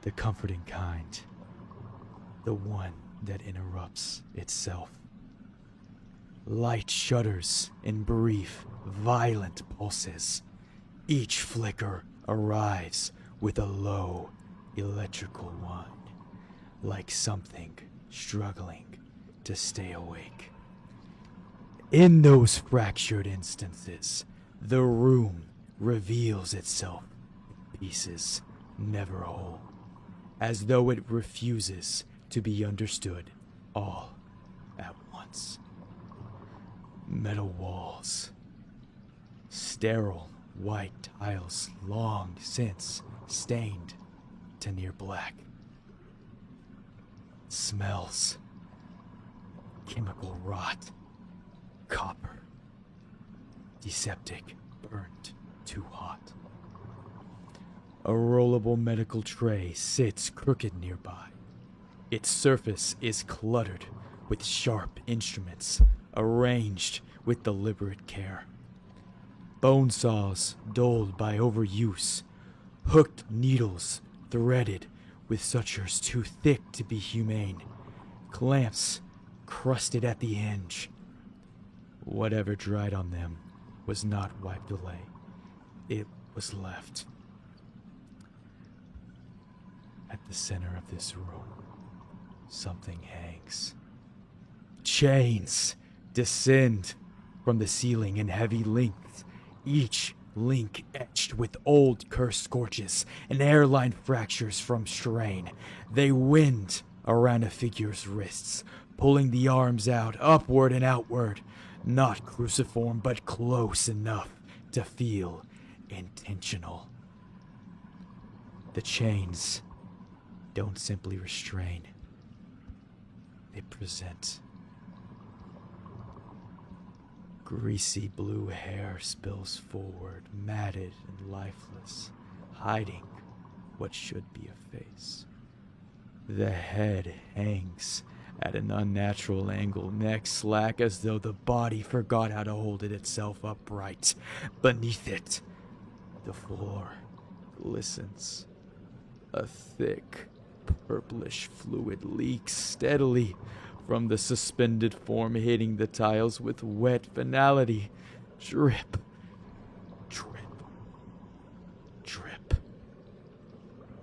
The comforting kind. The one that interrupts itself. Light shudders in brief, violent pulses. Each flicker arrives with a low, electrical whine, like something struggling to stay awake. In those fractured instances, the room reveals itself in pieces never whole, as though it refuses to be understood all at once. Metal walls, sterile white tiles long since stained to near black. Smells, chemical rot, copper, deseptic, burned too hot. A rollable medical tray sits crooked nearby. Its surface is cluttered with sharp instruments arranged with deliberate care. Bone saws dulled by overuse, hooked needles threaded with sutures too thick to be humane, clamps crusted at the hinge. Whatever dried on them was not wiped away. It was left. At the center of this room, something hangs. Chains descend from the ceiling in heavy links, each link etched with old cursed scorches and hairline fractures from strain. They wind around a figure's wrists, pulling the arms out, upward and outward, not cruciform but close enough to feel intentional. The chains don't simply restrain, they present. Greasy blue hair spills forward, matted and lifeless, hiding what should be a face. The head hangs at an unnatural angle, neck slack as though the body forgot how to hold it itself upright. Beneath it, the floor glistens. A thick, purplish fluid leaks steadily from the suspended form, hitting the tiles with wet finality. Drip, drip, drip.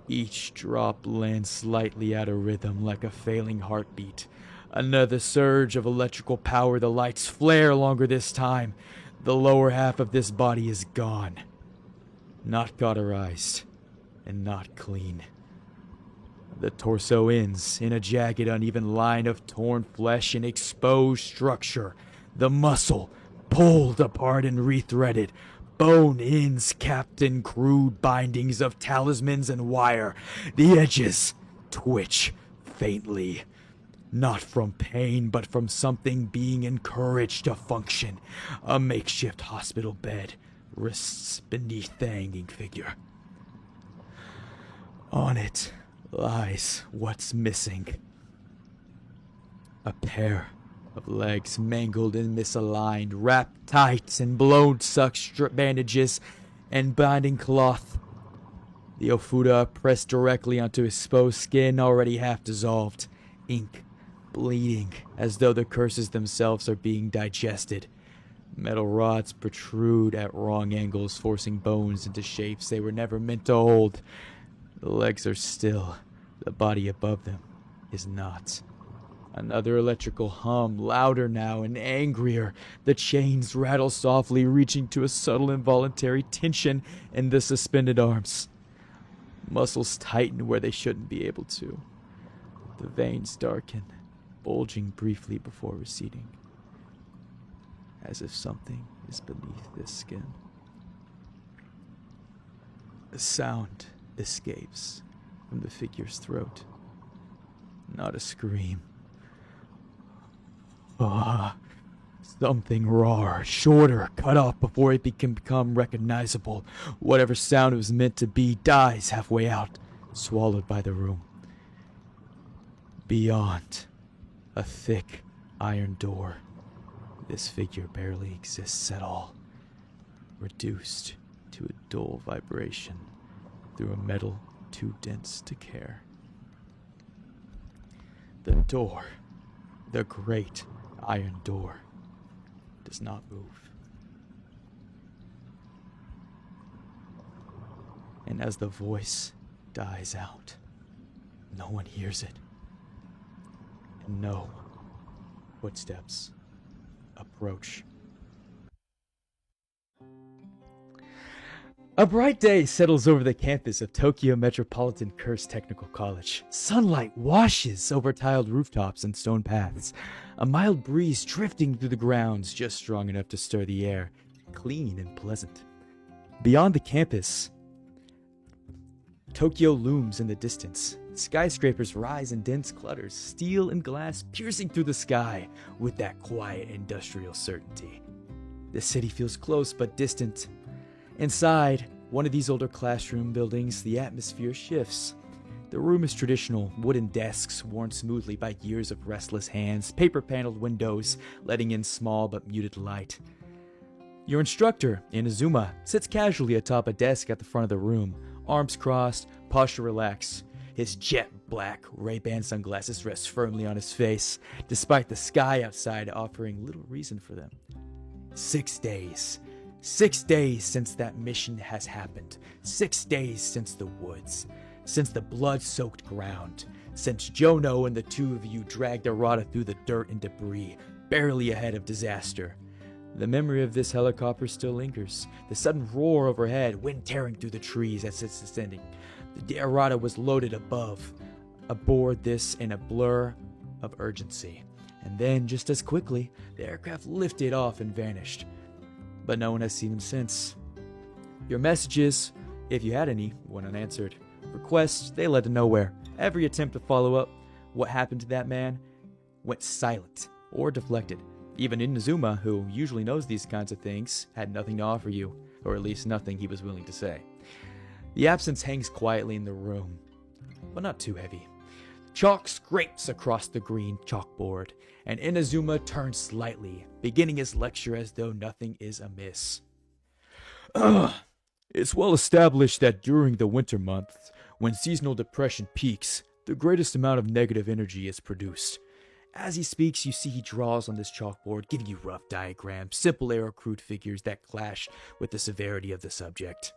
Each drop lands slightly out of rhythm like a failing heartbeat. Another surge of electrical power. The lights flare longer this time. The lower half of this body is gone. Not cauterized and not clean. The torso ends in a jagged, uneven line of torn flesh and exposed structure. The muscle pulled apart and rethreaded. Bone ends capped in crude bindings of talismans and wire. The edges twitch faintly. Not from pain, but from something being encouraged to function. A makeshift hospital bed rests beneath the hanging figure. On it lies what's missing. A pair of legs mangled and misaligned, wrapped tight in blown suck strip bandages and binding cloth. The Ofuda pressed directly onto exposed skin already half dissolved, ink bleeding as though the curses themselves are being digested. Metal rods protrude at wrong angles, forcing bones into shapes they were never meant to hold. The legs are still. The body above them is not. Another electrical hum, louder now and angrier. The chains rattle softly, reaching to a subtle involuntary tension in the suspended arms. Muscles tighten where they shouldn't be able to. The veins darken, bulging briefly before receding, as if something is beneath this skin. A sound escapes from the figure's throat. Not a scream. Something raw, shorter, cut off before it can become recognizable. Whatever sound it was meant to be dies halfway out, swallowed by the room. Beyond, a thick iron door. This figure barely exists at all, reduced to a dull vibration through a metal too dense to care. The door, the great iron door, does not move. And as the voice dies out, no one hears it. And no footsteps approach. A bright day settles over the campus of Tokyo Metropolitan Cursed Technical College. Sunlight washes over tiled rooftops and stone paths. A mild breeze drifting through the grounds, just strong enough to stir the air, clean and pleasant. Beyond the campus, Tokyo looms in the distance. Skyscrapers rise in dense clutters, steel and glass piercing through the sky with that quiet industrial certainty. The city feels close but distant. Inside one of these older classroom buildings, the atmosphere shifts. The room is traditional, wooden desks worn smoothly by years of restless hands, paper-paneled windows letting in small but muted light. Your instructor, Inazuma, sits casually atop a desk at the front of the room, arms crossed, posture relaxed. His jet black Ray-Ban sunglasses rest firmly on his face, despite the sky outside offering little reason for them. 6 days. 6 days since that mission has happened. 6 days since the woods. Since the blood-soaked ground. Since Jono and the two of you dragged Arata through the dirt and debris, barely ahead of disaster. The memory of this helicopter still lingers. The sudden roar overhead, wind tearing through the trees as it's descending. The Arata was loaded aboard this in a blur of urgency. And then, just as quickly, the aircraft lifted off and vanished. But no one has seen them since. Your messages, if you had any, went unanswered. Requests, they led to nowhere. Every attempt to follow up what happened to that man went silent or deflected. Even Inazuma, who usually knows these kinds of things, had nothing to offer you, or at least nothing he was willing to say. The absence hangs quietly in the room, but not too heavy. Chalk scrapes across the green chalkboard, and Inazuma turns slightly, beginning his lecture as though nothing is amiss. It's well established that during the winter months, when seasonal depression peaks, the greatest amount of negative energy is produced. As he speaks, you see he draws on this chalkboard, giving you rough diagrams, simple arrow-crude figures that clash with the severity of the subject.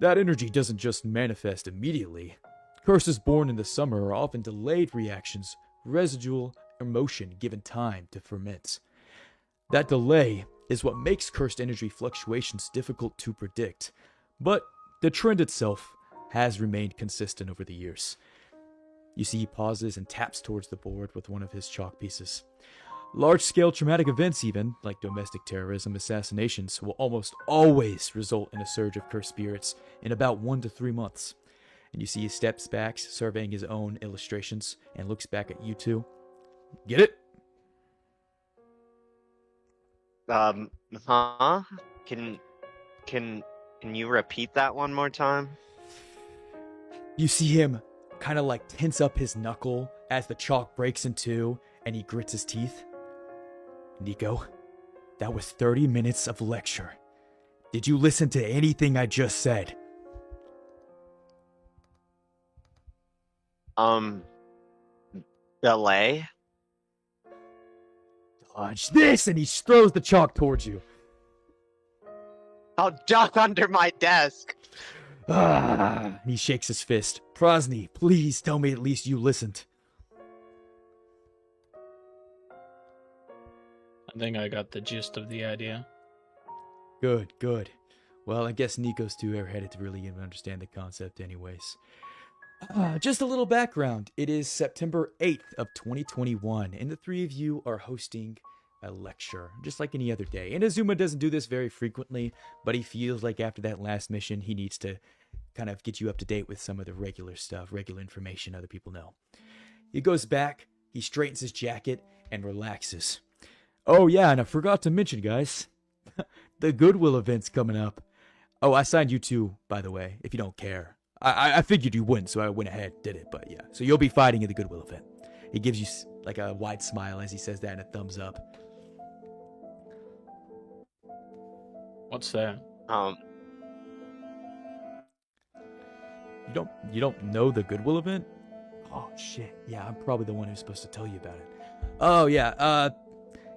That energy doesn't just manifest immediately. Curses born in the summer are often delayed reactions, residual emotion given time to ferment. That delay is what makes cursed energy fluctuations difficult to predict, but the trend itself has remained consistent over the years. You see he pauses and taps towards the board with one of his chalk pieces. Large-scale traumatic events even, like domestic terrorism, assassinations, will almost always result in a surge of cursed spirits in about 1 to 3 months. And you see he steps back, surveying his own illustrations, and looks back at you two. Get it? Huh? Can you repeat that one more time? You see him kind of like tense up his knuckle as the chalk breaks in two, and he grits his teeth. Nico, that was 30 minutes of lecture. Did you listen to anything I just said? Delay? Dodge this! And he throws the chalk towards you. I'll duck under my desk. He shakes his fist. Prosny, please tell me at least you listened. I think I got the gist of the idea. Good, good. Well, I guess Nico's too airheaded to really even understand the concept anyways. Just a little background. It is September 8th of 2021, and the three of you are hosting a lecture, just like any other day. Inazuma doesn't do this very frequently, but he feels like after that last mission, he needs to kind of get you up to date with some of the regular stuff, regular information other people know. He goes back, he straightens his jacket, and relaxes. Oh yeah, and I forgot to mention, guys, the Goodwill event's coming up. Oh, I signed you two, by the way, if you don't care. I figured you wouldn't, so I went ahead, did it, but yeah. So you'll be fighting at the Goodwill event. He gives you like a wide smile as he says that and a thumbs up. What's that? You don't know the Goodwill event? Oh shit. Yeah, I'm probably the one who's supposed to tell you about it. Oh yeah.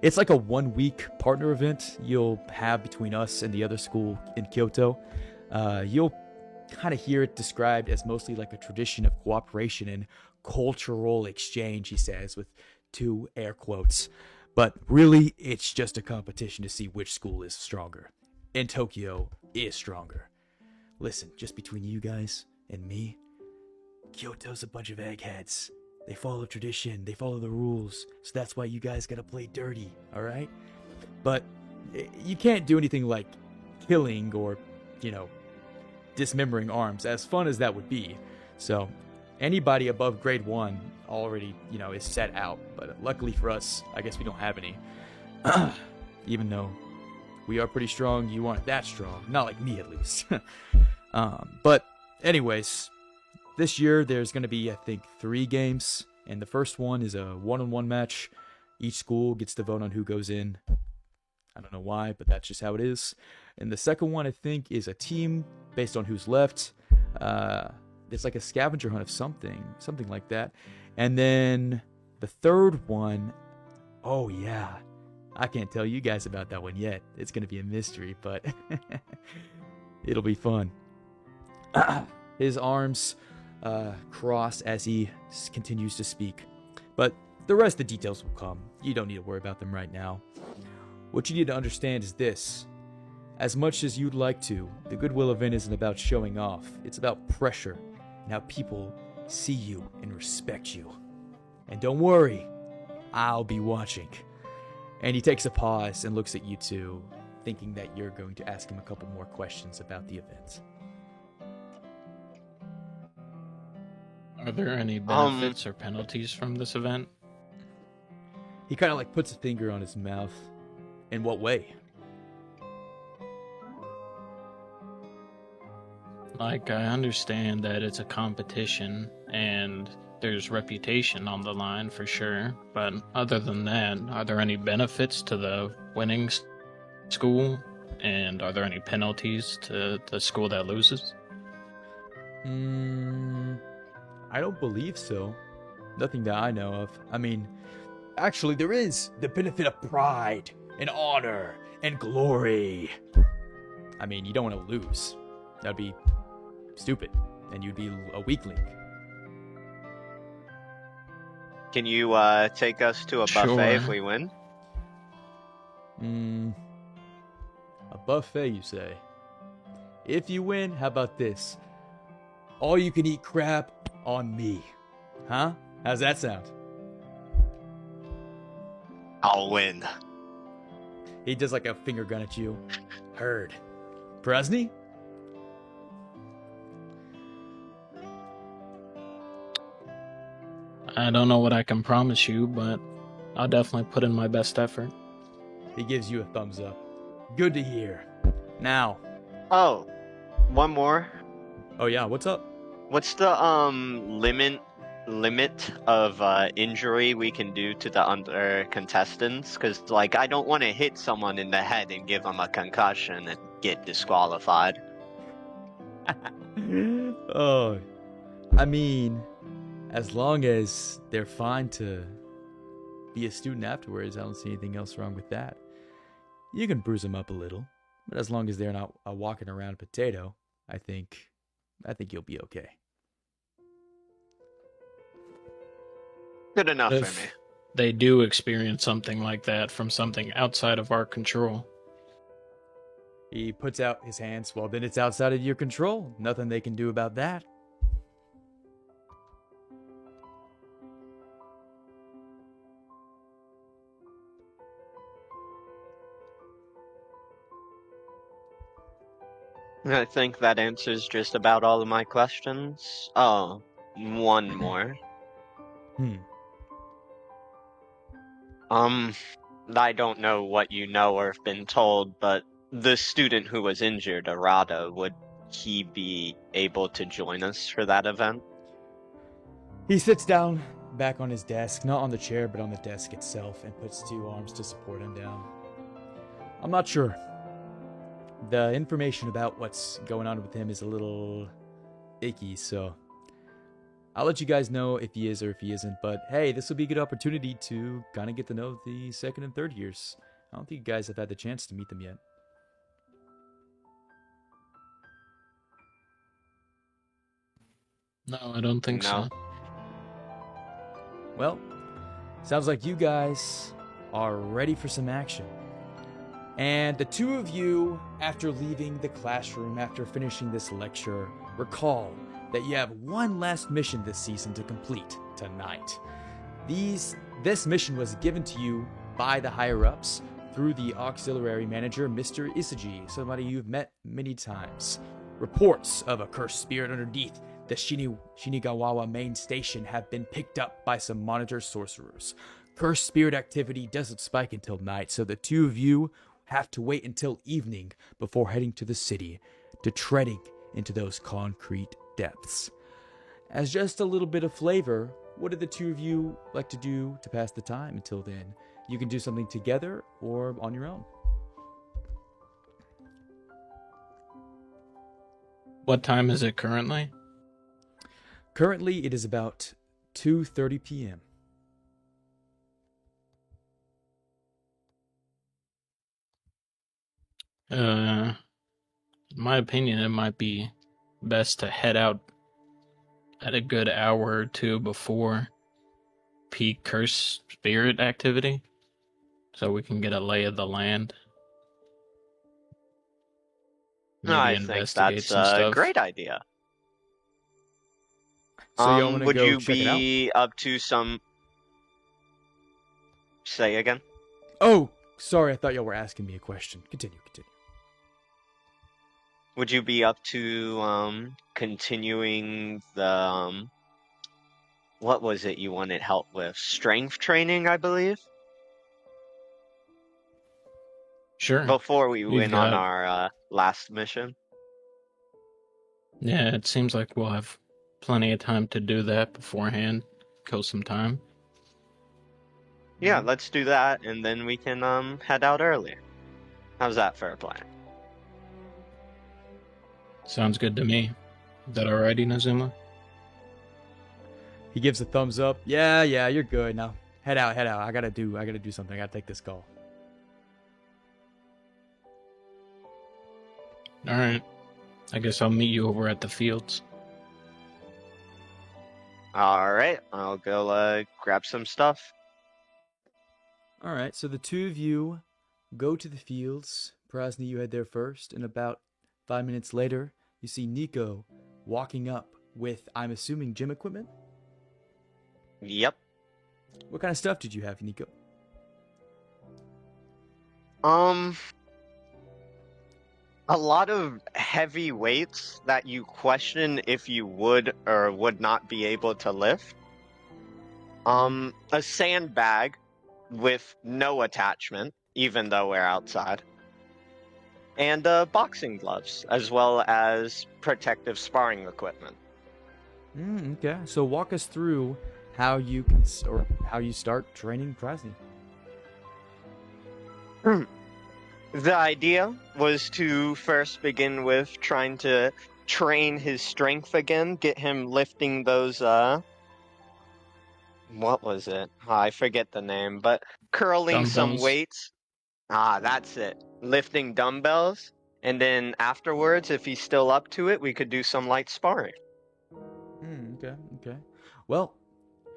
It's like a 1-week partner event you'll have between us and the other school in Kyoto. You'll kind of hear it described as mostly like a tradition of cooperation and cultural exchange, he says, with 2 air quotes. But really, it's just a competition to see which school is stronger. And Tokyo is stronger. Listen, just between you guys and me, Kyoto's a bunch of eggheads. They follow tradition, they follow the rules, so that's why you guys gotta play dirty, alright? But you can't do anything like killing or, dismembering arms, as fun as that would be. So, anybody above grade 1 already, is set out. But luckily for us, I guess we don't have any. Even though we are pretty strong, you aren't that strong. Not like me, at least. But anyways, this year there's going to be, I think, 3 games. And the first one is a one-on-one match. Each school gets to vote on who goes in. I don't know why, but that's just how it is. And the second one, I think, is a team based on who's left. It's like a scavenger hunt of something like that. And then the third one, oh yeah, I can't tell you guys about that one yet. It's going to be a mystery, but it'll be fun. His arms cross as he continues to speak. But the rest of the details will come. You don't need to worry about them right now. What you need to understand is this. As much as you'd like to, the Goodwill event isn't about showing off. It's about pressure and how people see you and respect you. And don't worry, I'll be watching. And he takes a pause and looks at you two, thinking that you're going to ask him a couple more questions about the event. Are there any benefits or penalties from this event? He kind of like puts a finger on his mouth. In what way? Like, I understand that it's a competition and there's reputation on the line for sure, but other than that, are there any benefits to the winning school? And are there any penalties to the school that loses? I don't believe so. Nothing that I know of. I mean, actually there is the benefit of pride and honor and glory. I mean, you don't want to lose. That'd be stupid, and you'd be a weakling. Can you take us to a buffet if we win? A buffet, you say? If you win, how about this? All you can eat crab on me. Huh? How's that sound? I'll win. He does like a finger gun at you. Heard. Presney? I don't know what I can promise you, but I'll definitely put in my best effort. He gives you a thumbs up. Good to hear. Now. Oh, one more. Oh yeah, what's up? What's the limit of injury we can do to the other contestants? Because like I don't want to hit someone in the head and give them a concussion and get disqualified. Oh, I mean, as long as they're fine to be a student afterwards, I don't see anything else wrong with that. You can bruise them up a little, but as long as they're not a walking around potato, I think you'll be okay. Good enough If for me. they do experience something like that from something outside of our control, He puts out his hands. Well, then it's outside of your control. Nothing they can do about that. I think that answers just about all of my questions. Oh, one more. I don't know what you know or have been told, but the student who was injured, Arata, would he be able to join us for that event? He sits down back on his desk, not on the chair, but on the desk itself, and puts 2 arms to support him down. I'm not sure. The information about what's going on with him is a little icky, so I'll let you guys know if he is or if he isn't. But hey, this will be a good opportunity to kind of get to know the second and third years. I don't think you guys have had the chance to meet them yet. No, I don't think No. so. Well, sounds like you guys are ready for some action. And the two of you, after leaving the classroom, after finishing this lecture, recall that you have one last mission this season to complete tonight. This mission was given to you by the higher-ups through the auxiliary manager, Mr. Isagi, somebody you've met many times. Reports of a cursed spirit underneath the Shinigawa main station have been picked up by some monitor sorcerers. Cursed spirit activity doesn't spike until night, so the two of you have to wait until evening before heading to the city, to treading into those concrete depths. As just a little bit of flavor, what do the two of you like to do to pass the time until then? You can do something together or on your own. What time is it currently? Currently, it is about 2:30 p.m. In my opinion, it might be best to head out at a good hour or two before peak curse spirit activity, so we can get a lay of the land. Maybe I think investigate that's some a stuff. great idea. So y'all want to Would go you check it out? be up to some... Say again? Oh, sorry, I thought y'all were asking me a question. Continue. Would you be up to continuing the what was it you wanted help with? Strength training, I believe? Sure. Before we We've went on got- our last mission. Yeah, it seems like we'll have plenty of time to do that beforehand. Kill some time. Yeah, let's do that, and then we can head out early. How's that for a plan? Sounds good to me. Is that alrighty, Nazuma? He gives a thumbs up. Yeah, you're good. Now head out. I gotta do something. I gotta take this call. Alright. I guess I'll meet you over at the fields. Alright, I'll go grab some stuff. All right, so the two of you go to the fields. Prasny, you head there first, and about 5 minutes later, you see Nico walking up with, I'm assuming, gym equipment? Yep. What kind of stuff did you have, Nico? A lot of heavy weights that you question if you would or would not be able to lift. A sandbag with no attachment, even though we're outside. And boxing gloves, as well as protective sparring equipment. Okay, so walk us through how you start training Prasny. The idea was to first begin with trying to train his strength again, get him lifting those, what was it? I forget the name, but curling some Dumbbells. weights. That's it. Lifting dumbbells, and then afterwards, if he's still up to it, we could do some light sparring. Okay. Well,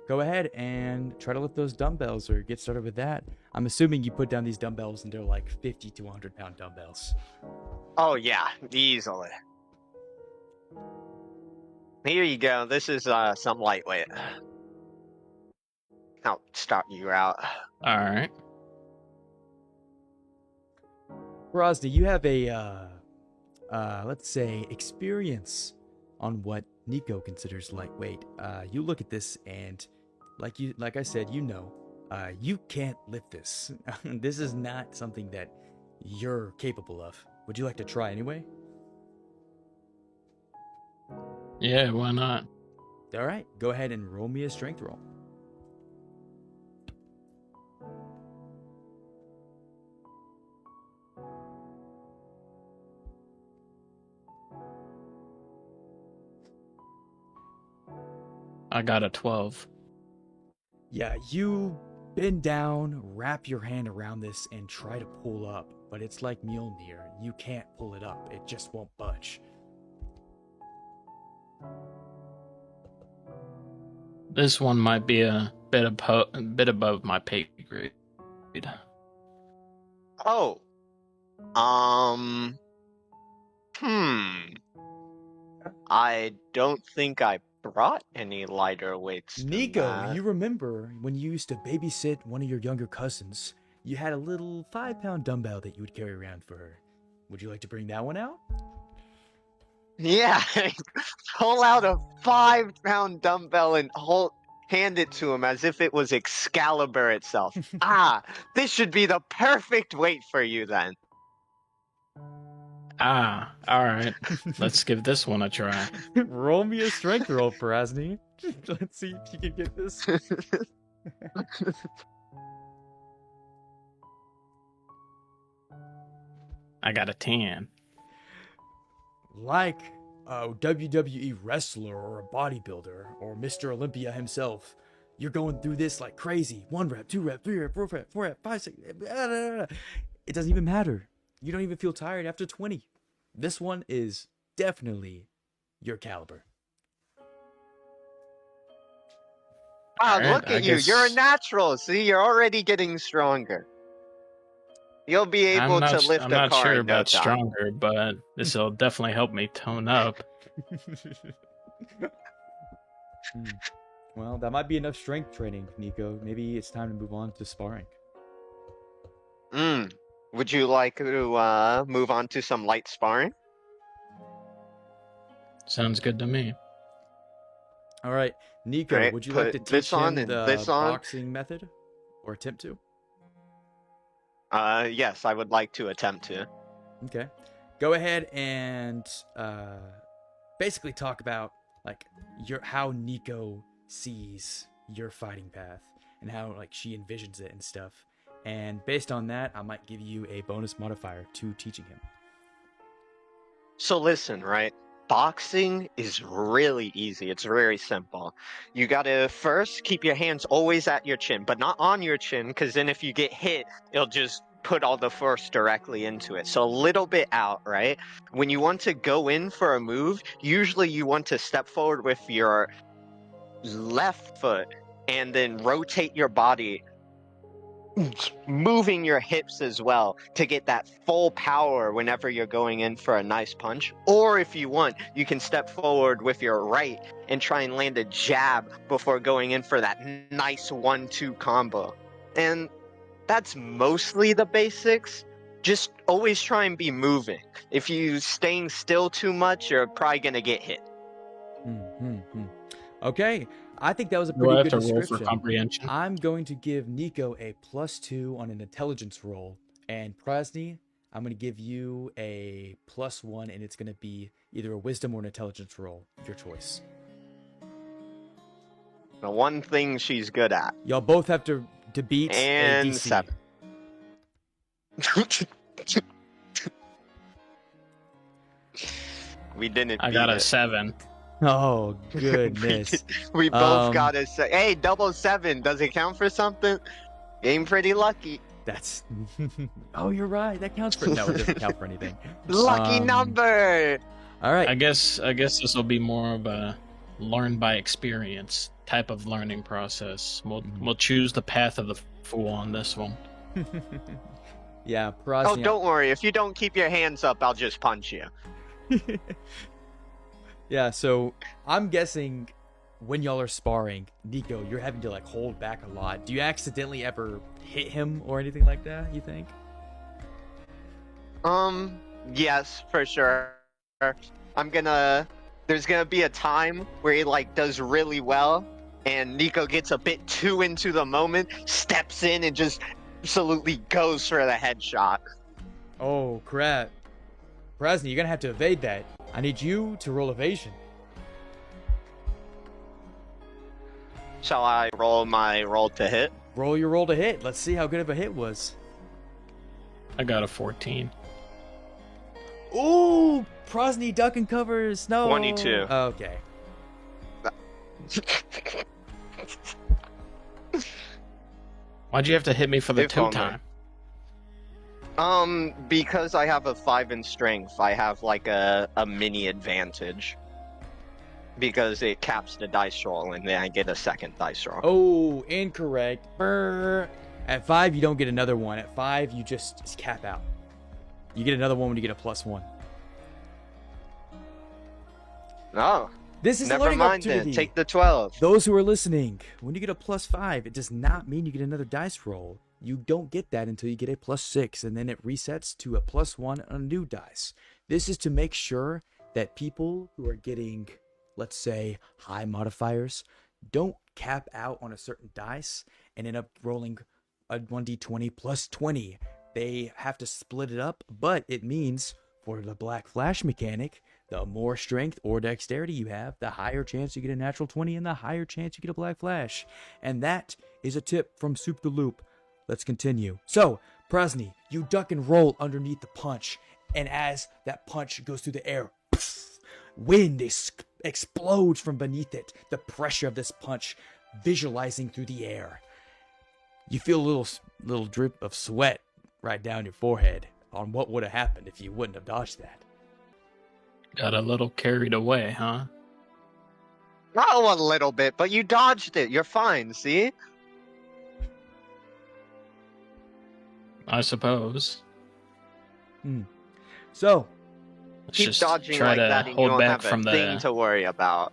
go ahead and try to lift those dumbbells or get started with that. I'm assuming you put down these dumbbells and they're like 50 to 100 pound dumbbells. Oh yeah, easily. Here you go. This is some lightweight. I'll start you out. Alright. Prasny, you have a, let's say, experience on what Nico considers lightweight. You look at this and, like I said, you can't lift this. This is not something that you're capable of. Would you like to try anyway? Yeah, why not? All right, go ahead and roll me a strength roll. I got a 12. Yeah, you bend down, wrap your hand around this, and try to pull up, but it's like Mjolnir. You can't pull it up. It just won't budge. This one might be a bit above my pay grade. Oh. I don't think I brought any lighter weights. than Nico, that. you remember when you used to babysit one of your younger cousins? You had a little 5-pound dumbbell that you would carry around for her. Would you like to bring that one out? Yeah, pull out a 5-pound dumbbell and hand it to him as if it was Excalibur itself. This should be the perfect weight for you then. All right. Let's give this one a try. Roll me a strength roll, Prasny. Let's see if you can get this. I got a 10. Like a WWE wrestler or a bodybuilder or Mr. Olympia himself, you're going through this like crazy. 1 rep, 2 rep, 3 rep, 4 rep, 4 rep, 5, 6. It doesn't even matter. You don't even feel tired after 20. This one is definitely your caliber. Wow, Alright, look I at you. guess- You're a natural. See, you're already getting stronger. You'll be able to lift I'm a not car sure in no about time. stronger, but this will definitely help me tone up. Well, that might be enough strength training, Nico. Maybe it's time to move on to sparring. Would you like to move on to some light sparring? Sounds good to me. All right, Nico, Alright, would you like to put this teach on him and the this on. boxing method, or attempt to? Yes, I would like to attempt to. Okay, go ahead and basically talk about like how Nico sees your fighting path and how like she envisions it and stuff. And based on that, I might give you a bonus modifier to teaching him. So listen, right? Boxing is really easy. It's very simple. You gotta first keep your hands always at your chin, but not on your chin, because then if you get hit, it'll just put all the force directly into it. So a little bit out, right? When you want to go in for a move, usually you want to step forward with your left foot and then rotate your body, moving your hips as well to get that full power whenever you're going in for a nice punch. Or if you want, you can step forward with your right and try and land a jab before going in for that nice 1-2 combo. And that's mostly the basics. Just always try and be moving. If you staying still too much, you're probably gonna get hit. Okay, I think that was a Do pretty I have good to roll for description. comprehension? I'm going to give Nico a +2 on an intelligence roll, and Prasny, I'm going to give you a +1, and it's going to be either a wisdom or an intelligence roll, your choice. The one thing she's good at. Y'all both have to beat And a DC. 7. We didn't I beat got a it. 7. Oh, goodness. We both Um, got a hey, 7. Does it count for something? Game pretty lucky. That's... Oh, you're right. That counts for... No, it doesn't count for anything. Lucky Um, number. All right. I guess this will be more of a learn by experience type of learning process. We'll choose the path of the fool on this one. Yeah, Prasny... Oh, don't worry. If you don't keep your hands up, I'll just punch you. Yeah, so I'm guessing when y'all are sparring, Nico, you're having to like hold back a lot. Do you accidentally ever hit him or anything like that, you think? Yes, for sure. There's gonna be a time where he like does really well, and Nico gets a bit too into the moment, steps in and just absolutely goes for the headshot. Oh, crap. Prasny, you're gonna have to evade that. I need you to roll evasion. Shall I roll my roll to hit? Roll your roll to hit. Let's see how good of a hit was. I got a 14. Ooh, Prasny duck and covers. No. 22. Okay. Why'd you have to hit me for the If two only. time? Because I have a 5 in strength, I have like a mini advantage. Because it caps the dice roll, and then I get a second dice roll. Oh, incorrect. Brr. At 5, you don't get another one. At 5, you just cap out. You get another one when you get a +1. Oh, This is a never learning mind then. opportunity. Take the 12. Those who are listening, when you get a +5, it does not mean you get another dice roll. You don't get that until you get a +6, and then it resets to a +1 on a new dice. This is to make sure that people who are getting, let's say, high modifiers, don't cap out on a certain dice and end up rolling a 1d20 +20. They have to split it up, but it means for the Black Flash mechanic, the more strength or dexterity you have, the higher chance you get a natural 20 and the higher chance you get a Black Flash. And that is a tip from Soup the Loop. Let's continue. So, Prasny, you duck and roll underneath the punch, and as that punch goes through the air, wind explodes from beneath it. The pressure of this punch visualizing through the air. You feel a little drip of sweat right down your forehead on what would have happened if you wouldn't have dodged that. Got a little carried away, huh? Oh, a little bit, but you dodged it. You're fine, see? I suppose. So, Let's Keep just dodging try like to that, and you hold don't back have a from thing to worry about.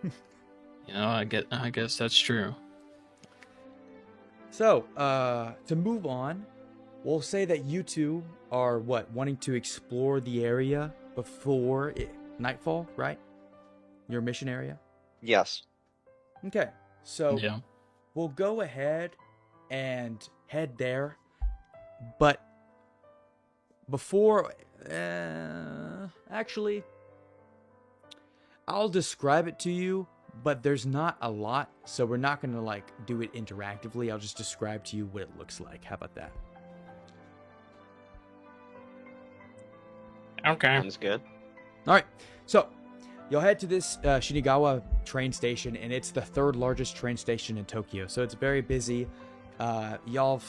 You know, I guess that's true. So, to move on, we'll say that you two are wanting to explore the area before nightfall, right? Your mission area? Yes. Okay. So, Yeah. we'll go ahead and head there. But before actually, I'll describe it to you, but there's not a lot, so we're not going to do it interactively. I'll just describe to you what it looks like. How about that? Okay. Sounds good. All right. So, you'll head to this Shinagawa train station, and it's the 3rd largest train station in Tokyo. So it's very busy. Y'all,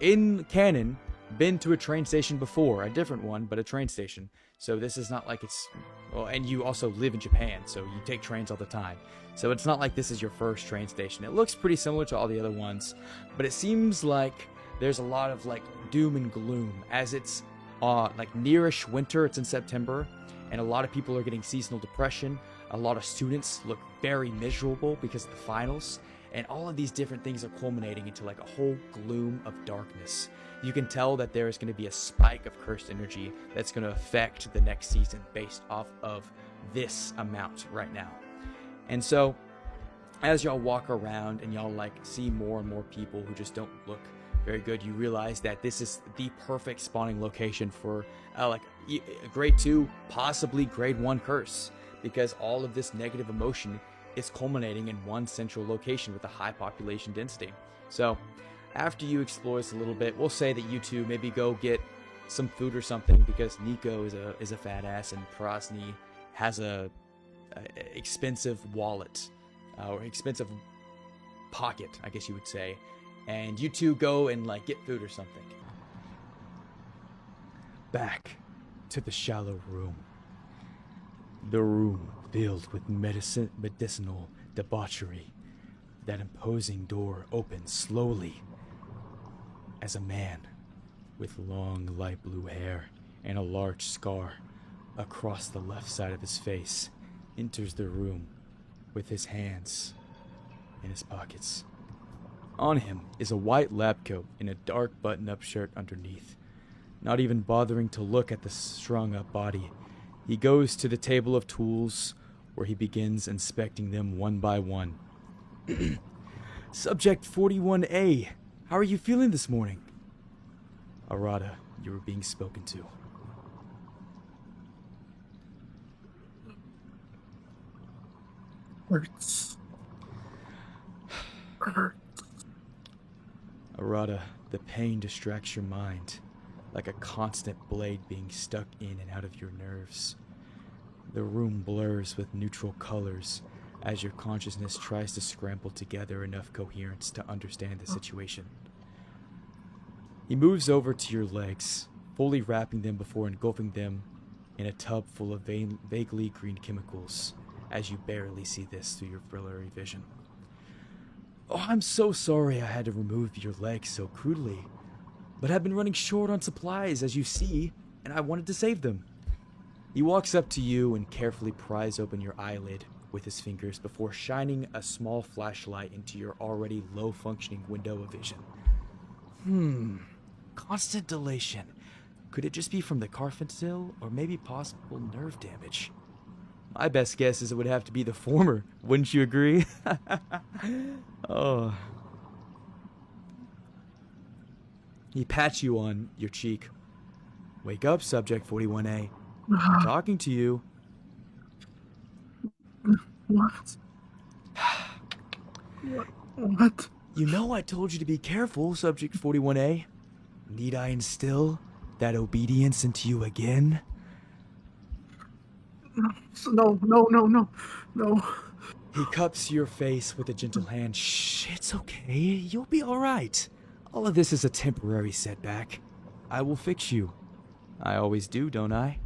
in canon, been to a train station before, a different one, but a train station. So this is not like it's, well, and you also live in Japan, so you take trains all the time. So it's not like this is your first train station. It looks pretty similar to all the other ones, but it seems like there's a lot of doom and gloom as it's nearish winter. It's in September, and a lot of people are getting seasonal depression. A lot of students look very miserable because of the finals. And all of these different things are culminating into a whole gloom of darkness. You can tell that there is going to be a spike of cursed energy that's going to affect the next season based off of this amount right now. And so, as y'all walk around and y'all see more and more people who just don't look very good, you realize that this is the perfect spawning location for grade 2, possibly grade 1 curse, because all of this negative emotion is culminating in one central location with a high population density. So, after you explore this a little bit, we'll say that you two maybe go get some food or something, because Nico is a fat ass and Prasny has a expensive wallet or expensive pocket, I guess you would say. And you two go and get food or something. Back to the shallow room. The room filled with medicinal debauchery. That imposing door opens slowly as a man with long light blue hair and a large scar across the left side of his face enters the room with his hands in his pockets. On him is a white lab coat and a dark button-up shirt underneath. Not even bothering to look at the strung-up body, he goes to the table of tools where he begins inspecting them one by one. Subject 41A, how are you feeling this morning? Arata, you were being spoken to. Hurts. Arata, the pain distracts your mind, like a constant blade being stuck in and out of your nerves. The room blurs with neutral colors as your consciousness tries to scramble together enough coherence to understand the situation. He moves over to your legs, fully wrapping them before engulfing them in a tub full of vaguely green chemicals, as you barely see this through your blurry vision. Oh, I'm so sorry I had to remove your legs so crudely, but I've been running short on supplies, as you see, and I wanted to save them. He walks up to you and carefully pries open your eyelid with his fingers before shining a small flashlight into your already low-functioning window of vision. Constant dilation. Could it just be from the carfentanil, or maybe possible nerve damage? My best guess is it would have to be the former. Wouldn't you agree? Oh. He pats you on your cheek. Wake up, Subject 41A. I'm talking to you. What? What? You know I told you to be careful, Subject 41A. Need I instill that obedience into you again? No. He cups your face with a gentle hand. Shh, it's okay. You'll be all right. All of this is a temporary setback. I will fix you. I always do, don't I?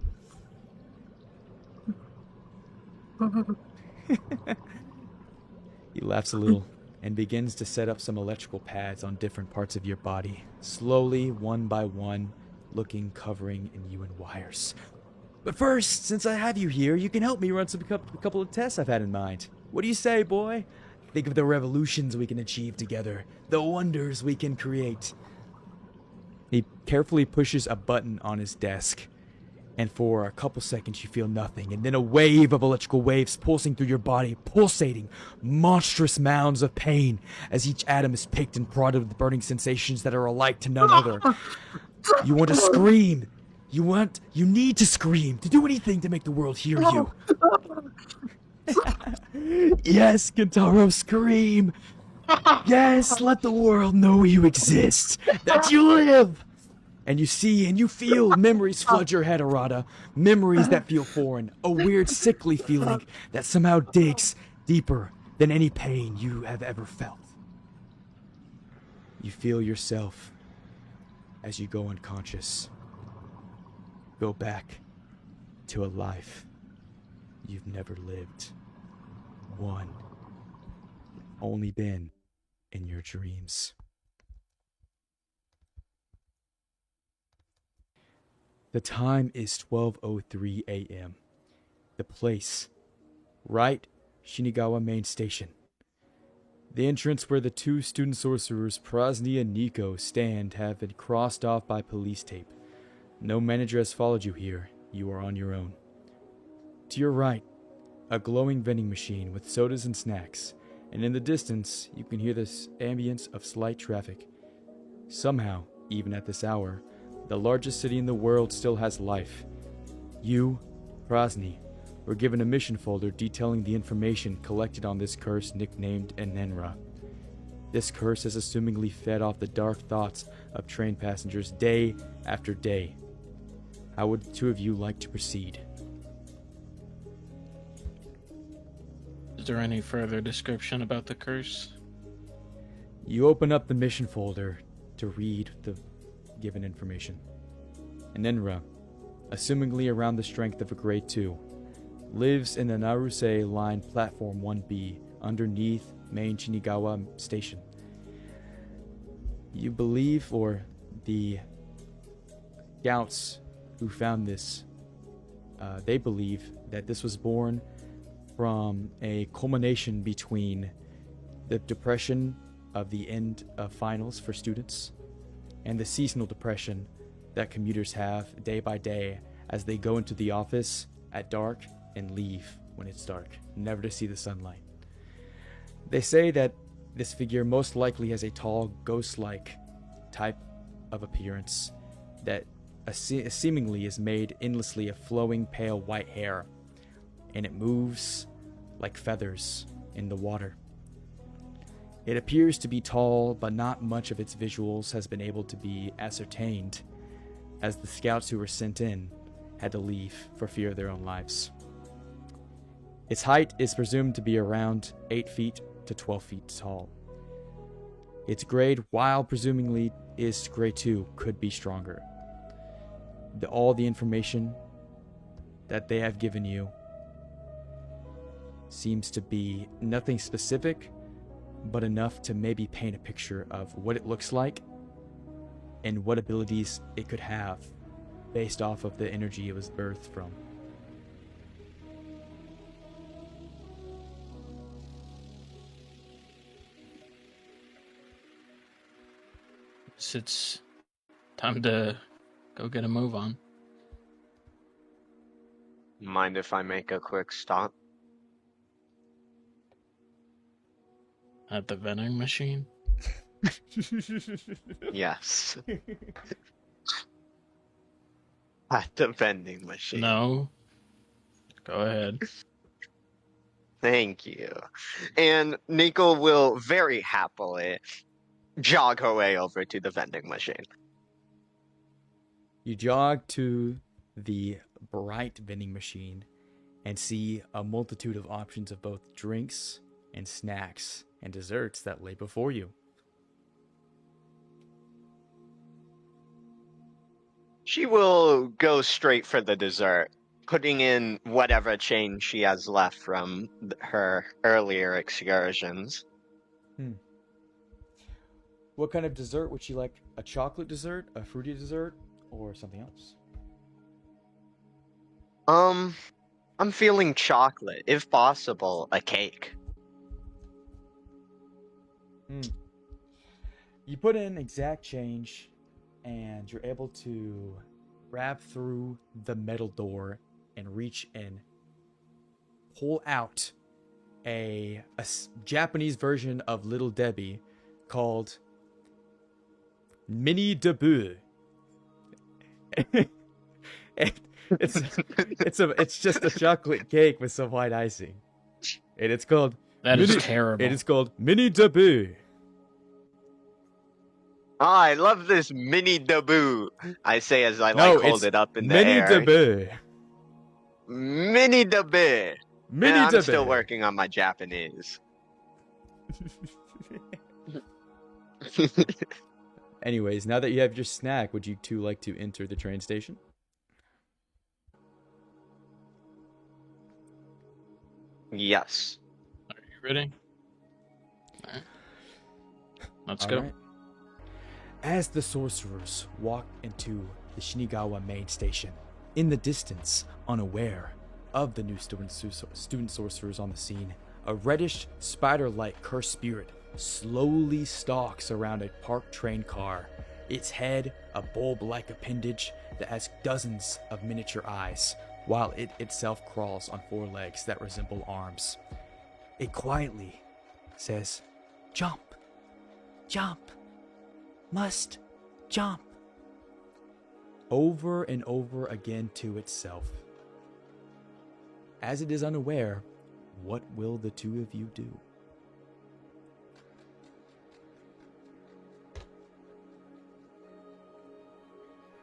He laughs a little and begins to set up some electrical pads on different parts of your body, slowly, one by one, covering you in wires. But first, since I have you here, you can help me run a couple of tests I've had in mind. What do you say, boy? Think of the revolutions we can achieve together, the wonders we can create. He carefully pushes a button on his desk, and for a couple seconds you feel nothing, and then a wave of electrical waves pulsing through your body, pulsating, monstrous mounds of pain as each atom is picked and prodded with burning sensations that are alike to none other. You want to scream. You need to scream, to do anything to make the world hear you. Yes, Kentaro, scream. Yes, let the world know you exist, that you live. And you see and you feel memories flood your head, Arata. Memories that feel foreign. A weird, sickly feeling that somehow digs deeper than any pain you have ever felt. You feel yourself as you go unconscious. Go back to a life you've never lived. One only been in your dreams. The time is 12:03 a.m. The place, right Shinigawa Main Station. The entrance where the two student sorcerers, Prasni and Nico, stand have been crossed off by police tape. No manager has followed you here. You are on your own. To your right, a glowing vending machine with sodas and snacks, and in the distance, you can hear the ambience of slight traffic. Somehow, even at this hour, the largest city in the world still has life. You, Prasni, were given a mission folder detailing the information collected on this curse nicknamed Enenra. This curse has assumingly fed off the dark thoughts of train passengers day after day. How would the two of you like to proceed? Is there any further description about the curse? You open up the mission folder to read the given information. Enenra, assumingly around the strength of a grade 2, lives in the Naruse Line Platform 1B underneath main Shinigawa Station. You believe, or the scouts who found this, they believe that this was born from a culmination between the depression of the end of finals for students and the seasonal depression that commuters have day by day as they go into the office at dark and leave when it's dark, never to see the sunlight. They say that this figure most likely has a tall, ghost-like type of appearance that seemingly is made endlessly of flowing pale white hair, and it moves like feathers in the water. It appears to be tall, but not much of its visuals has been able to be ascertained, as the scouts who were sent in had to leave for fear of their own lives. Its height is presumed to be around 8 feet to 12 feet tall. Its grade, while presumably is grade 2, could be stronger. All the information that they have given you seems to be nothing specific, but enough to maybe paint a picture of what it looks like and what abilities it could have based off of the energy it was birthed from. It's time to go get a move on. Mind if I make a quick stop? At the vending machine? Yes. At the vending machine. No. Go ahead. Thank you. And Nico will very happily jog her way over to the vending machine. You jog to the bright vending machine and see a multitude of options of both drinks and snacks and desserts that lay before you. She will go straight for the dessert, putting in whatever change she has left from her earlier excursions. What kind of dessert would you like? A chocolate dessert, a fruity dessert, or something else? I'm feeling chocolate. If possible, a cake. You put in exact change, and you're able to grab through the metal door and reach and pull out a Japanese version of Little Debbie called Mini Debut. It's just a chocolate cake with some white icing, and it's called That is terrible. It is called Mini Debut. I love this mini debut. I say as I hold it up in the Mini air. Debut. Mini debut. Mini I'm Debut. still working on my Japanese. Anyways, now that you have your snack, would you two like to enter the train station? Yes. Are you ready? All right. Let's All go. right. As the sorcerers walk into the Shinigawa main station, in the distance, unaware of the new student sorcerers on the scene, a reddish spider-like cursed spirit slowly stalks around a parked train car. Its head, a bulb-like appendage that has dozens of miniature eyes, while it itself crawls on 4 legs that resemble arms. It quietly says, "Jump! Jump! Must jump," over and over again to itself. As it is unaware, what will the two of you do?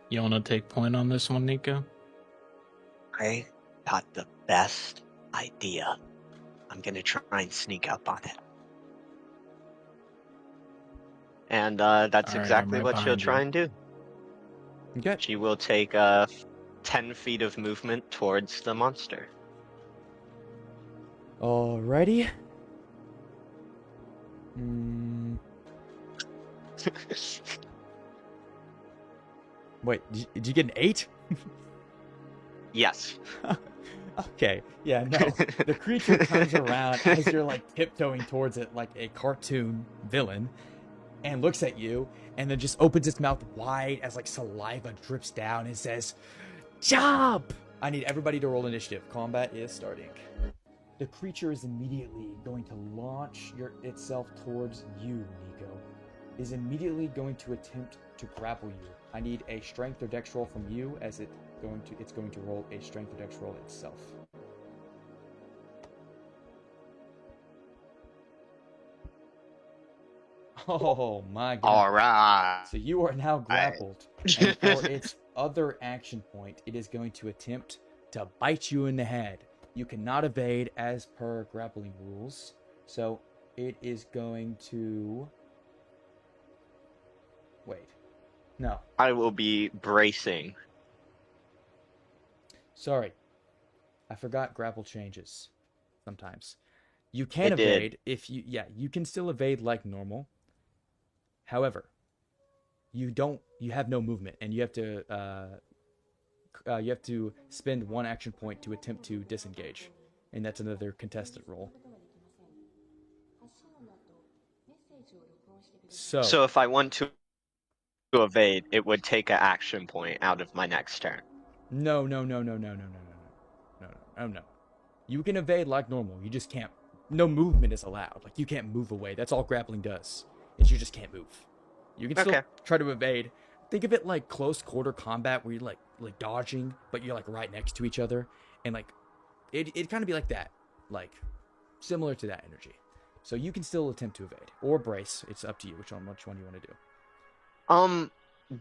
You want to take point on this one, Nico? I got the best idea. I'm gonna try and sneak up on it. And that's All right, exactly I'm right what she'll behind try you. and do. Okay. She will take 10 feet of movement towards the monster. Alrighty. Wait, did you get an 8? Yes. Okay, yeah, no. The creature turns around as you're like tiptoeing towards it like a cartoon villain and looks at you and then just opens its mouth wide as like saliva drips down and says, "Jump!" I need everybody to roll initiative. Combat is starting. The creature is immediately going to launch itself towards you, Nico. Is immediately going to attempt to grapple you. I need a strength or dex roll from you as it's going to roll a strength or dex roll itself. Oh my god. Alright. So you are now grappled. And for its other action point, it is going to attempt to bite you in the head. You cannot evade as per grappling rules. So it is going to... Wait. No. I will be bracing. Sorry. I forgot grapple changes sometimes. You can It did. evade if you... Yeah, you can still evade like normal. However, you have no movement, and you have to spend one action point to attempt to disengage, and that's another contested roll. So if I want to evade, it would take an action point out of my next turn. No. You can evade like normal. You just can't. No movement is allowed. Like, you can't move away. That's all grappling does. Is you just can't move. You can still try to evade. Think of it like close quarter combat, where you're like dodging, but you're like right next to each other, and like it'd kind of be like that, like similar to that energy. So you can still attempt to evade or brace. It's up to you which one you want to do.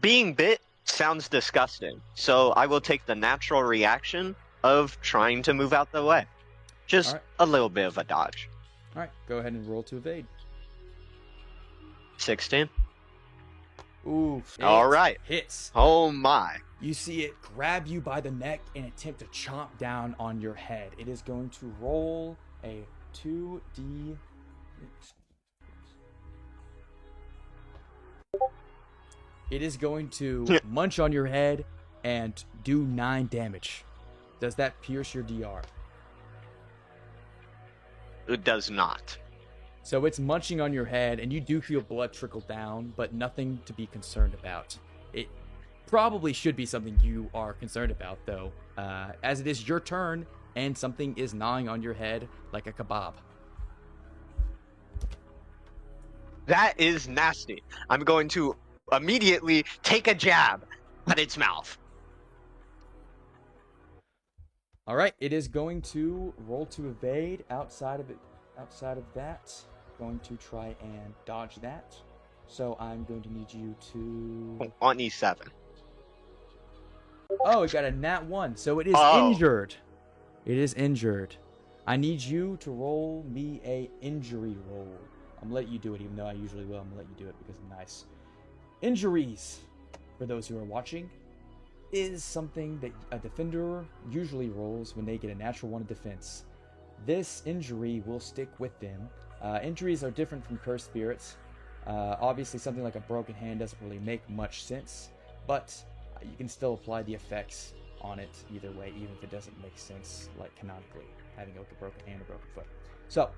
Being bit sounds disgusting, so I will take the natural reaction of trying to move out the way. Just a little bit of a dodge. All right, go ahead and roll to evade. 16. Ooh, all right. Hits. Oh my. You see it grab you by the neck and attempt to chomp down on your head. It is going to roll a 2d. It is going to munch on your head and do 9 damage. Does that pierce your DR? It does not. So it's munching on your head, and you do feel blood trickle down, but nothing to be concerned about. It probably should be something you are concerned about, though, as it is your turn, and something is gnawing on your head like a kebab. That is nasty. I'm going to immediately take a jab at its mouth. All right, it is going to roll to evade. Outside of that, going to try and dodge that. So I'm going to need you to... On E7. Oh, it got a nat 1, so it is injured. It is injured. I need you to roll me a injury roll. I'm gonna let you do it, even though I usually will. I'm gonna let you do it because I'm nice. Injuries, for those who are watching, is something that a defender usually rolls when they get a natural 1 in defense. This injury will stick with them. Injuries are different from cursed spirits. Obviously, something like a broken hand doesn't really make much sense, but you can still apply the effects on it either way, even if it doesn't make sense, like canonically, having like a broken hand or broken foot. So,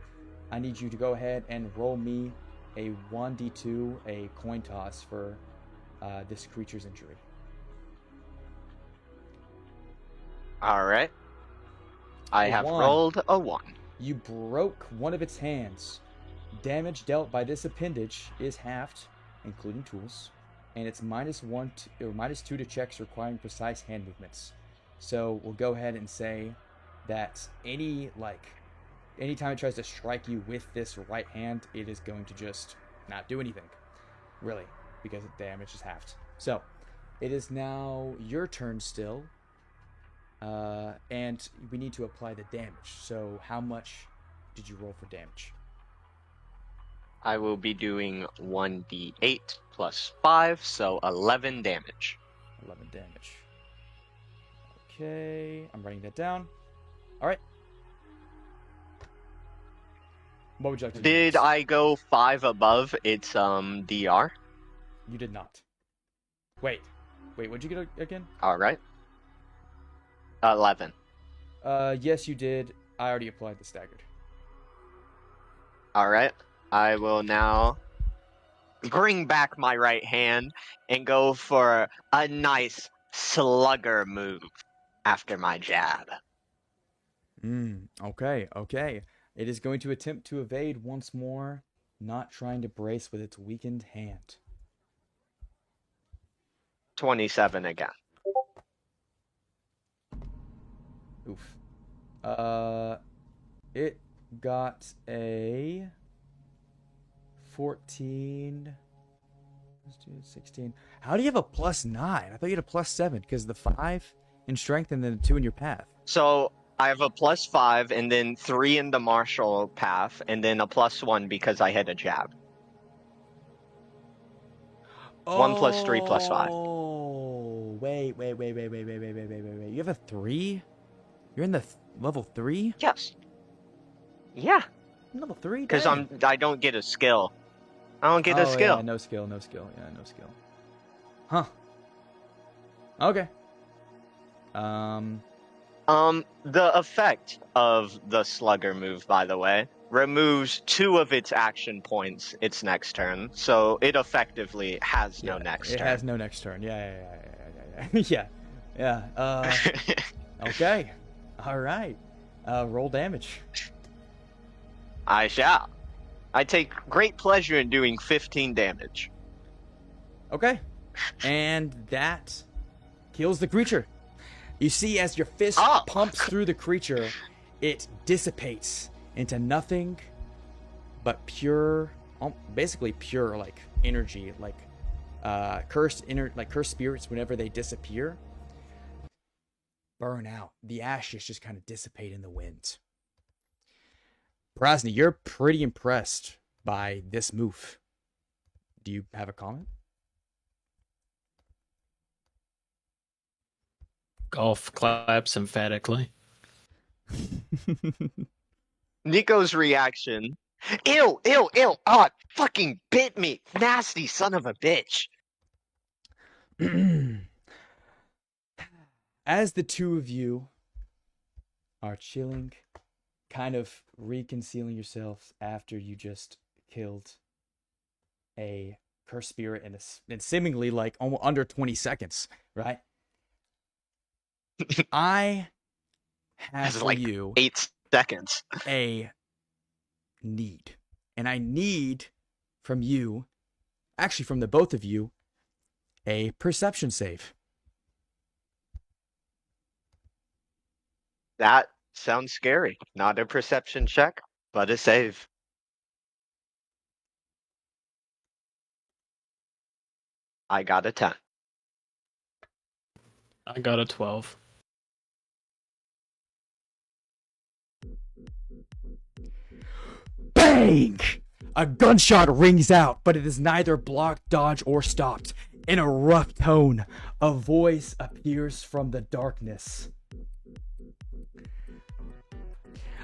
I need you to go ahead and roll me a 1d2, a coin toss for this creature's injury. Alright. I have rolled a 1. You broke one of its hands. Damage dealt by this appendage is halved, including tools, and it's -2 to checks requiring precise hand movements. So we'll go ahead and say that anytime it tries to strike you with this right hand, it is going to just not do anything, really, because the damage is halved. So it is now your turn still. And we need to apply the damage. So how much did you roll for damage? I will be doing 1d8 plus 5, so 11 damage. 11 damage. Okay, I'm writing that down. All right. What would you like to do? Did I go 5 above its DR? You did not. Wait, what'd you get again? Alright. 11. Yes, you did. I already applied the staggered. Alright. I will now bring back my right hand and go for a nice slugger move after my jab. Okay. It is going to attempt to evade once more, not trying to brace with its weakened hand. 27 again. Oof. It got a 14. 16. How do you have a +9? I thought you had a +7 because the 5 in strength and then the 2 in your path. So I have a +5 and then 3 in the martial path and then a +1 because I had a jab. 1 + 3 + 5. Oh, wait. You have a 3? You're in the level 3? Yes. Yeah, Level 3? because Dang. I don't get a skill. I don't get a Oh, skill. yeah, no skill. Yeah, no skill. Huh. Okay. The effect of the slugger move, by the way, removes 2 of its action points its next turn, so it effectively has no next turn. It has no next turn. Yeah. Yeah. Okay. All right. Roll damage. I shall. I take great pleasure in doing 15 damage. Okay. And that kills the creature. You see, as your fist pumps through the creature, it dissipates into nothing but pure, basically pure, like, energy, like cursed spirits. Whenever they disappear, burn out. The ashes just kind of dissipate in the wind. Brasny, you're pretty impressed by this move. Do you have a comment? Golf claps emphatically. Nico's reaction. Ew. Oh, it fucking bit me. Nasty son of a bitch. As the two of you are chilling, kind of reconciling yourselves after you just killed a cursed spirit in seemingly like almost under 20 seconds, right? I have for like you 8 seconds. a need. And I need from you, actually from the both of you, a perception save. That sounds scary. Not a perception check, but a save. I got a 10. I got a 12. Bang! A gunshot rings out, but it is neither blocked, dodged, or stopped. In a rough tone, a voice appears from the darkness.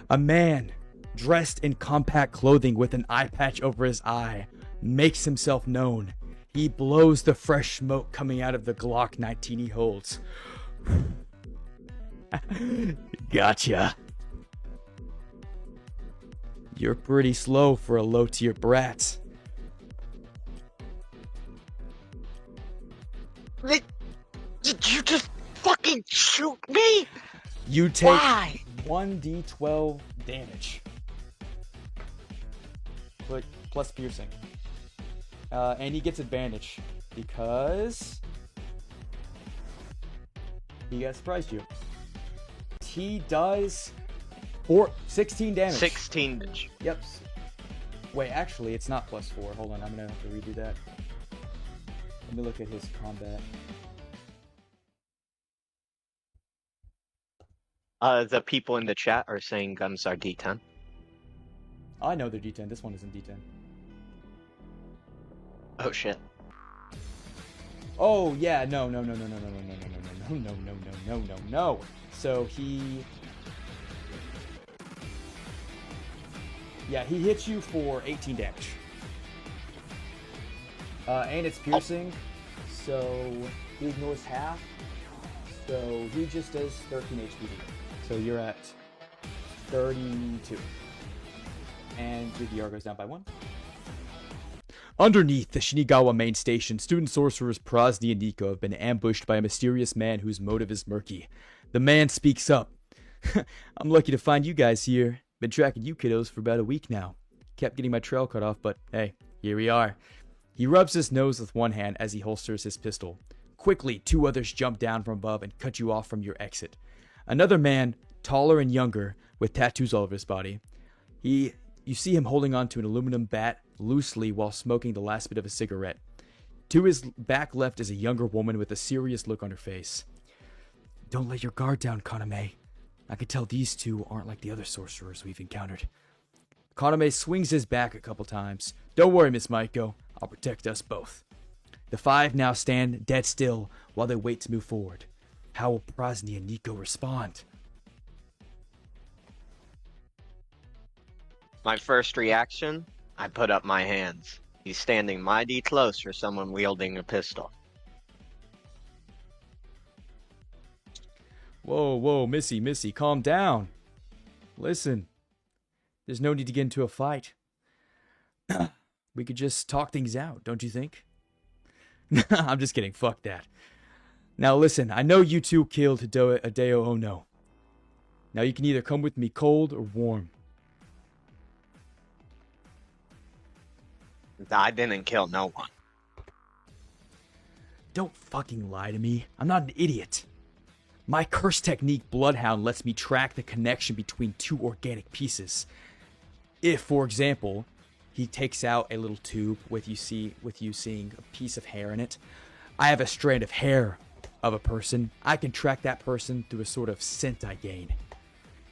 A man, dressed in compact clothing with an eye patch over his eye, makes himself known. He blows the fresh smoke coming out of the Glock 19 he holds. Gotcha. You're pretty slow for a low-tier brat. Did you just fucking shoot me? You take Why? 1d12 damage. Plus piercing. And he gets advantage because he got surprised you. He does 16 damage. 16 damage. Yep. Wait, actually, it's not +4. Hold on, I'm gonna have to redo that. Let me look at his combat. The people in the chat are saying guns are D10. I know they're D10. This one isn't D10. Oh shit. Oh yeah, no. So he hits you for 18 damage. And it's piercing, so he ignores half. So he just does 13 HP. So you're at 32. And your DR goes down by 1. Underneath the Shinigawa main station, student sorcerers Prozny and Nico have been ambushed by a mysterious man whose motive is murky. The man speaks up. I'm lucky to find you guys here. Been tracking you kiddos for about a week now. Kept getting my trail cut off, but hey, here we are. He rubs his nose with one hand as he holsters his pistol. Quickly, 2 others jump down from above and cut you off from your exit. Another man, taller and younger, with tattoos all over his body. You see him holding onto an aluminum bat loosely while smoking the last bit of a cigarette. To his back left is a younger woman with a serious look on her face. Don't let your guard down, Kaname. I can tell these two aren't like the other sorcerers we've encountered. Kaname swings his back a couple times. Don't worry, Miss Maiko. I'll protect us both. The five now stand dead still while they wait to move forward. How will Prasny and Nico respond? My first reaction, I put up my hands. He's standing mighty close for someone wielding a pistol. Whoa, Missy, calm down. Listen, there's no need to get into a fight. We could just talk things out, don't you think? I'm just kidding, fuck that. Now listen, I know you two killed Hideo Ono. Now you can either come with me cold or warm. I didn't kill no one. Don't fucking lie to me. I'm not an idiot. My curse technique, Bloodhound, lets me track the connection between two organic pieces. If, for example, he takes out a little tube with you seeing a piece of hair in it, I have a strand of hair of a person. I can track that person through a sort of scent I gain.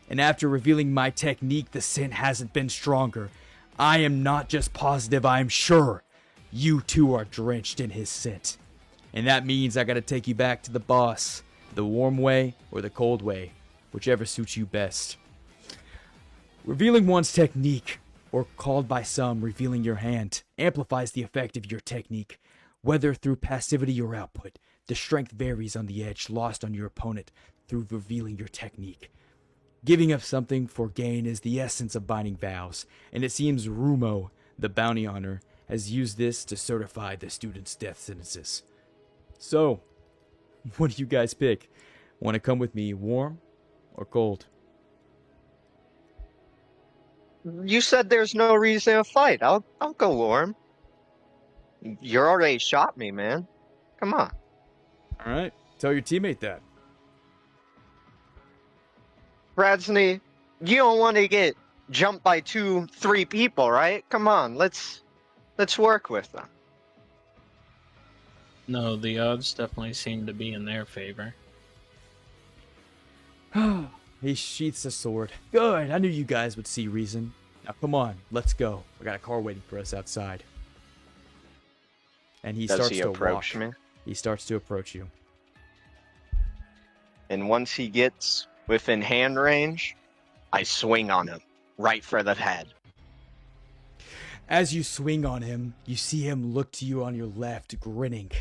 And after revealing my technique, the scent hasn't been stronger. I am not just positive, I am sure you two are drenched in his scent. And that means I gotta take you back to the boss. The warm way or the cold way, whichever suits you best. Revealing one's technique, or called by some revealing your hand, amplifies the effect of your technique. Whether through passivity or output, the strength varies on the edge lost on your opponent through revealing your technique. Giving up something for gain is the essence of binding vows, and it seems Rumo, the bounty hunter, has used this to certify the students' death sentences. So, what do you guys pick? Want to come with me warm or cold? You said there's no reason to fight. I'll go warm. You already shot me, man. Come on. Alright, tell your teammate that. Bradsney, you don't want to get jumped by 2-3 people, right? Come on, let's work with them. No, the odds definitely seem to be in their favor. He sheaths a sword. Good, I knew you guys would see reason. Now come on, let's go. I got a car waiting for us outside. And he Does starts he to approach walk. me? He starts to approach you. And once he gets within hand range, I swing on him, right for the head. As you swing on him, you see him look to you on your left, grinning.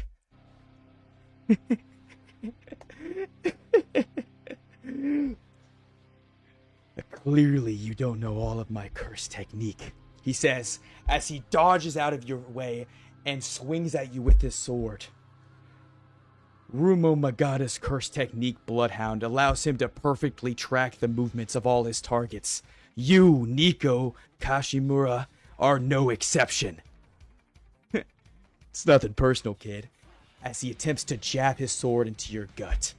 Clearly, you don't know all of my curse technique, he says, as he dodges out of your way and swings at you with his sword. Rumo Magata's curse technique, Bloodhound, allows him to perfectly track the movements of all his targets. You, Nico, Kashimura, are no exception. It's nothing personal, kid, as he attempts to jab his sword into your gut.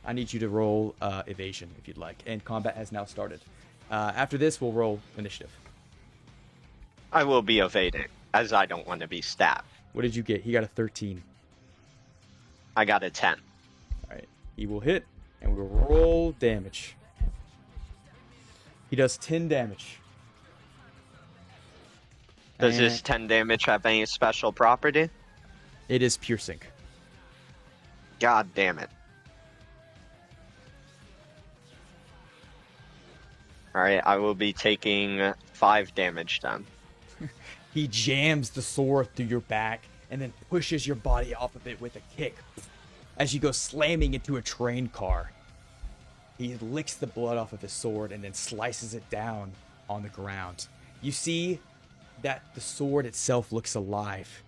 I need you to roll evasion, if you'd like, and combat has now started. After this, we'll roll initiative. I will be evading, as I don't want to be stabbed. What did you get? He got a 13. I got a 10. Alright, he will hit, and we'll roll damage. He does 10 damage. Does this 10 damage have any special property? It is piercing. God damn it. Alright, I will be taking 5 damage then. He jams the sword through your back and then pushes your body off of it with a kick as you go slamming into a train car. He licks the blood off of his sword and then slices it down on the ground. You see that the sword itself looks alive.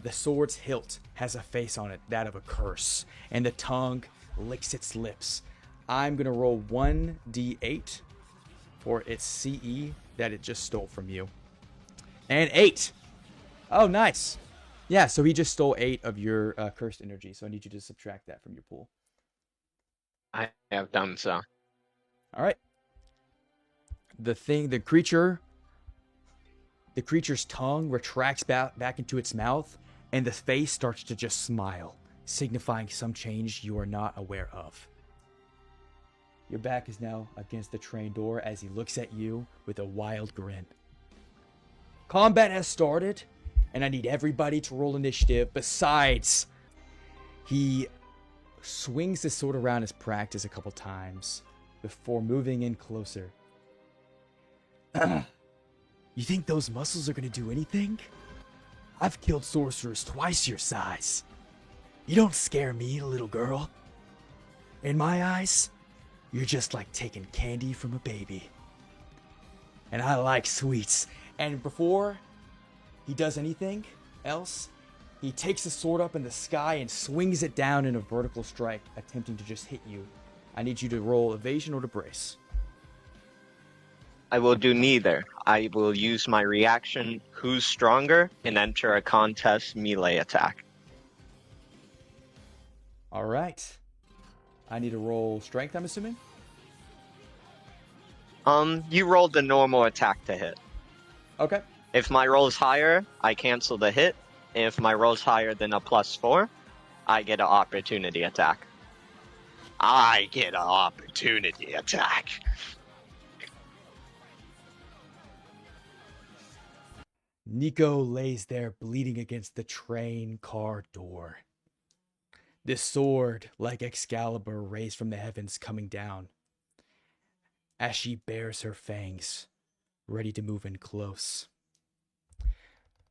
The sword's hilt has a face on it, that of a curse, and the tongue licks its lips. I'm going to roll 1d8 for its CE that it just stole from you. And 8. Oh, nice. Yeah, so he just stole 8 of your cursed energy, so I need you to subtract that from your pool. I have done so. All right. The creature's tongue retracts back into its mouth, and the face starts to just smile, signifying some change you are not aware of. Your back is now against the train door as he looks at you with a wild grin. Combat has started, and I need everybody to roll initiative. Besides, he swings his sword around his practice a couple times before moving in closer. You think those muscles are going to do anything? I've killed sorcerers twice your size. You don't scare me, little girl. In my eyes, you're just like taking candy from a baby. And I like sweets. And before he does anything else, he takes the sword up in the sky and swings it down in a vertical strike, attempting to just hit you. I need you to roll evasion or to brace. I will do neither. I will use my reaction, who's stronger, and enter a contest melee attack. All right. I need to roll strength, I'm assuming? You rolled the normal attack to hit. Okay. If my roll's higher, I cancel the hit. If my roll's higher than a +4, I get an opportunity attack. I get an opportunity attack. Nico lays there bleeding against the train car door. This sword, like Excalibur, raised from the heavens, coming down as she bares her fangs, ready to move in close.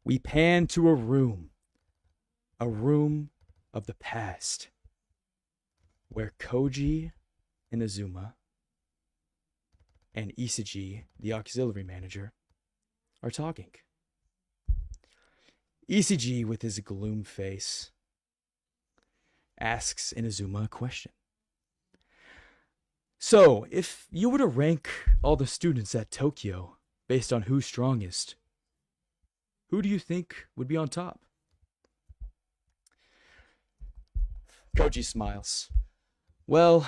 We pan to a room of the past, where Koji Inazuma and Isagi, the auxiliary manager, are talking. Isagi, with his gloom face, asks Inazuma a question. So, if you were to rank all the students at Tokyo based on who's strongest, who do you think would be on top? Koji smiles. Well,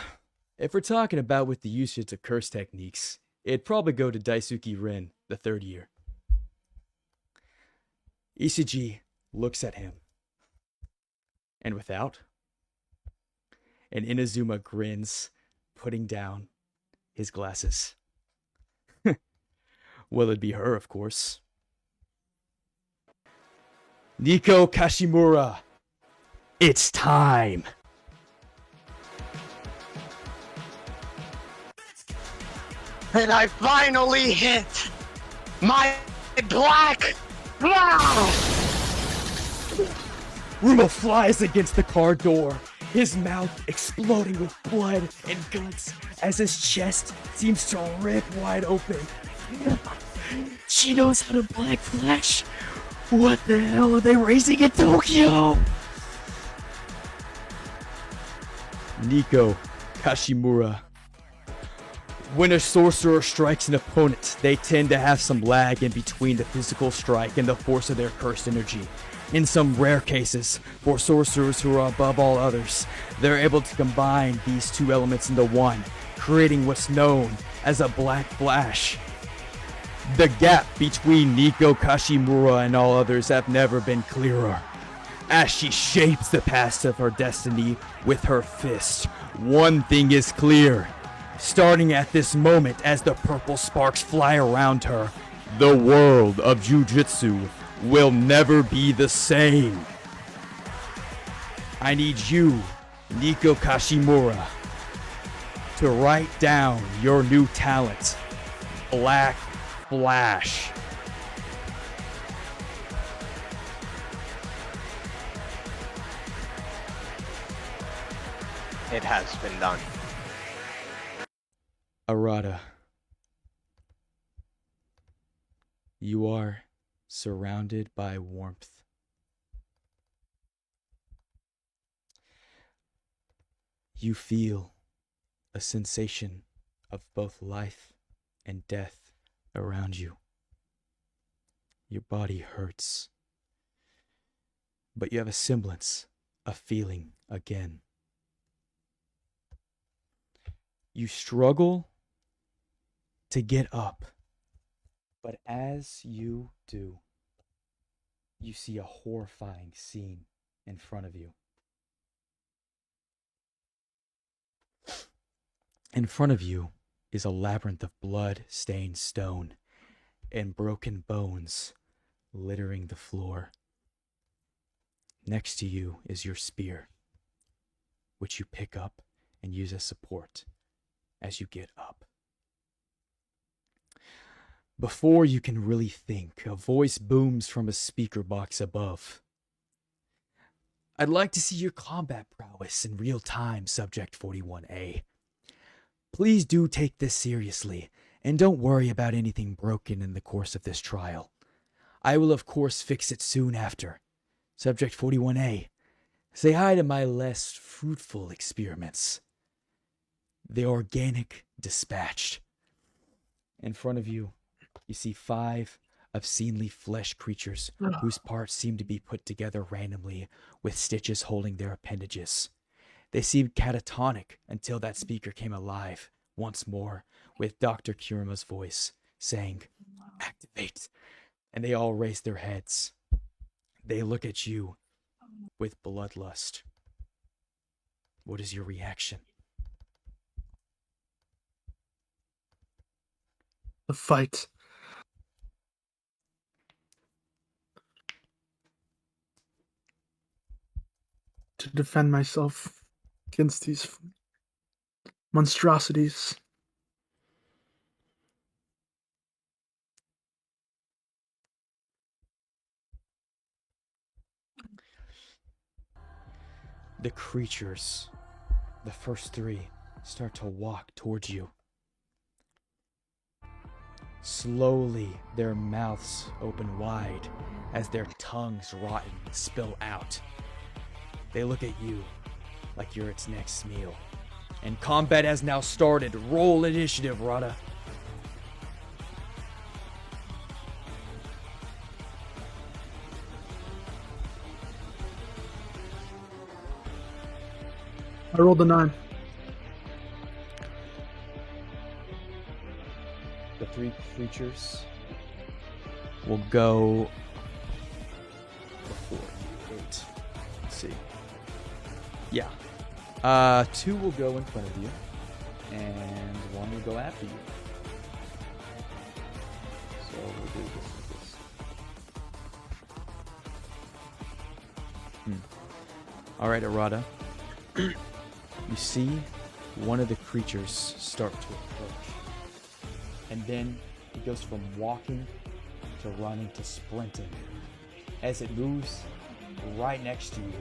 if we're talking about with the usage of curse techniques, it'd probably go to Daisuke Rin, the third year. Isagi looks at him. And without? And Inazuma grins, putting down his glasses. Well, it'd be her, of course. Nico Kashimura, it's time. And I finally hit my black. Ruma flies against the car door, his mouth exploding with blood and guts as his chest seems to rip wide open. She knows how to black flash. What the hell are they raising in Tokyo? Nico Kashimura. When a sorcerer strikes an opponent, they tend to have some lag in between the physical strike and the force of their cursed energy. In some rare cases, for sorcerers who are above all others, they're able to combine these two elements into one, creating what's known as a black flash. The gap between Nico Kashimura and all others have never been clearer. As she shapes the past of her destiny with her fist, one thing is clear. Starting at this moment as the purple sparks fly around her, the world of Jujutsu will never be the same. I need you, Nico Kashimura, to write down your new talent, Black Flash. It has been done. Arata, you are surrounded by warmth. You feel a sensation of both life and death around you. Your body hurts, but you have a semblance of feeling again. You struggle to get up, but as you do, you see a horrifying scene in front of you. In front of you is a labyrinth of blood-stained stone and broken bones littering the floor. Next to you is your spear, which you pick up and use as support as you get up. Before you can really think, a voice booms from a speaker box above. I'd like to see your combat prowess in real time, Subject 41A. Please do take this seriously, and don't worry about anything broken in the course of this trial. I will of course fix it soon after. Subject 41A, say hi to my less fruitful experiments. The Organic Dispatched. In front of you, you see 5 obscenely flesh creatures whose parts seem to be put together randomly with stitches holding their appendages. They seemed catatonic until that speaker came alive once more with Dr. Kirima's voice saying, "Activate," and they all raise their heads. They look at you with bloodlust. What is your reaction? The fight. To defend myself against these monstrosities. The creatures, the first 3, start to walk towards you. Slowly, their mouths open wide as their tongues rotten spill out. They look at you like you're its next meal. And combat has now started. Roll initiative, Rada. I rolled a 9. The 3 creatures will go before you. 8. Let's see. Yeah. 2 will go in front of you, and 1 will go after you. So we'll do this with this. Alright, Arata. You see one of the creatures start to approach. And then it goes from walking to running to sprinting. As it moves right next to you,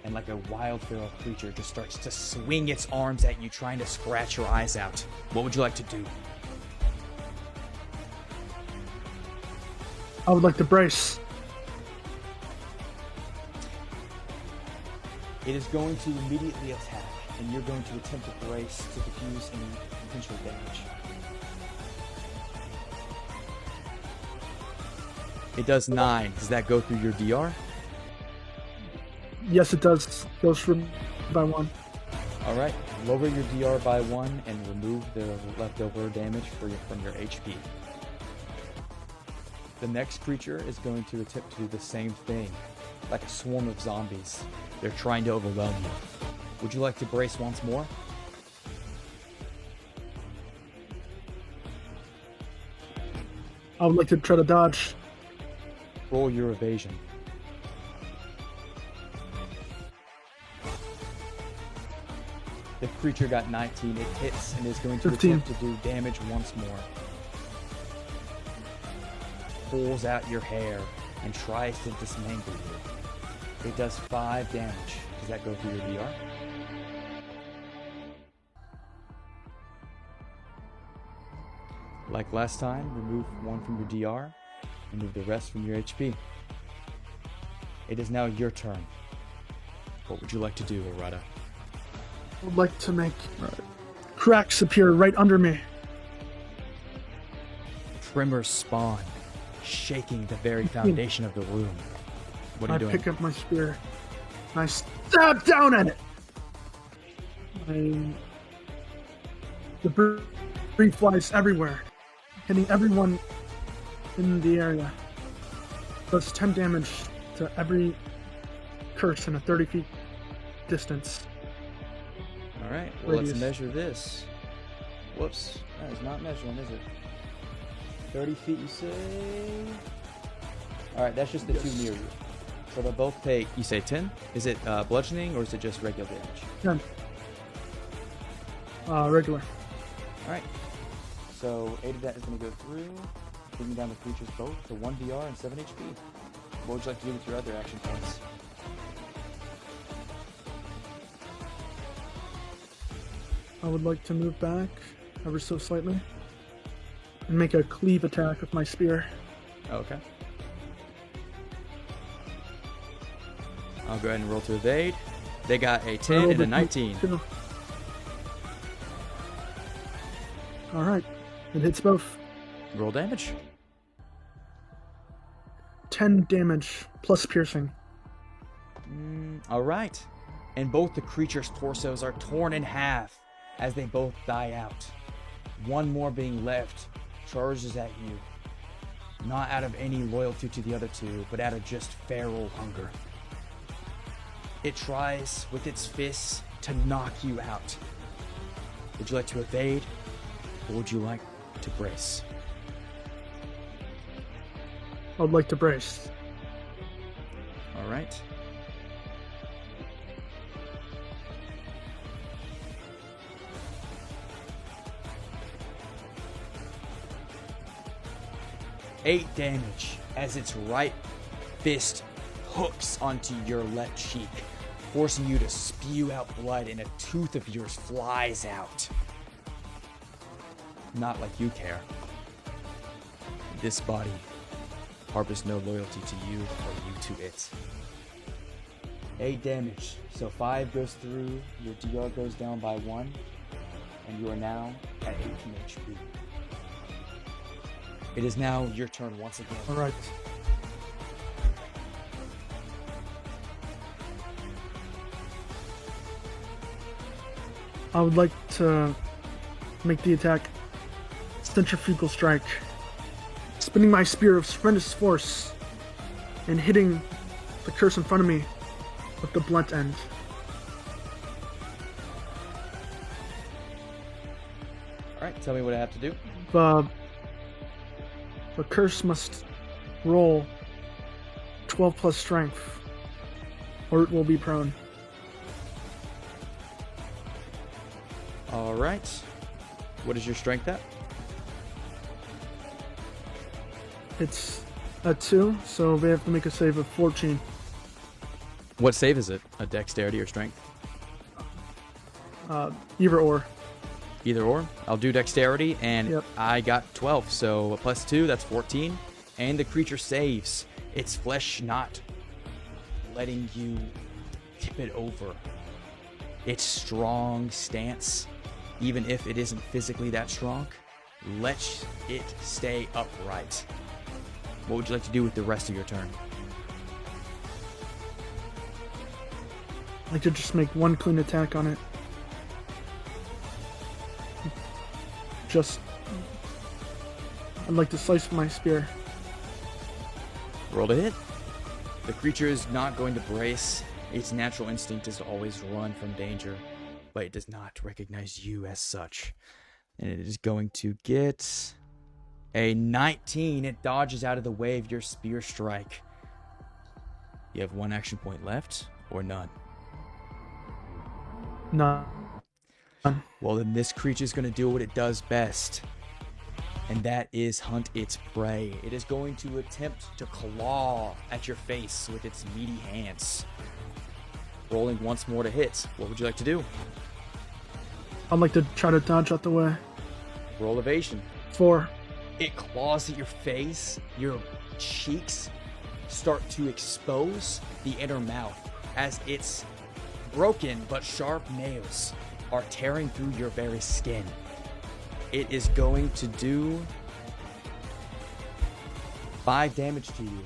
and like a wild feral creature just starts to swing its arms at you, trying to scratch your eyes out. What would you like to do? I would like to brace. It is going to immediately attack, and you're going to attempt to brace to defuse any potential damage. It does 9. Does that go through your DR? Yes, it does. Goes through by 1. Alright, lower your DR by 1 and remove the leftover damage from your HP. The next creature is going to attempt to do the same thing, like a swarm of zombies. They're trying to overwhelm you. Would you like to brace once more? I would like to try to dodge. Roll your evasion. The creature got 19. It hits and is going to 15. attempt to do damage once more. Pulls out your hair and tries to dismangle you. It does 5 damage. Does that go through your DR? Like last time, remove 1 from your DR and move the rest from your HP. It is now your turn. What would you like to do, Arata? I would like to make cracks appear right under me. Tremors spawn, shaking the very foundation of the room. What are you doing? I pick up my spear and I stab down at it. The debris flies everywhere, hitting everyone in the area. Does 10 damage to every curse in a 30 feet distance. All right, well, let's Radius. measure this. Whoops. That is not measuring, is it? 30 feet, you say? Alright, that's just the two near you. So they'll both take, you say 10? Is it bludgeoning or is it just regular damage? 10. Regular. Alright. So 8 of that is going to go through, bringing down the creatures both to 1 DR and 7 HP. What would you like to do with your other action points? I would like to move back ever so slightly and make a cleave attack with my spear. Okay. I'll go ahead and roll to evade. They got a 10 and a 19. Alright. It hits both. Roll damage. 10 damage plus piercing. Alright. And both the creatures' torsos are torn in half as they both die out. One more being left charges at you. Not out of any loyalty to the other two, but out of just feral hunger. It tries with its fists to knock you out. Would you like to evade, or would you like to brace? I would like to brace. Alright. Eight damage as its right fist hooks onto your left cheek, forcing you to spew out blood and a tooth of yours flies out. Not like you care. This body harbors no loyalty to you or you to it. 8 damage. So 5 goes through, your DR goes down by 1, and you are now at 18 HP. It is now your turn once again. Alright. I would like to make the attack Centrifugal Strike, spinning my spear of tremendous force and hitting the curse in front of me with the blunt end. Alright, tell me what I have to do. The curse must roll 12 plus strength, or it will be prone. Alright. What is your strength at? It's a 2, so they have to make a save of 14. What save is it? A dexterity or strength? Either or. Either or. I'll do dexterity, and Yep. I got 12, so a plus 2, that's 14. And the creature saves. Its flesh not letting you tip it over. Its strong stance, even if it isn't physically that strong, lets it stay upright. What would you like to do with the rest of your turn? I could just make one clean attack on it. I'd like to slice with my spear. Roll to hit. The creature is not going to brace. Its natural instinct is to always run from danger, but it does not recognize you as such. And it is going to get a 19. It dodges out of the way of your spear strike. You have 1 action point left, or none. None. Well, then this creature is going to do what it does best, and that is hunt its prey. It is going to attempt to claw at your face with its meaty hands. Rolling once more to hit. What would you like to do? I'd like to try to dodge out the way. Roll evasion. 4. It claws at your face. Your cheeks start to expose the inner mouth as its broken but sharp nails are tearing through your very skin. It is going to do 5 damage to you.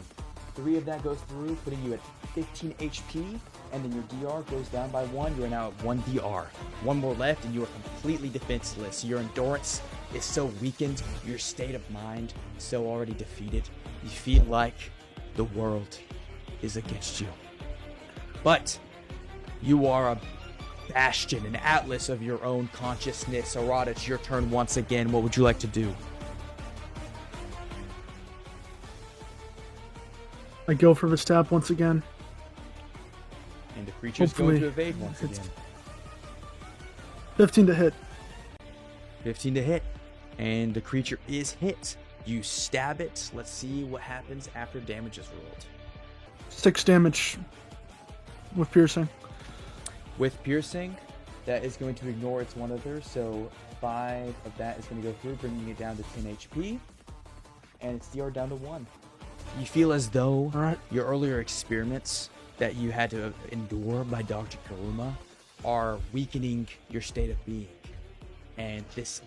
3 of that goes through, putting you at 15 HP, and then your DR goes down by 1. You are now at 1 DR. 1 more left, and you are completely defenseless. Your endurance is so weakened, your state of mind so already defeated. You feel like the world is against you. But you are bastion, an atlas of your own consciousness. Arata, it's your turn once again. What would you like to do? I go for the stab once again. And the creature is going to Hopefully evade once it's- again. 15 to hit. 15 to hit. And the creature is hit. You stab it. Let's see what happens after damage is rolled. 6 damage with piercing. With piercing, that is going to ignore its one other, so 5 of that is going to go through, bringing it down to 10 HP. And it's DR down to 1. You feel as though All right. your earlier experiments that you had to endure by Dr. Karuma are weakening your state of being. And this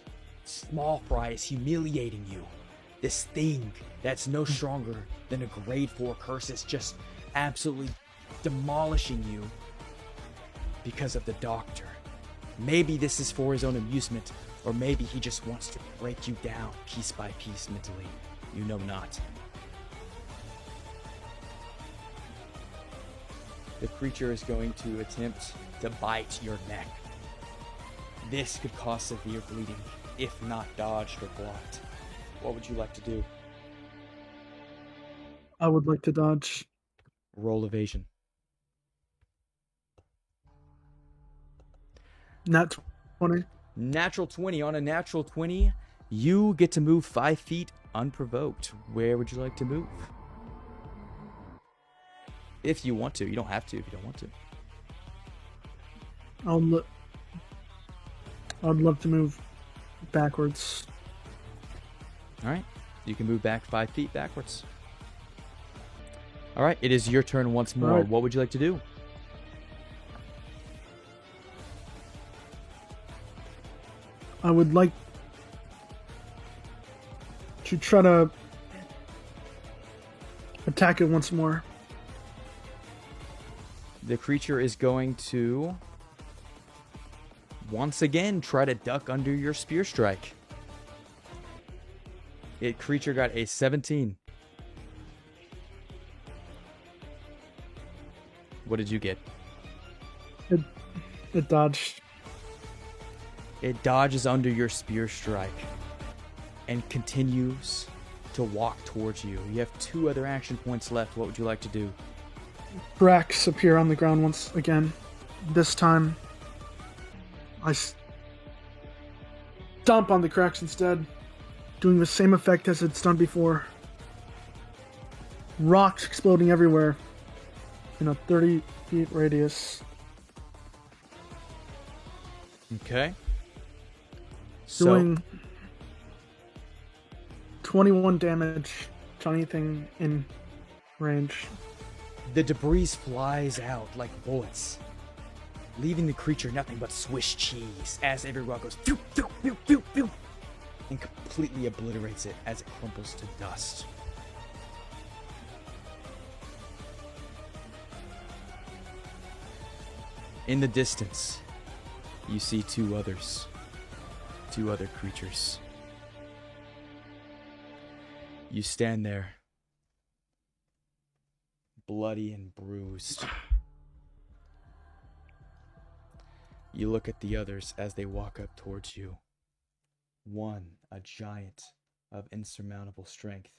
small fry is humiliating you. This thing that's no stronger than a grade 4 curse is just absolutely demolishing you because of the doctor. Maybe this is for his own amusement, or maybe he just wants to break you down piece by piece mentally. You know not. The creature is going to attempt to bite your neck. This could cause severe bleeding, if not dodged or blocked. What would you like to do? I would like to dodge. Roll evasion. Nat 20. Natural 20. On a natural 20, you get to move 5 feet unprovoked. Where would you like to move? If you want to. You don't have to if you don't want to. I'd love to move backwards. All right. You can move back 5 feet backwards. All right. It is your turn once more. All right. What would you like to do? I would like to try to attack it once more. The creature is going to once again try to duck under your spear strike. Creature got a 17. What did you get? It dodged. It dodges under your spear strike and continues to walk towards you. You have 2 other action points left. What would you like to do? Cracks appear on the ground once again. This time, I stomp on the cracks instead, doing the same effect as it's done before. Rocks exploding everywhere in a 30 feet radius. Okay. Doing 21 damage to anything in range. The debris flies out like bullets, leaving the creature nothing but Swiss cheese as every rock goes phew, phew, phew, phew, phew, and completely obliterates it as it crumples to dust. In the distance, you see 2 others. 2 other creatures. You stand there, bloody and bruised. You look at the others as they walk up towards you. One, a giant of insurmountable strength.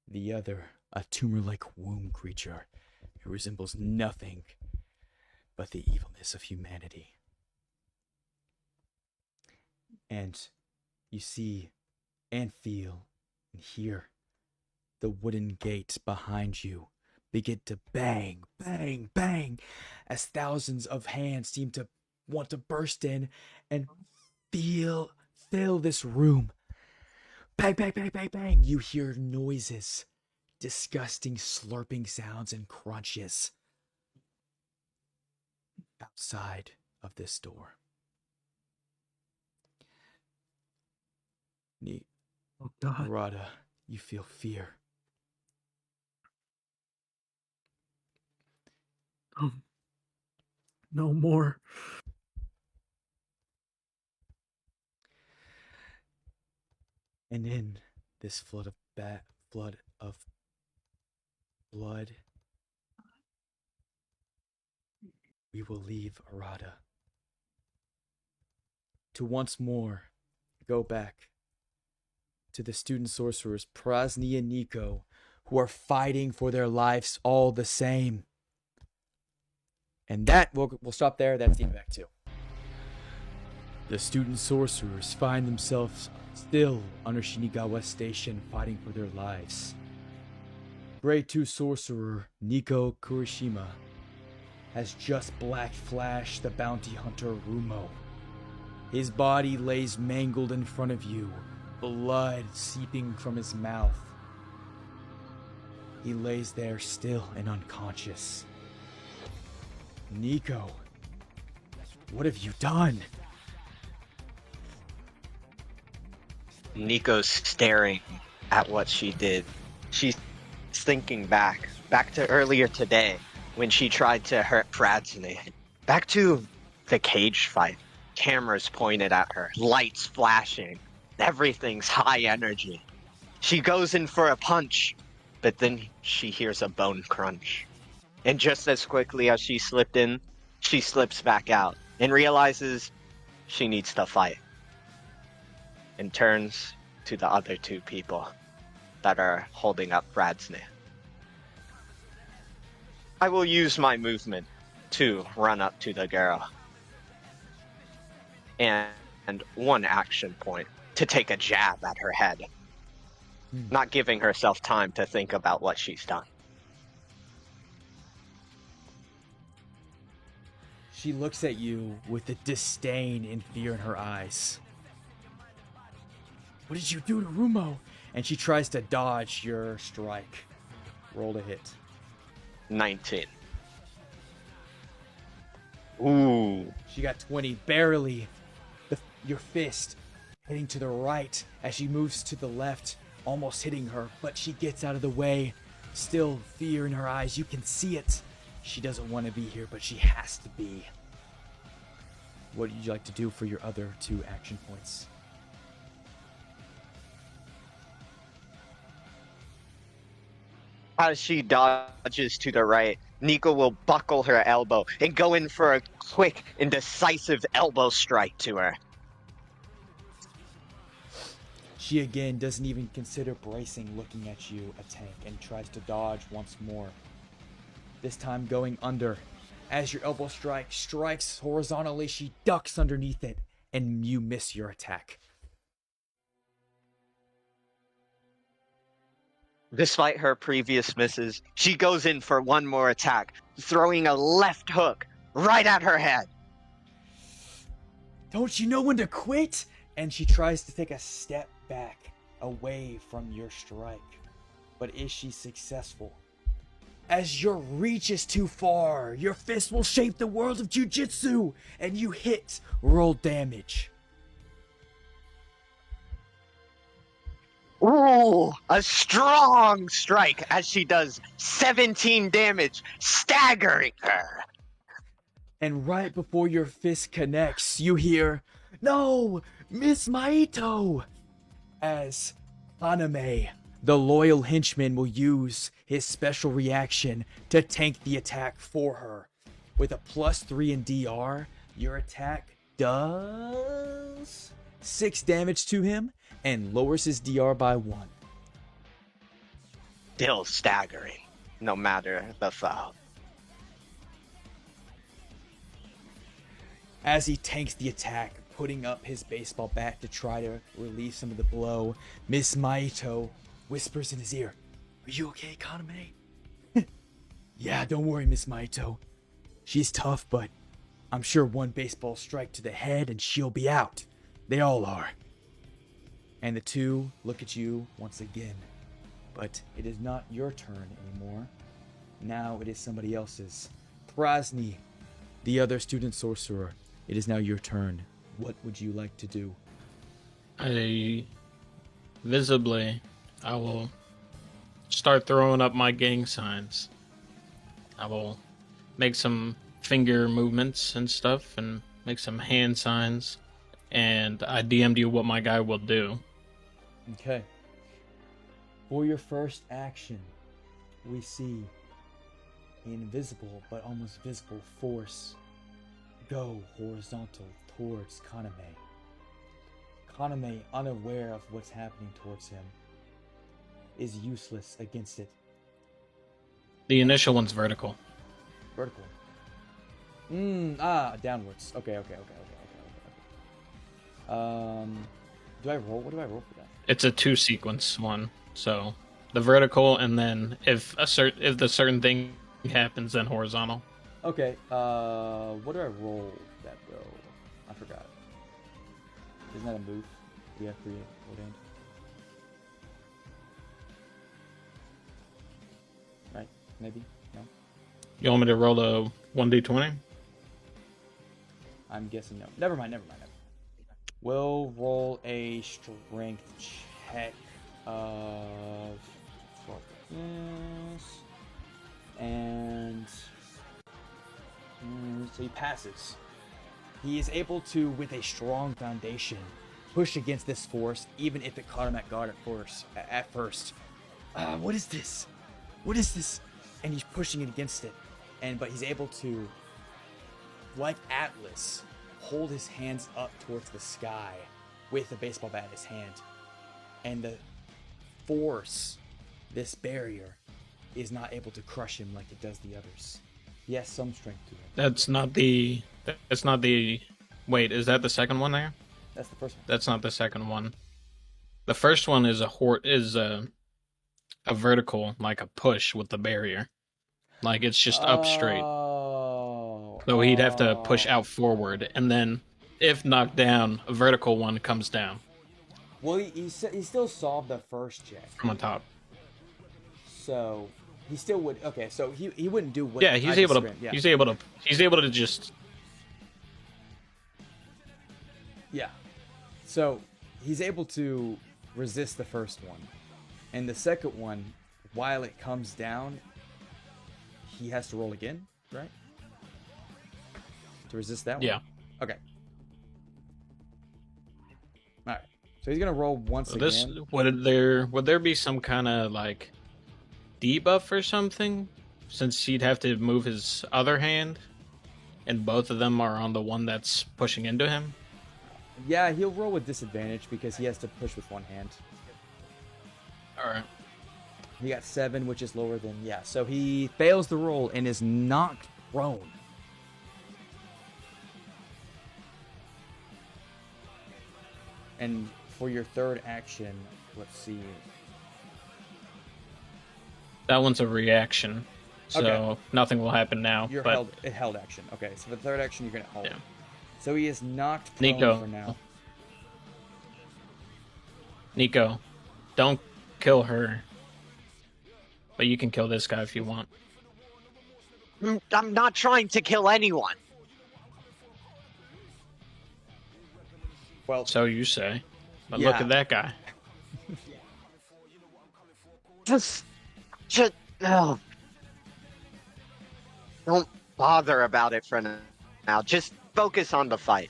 The other, a tumor-like womb creature who resembles nothing but the evilness of humanity. And you see and feel and hear the wooden gate behind you begin to bang, bang, bang, as thousands of hands seem to want to burst in and fill this room. Bang, bang, bang, bang, bang. You hear noises, disgusting slurping sounds and crunches outside of this door. Oh God. Arata, you feel fear. No more. And in this flood of blood, we will leave Arata to once more go back to the student sorcerers Prasni and Nico, who are fighting for their lives all the same. And that, we'll stop there. That's the Act 2. The student sorcerers find themselves still under Shinigawa Station fighting for their lives. Grade 2 sorcerer Nico Kurishima has just black flashed the bounty hunter Rumo. His body lays mangled in front of you, blood seeping from his mouth. He lays there still and unconscious. Nico, what have you done? Nico's staring at what she did. She's thinking back to earlier today when she tried to hurt Pradsny. Back to the cage fight. Cameras pointed at her, lights flashing. Everything's high energy. She goes in for a punch, but then she hears a bone crunch. And just as quickly as she slipped in, she slips back out and realizes she needs to fight. And turns to the other two people that are holding up Pradsny. I will use my movement to run up to the girl. And one action point to take a jab at her head. Not giving herself time to think about what she's done. She looks at you with the disdain and fear in her eyes. What did you do to Rumo? And she tries to dodge your strike. Roll to hit. 19. Ooh. She got 20, barely. Your fist hitting to the right as she moves to the left, almost hitting her, but she gets out of the way. Still fear in her eyes. You can see it. She doesn't want to be here, but she has to be. What would you like to do for your other 2 action points? As she dodges to the right, Nico will buckle her elbow and go in for a quick and decisive elbow strike to her. She again doesn't even consider bracing, looking at you, a tank, and tries to dodge once more. This time going under. As your elbow strikes horizontally, she ducks underneath it, and you miss your attack. Despite her previous misses, she goes in for one more attack, throwing a left hook right at her head. Don't you know when to quit? And she tries to take a step back, away from your strike. But is she successful? As your reach is too far, your fist will shape the world of Jujutsu, and you hit. Roll damage. Ooh, a strong strike as she does 17 damage, staggering her. And right before your fist connects, you hear, "No, Miss Maito!" As Haname, the loyal henchman, will use his special reaction to tank the attack for her. With a +3 in DR, your attack does 6 damage to him and lowers his DR by 1. Still staggering, no matter the foul. As he tanks the attack, putting up his baseball bat to try to relieve some of the blow, Miss Maito whispers in his ear, "Are you okay, Kaname?" "Yeah, don't worry, Miss Maito. She's tough, but I'm sure one baseball strike to the head and she'll be out. They all are." And the two look at you once again. But it is not your turn anymore. Now it is somebody else's. Prasni, the other student sorcerer, it is now your turn. What would you like to do? I will start throwing up my gang signs. I will make some finger movements and stuff and make some hand signs. And I DM'd you what my guy will do. Okay. For your first action, we see invisible but almost visible force go horizontal towards Kaname. Kaname, unaware of what's happening towards him, is useless against it. The initial one's vertical. Vertical. Downwards. Okay. Do I roll? What do I roll for that? It's a 2-sequence one. So the vertical, and then if the certain thing happens, then horizontal. Okay. What do I roll that though? I forgot. Isn't that a move? We have preordained. Right? Maybe? No? You want me to roll a 1d20? I'm guessing no. Never mind. We'll roll a strength check of this. And so he passes. He is able to, with a strong foundation, push against this force, even if it caught him at guard at first. What is this? What is this? And he's pushing it against it. But he's able to, like Atlas, hold his hands up towards the sky with a baseball bat in his hand. And the force, this barrier, is not able to crush him like it does the others. He has some strength to it. That's not the... Wait, is that the second one there? That's the first one. That's not the second one. The first one is a vertical, like a push with the barrier. Like it's just up straight. So he'd have to push out forward, and then if knocked down, a vertical one comes down. Well, he still solved the first check. From on top. So he still would. Okay, so he wouldn't do what. Yeah, he's able to. Yeah. He's able to just. Yeah. So he's able to resist the first one, and the second one, while it comes down, he has to roll again, right? To resist that one. Yeah. Okay. All right. So he's gonna roll once again. Would there be some kind of like debuff or something, since he'd have to move his other hand, and both of them are on the one that's pushing into him? Yeah, he'll roll with disadvantage because he has to push with one hand. All right. He got 7, which is lower than So he fails the roll and is knocked prone. And for your third action, let's see. That one's a reaction, so nothing will happen now. You're but held action. Okay, so for the third action, you're gonna hold. Yeah. So he is knocked prone for now. Nico, don't kill her. But you can kill this guy if you want. I'm not trying to kill anyone. Well, So you say. But Yeah. look at that guy. Just, no. Don't bother about it for now. Just focus on the fight.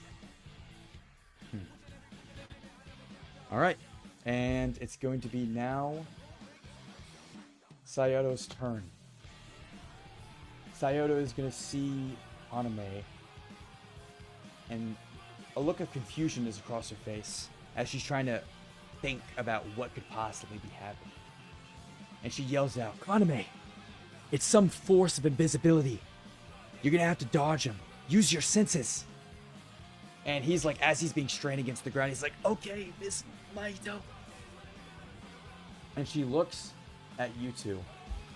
all right, and it's going to be now Sayato's turn. Sayato is going to see Anime, and a look of confusion is across her face as she's trying to think about what could possibly be happening. And she yells out, Anime, it's some force of invisibility. You're going to have to dodge him. Use your senses. And he's like, as he's being strained against the ground, he's like, okay, Miss Maito. And she looks at you two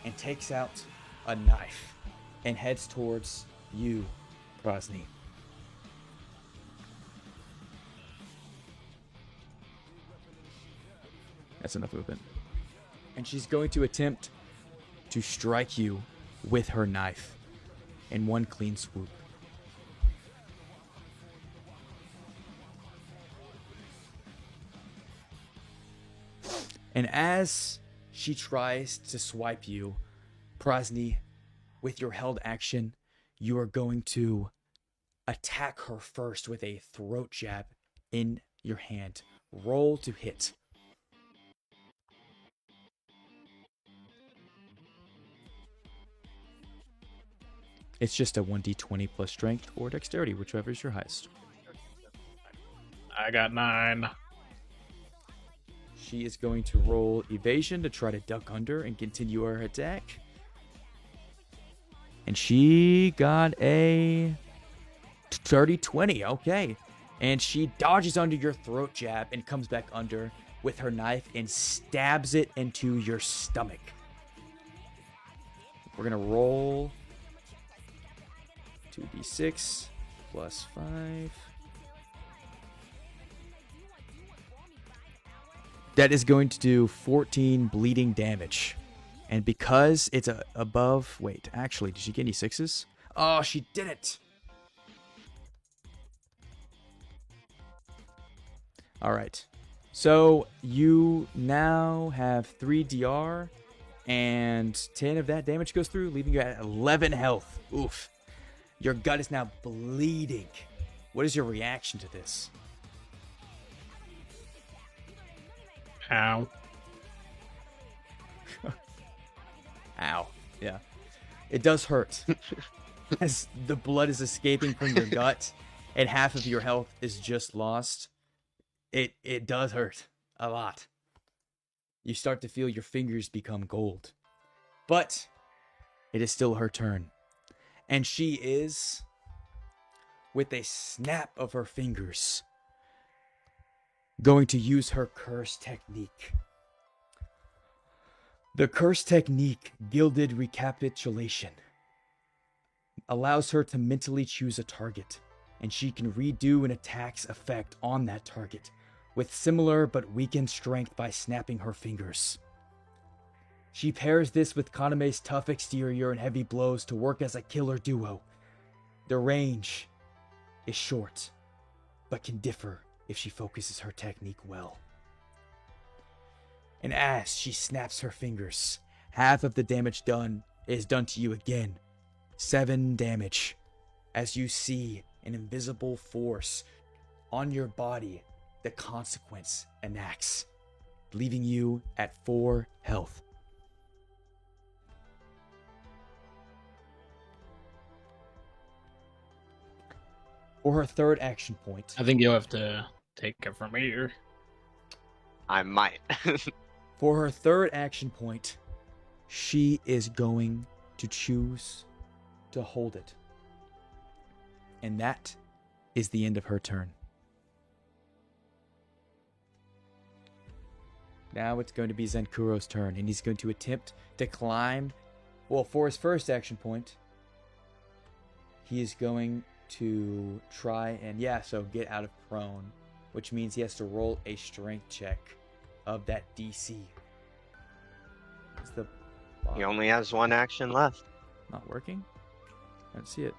and takes out a knife and heads towards you, Krasny. That's enough movement. And she's going to attempt to strike you with her knife in one clean swoop. And as she tries to swipe you, Prasny, with your held action, you are going to attack her first with a throat jab in your hand. Roll to hit. It's just a 1d20 plus strength or dexterity, whichever is your highest. I got 9. She is going to roll evasion to try to duck under and continue her attack. And she got a 30-20. Okay. And she dodges under your throat jab and comes back under with her knife and stabs it into your stomach. We're going to roll 2d6 plus 5. That is going to do 14 bleeding damage. And because it's above... Wait, actually, did she get any 6s? Oh, she didn't! Alright. So, you now have 3 DR, and 10 of that damage goes through, leaving you at 11 health. Oof. Your gut is now bleeding. What is your reaction to this? Ow. Ow. Yeah. It does hurt. As the blood is escaping from your gut and half of your health is just lost, it does hurt a lot. You start to feel your fingers become gold. But it is still her turn. And she is, with a snap of her fingers, going to use her curse technique. The curse technique, Gilded Recapitulation, allows her to mentally choose a target, and she can redo an attack's effect on that target, with similar but weakened strength by snapping her fingers. She pairs this with Kaname's tough exterior and heavy blows to work as a killer duo. The range is short, but can differ if she focuses her technique well. And as she snaps her fingers, half of the damage done is done to you again. 7 damage, as you see an invisible force on your body. The consequence enacts, leaving you at 4 health. For her third action point, I think you'll have to take it from here. I might. for her third action point, she is going to choose to hold it. And that is the end of her turn. Now it's going to be Zenkuro's turn, and he's going to attempt to climb. Well, for his first action point, he is going to try and, get out of prone, which means he has to roll a strength check of that DC. He only has 1 action left. Not working? I don't see it.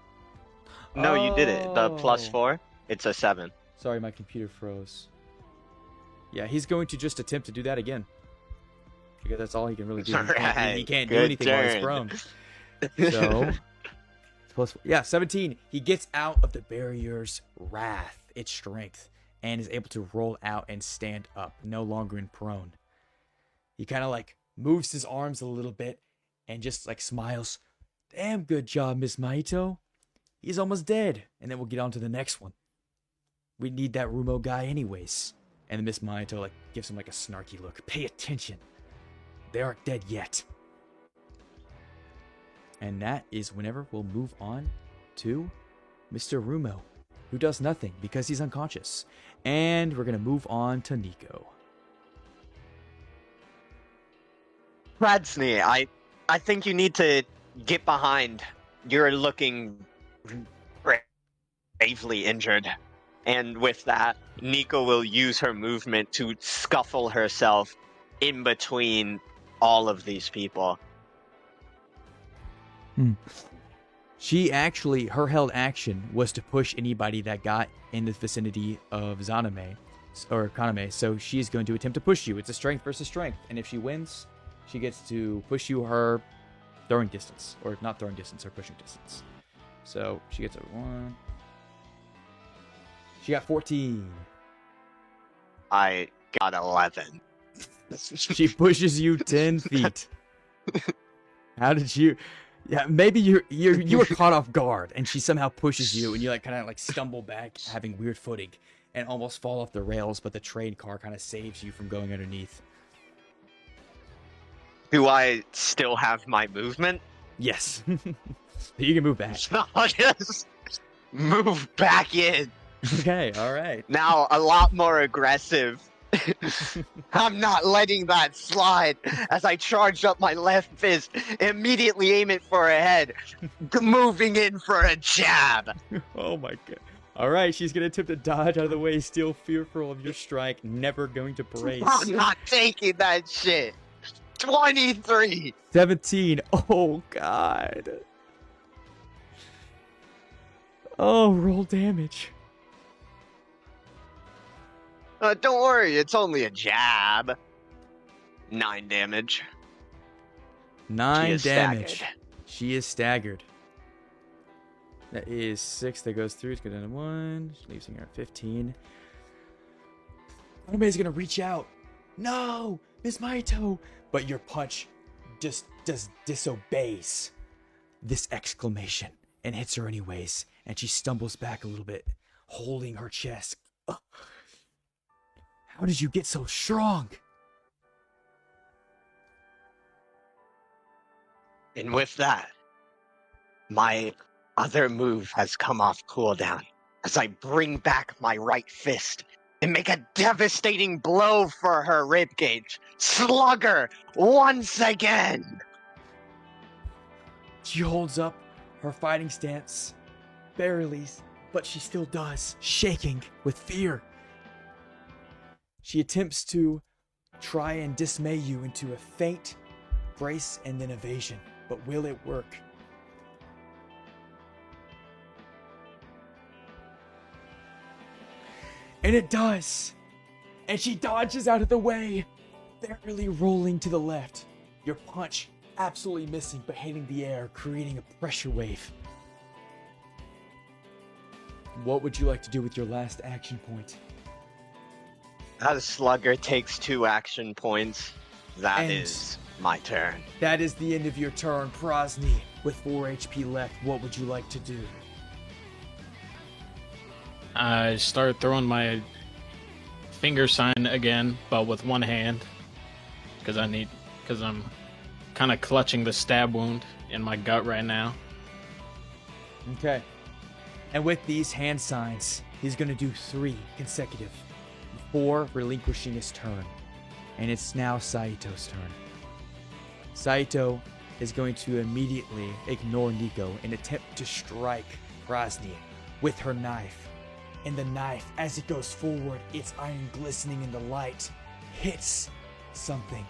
No, you did it. The Oh. +4, it's a 7. Sorry, my computer froze. Yeah, he's going to just attempt to do that again. Because that's all he can really do. He can't do Good anything while he's prone. So, plus, 17. He gets out of the barrier's wrath, its strength, and is able to roll out and stand up, no longer in prone. He kind of moves his arms a little bit and just smiles. Damn good job, Miss Mahito. He's almost dead. And then we'll get on to the next one. We need that Rumo guy anyways. And then Miss Mahito gives him a snarky look. Pay attention. They aren't dead yet. And that is whenever we'll move on to Mr. Rumo, who does nothing because he's unconscious. And we're going to move on to Nico. Radsney, I think you need to get behind. You're looking gravely injured. And with that, Nico will use her movement to scuffle herself in between all of these people. She actually, her held action was to push anybody that got in the vicinity of Zaname or Kaname. So she's going to attempt to push you. It's a strength versus strength. And if she wins, she gets to push you her throwing distance. Or not throwing distance, her pushing distance. So she gets a 1. She got 14. I got 11. She pushes you 10 feet. How did you... Yeah, maybe you were caught off guard, and she somehow pushes you, and you kind of stumble back, having weird footing, and almost fall off the rails, but the train car kind of saves you from going underneath. Do I still have my movement? Yes. You can move back. I'll just move back in. Okay, all right. Now a lot more aggressive. I'm not letting that slide as I charge up my left fist, immediately aim it for a head, moving in for a jab. Oh my god. All right, she's going to attempt to dodge out of the way, still fearful of your strike, never going to brace. I'm not taking that shit. 23. 17. Oh god. Oh, roll damage. Don't worry, it's only a jab. 9 damage. 9 She is damage. staggered. She is staggered. That is 6 that goes through. It's going down to 1. She leaves her at 15. Anybody's going to reach out. No, Miss Maito. But your punch just disobeys this exclamation and hits her anyways. And she stumbles back a little bit, holding her chest. Ugh. How did you get so strong? And with that, my other move has come off cooldown as I bring back my right fist and make a devastating blow for her ribcage. Slugger once again. She holds up her fighting stance, barely, but she still does, shaking with fear. She attempts to try and dismay you into a feint, brace, and then evasion. But will it work? And it does! And she dodges out of the way, barely rolling to the left. Your punch absolutely missing, but hitting the air, creating a pressure wave. What would you like to do with your last action point? That slugger takes 2 action points. That And- is my turn. That is the end of your turn, Prosny. With 4 HP left, what would you like to do? I start throwing my finger sign again, but with one hand, because I'm kind of clutching the stab wound in my gut right now. Okay. And with these hand signs, he's going to do 3 consecutive before relinquishing his turn. And it's now Saito's turn. Saito is going to immediately ignore Nico and attempt to strike Krasny with her knife. And the knife, as it goes forward, its iron glistening in the light, hits something.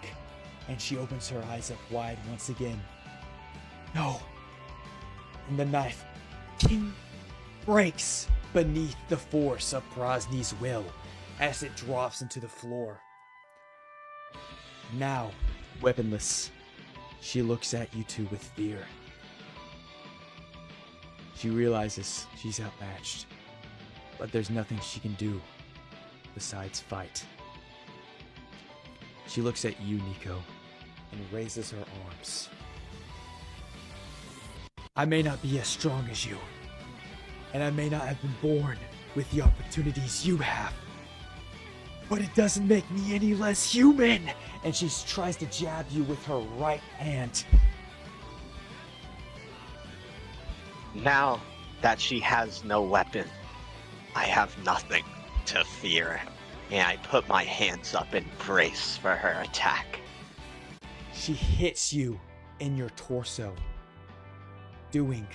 And she opens her eyes up wide once again. No. And the knife, king, breaks beneath the force of Krasny's will as it drops into the floor. Now, weaponless, she looks at you two with fear. She realizes she's outmatched, but there's nothing she can do besides fight. She looks at you, Nico, and raises her arms. I may not be as strong as you, and I may not have been born with the opportunities you have, but it doesn't make me any less human! And she tries to jab you with her right hand. Now that she has no weapon, I have nothing to fear. And I put my hands up and brace for her attack. She hits you in your torso, doing...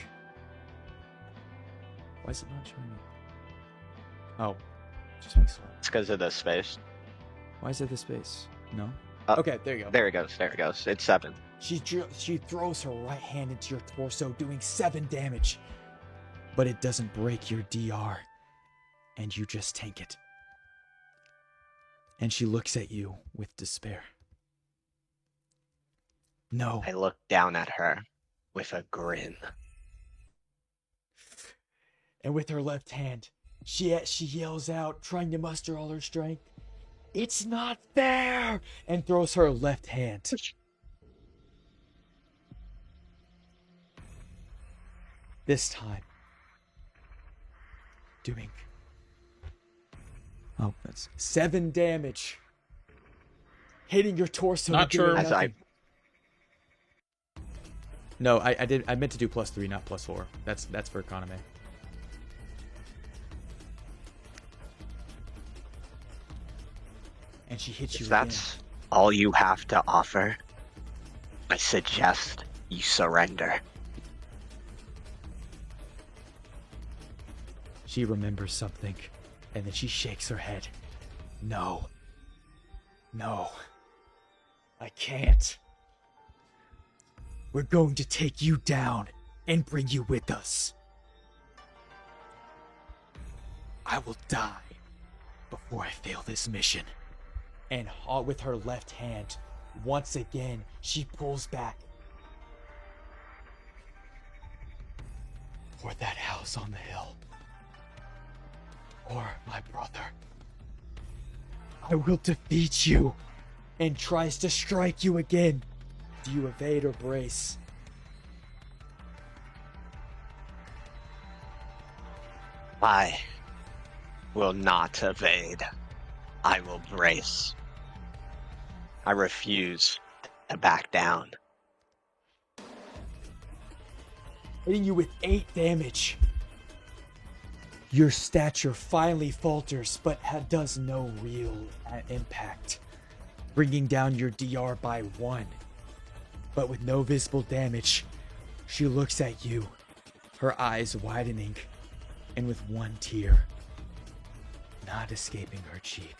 Why is it not showing me? Oh, just makes slow. It's because of the space. Why is it the space? No? Oh, Okay, there you go. There it goes, there it goes. It's 7. She throws her right hand into your torso, doing 7 damage. But it doesn't break your DR, and you just tank it. And she looks at you with despair. No. I look down at her with a grin. And with her left hand, she yells out, trying to muster all her strength, "It's not fair!" and throws her left hand. This time, doing Oh, that's 7 damage. Hitting your torso. Not sure. As I No, I meant to do +3, not +4. That's for Kaname. And she hits you If again. that's all you have to offer, I suggest you surrender. She remembers something, and then she shakes her head. No. No. I can't. We're going to take you down and bring you with us. I will die before I fail this mission. And with her left hand, once again, she pulls back. For that house on the hill. Or my brother. I will defeat you. And tries to strike you again. Do you evade or brace? I will not evade. I will brace. I refuse to back down. Hitting you with 8 damage. Your stature finally falters, but does no real impact, bringing down your DR by 1. But with no visible damage, she looks at you, her eyes widening, and with one tear, not escaping her cheek,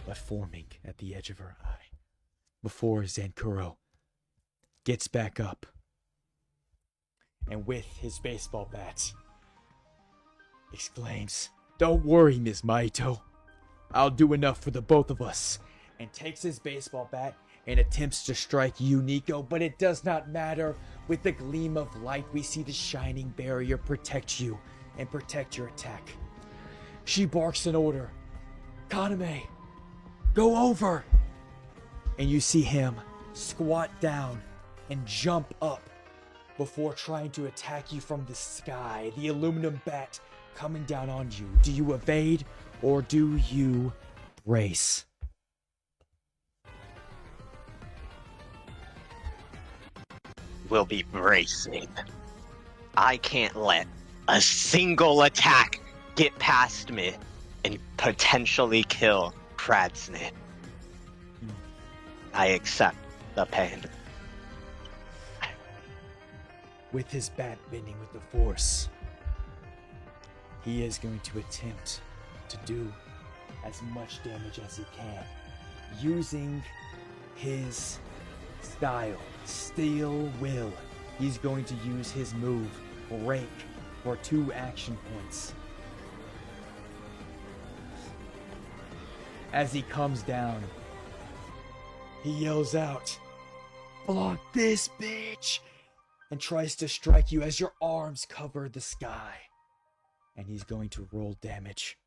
but forming at the edge of her eye, before Zankuro gets back up, and with his baseball bat, exclaims, "Don't worry, Ms. Maito. I'll do enough for the both of us," and takes his baseball bat and attempts to strike you, Nico, but it does not matter. With the gleam of light, we see the shining barrier protect you and protect your attack. She barks an order. "Kaname, go over!" And you see him squat down and jump up before trying to attack you from the sky, the aluminum bat coming down on you. Do you evade or do you brace? Will be bracing. I can't let a single attack get past me and potentially kill Kradsny. I accept the pain. With his bat bending with the force, he is going to attempt to do as much damage as he can, using his steel will. He's going to use his move, Break, for 2 action points. As he comes down, he yells out, "Fuck this bitch!" and tries to strike you as your arms cover the sky. And he's going to roll damage.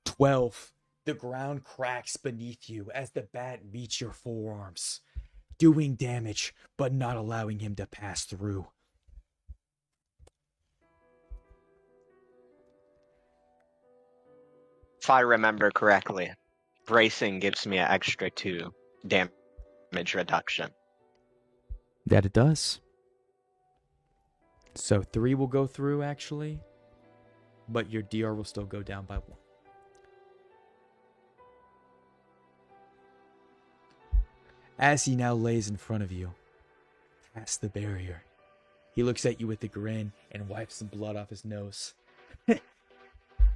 12. The ground cracks beneath you as the bat meets your forearms, doing damage, but not allowing him to pass through. If I remember correctly, bracing gives me an extra 2 damage reduction. That it does. So 3 will go through, actually, but your DR will still go down by 1. As he now lays in front of you, past the barrier, he looks at you with a grin and wipes some blood off his nose.